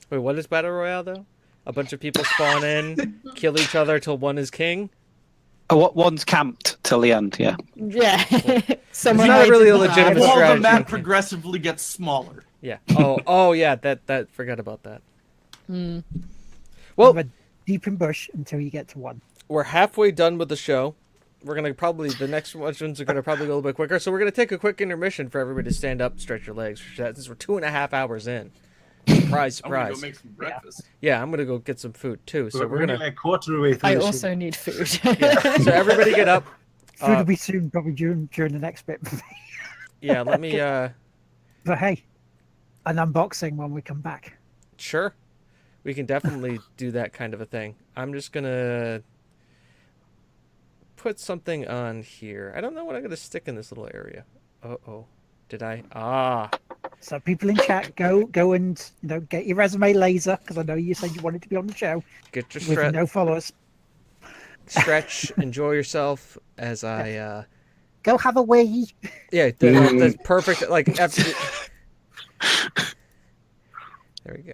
Wait, what is Battle Royale, though? A bunch of people spawn in, kill each other till one is king? Oh, one's camped till the end, yeah. Yeah. It's Someone not hides really in a the legitimate back. While the strategy. map progressively gets smaller. Yeah. Oh, yeah. That. Forgot about that. Hmm. Well, Deep in bush until you get to one. we're halfway done with the show. We're gonna the next ones are gonna probably go a little bit quicker. So we're gonna take a quick intermission for everybody to stand up, stretch your legs. Since we're 2.5 hours in. Surprise, I'm gonna go surprise. make some breakfast. Yeah, I'm gonna go get some food too. So we're only gonna. like a quarter away through I the also need food. So everybody get up. Food will be soon, probably during the next bit. Yeah, let me. But hey, an unboxing when we come back. Sure. We can definitely do that kind of a thing. I'm just gonna put something on here. I don't know what I'm gonna stick in this little area. Uh-oh. Did I? Ah. So people in chat, go and get your resume laser, because I know you said you wanted to be on the show. Get your with no followers. stretch. Enjoy yourself as I. Go have a wee. Yeah, that's perfect. Like after. There we go.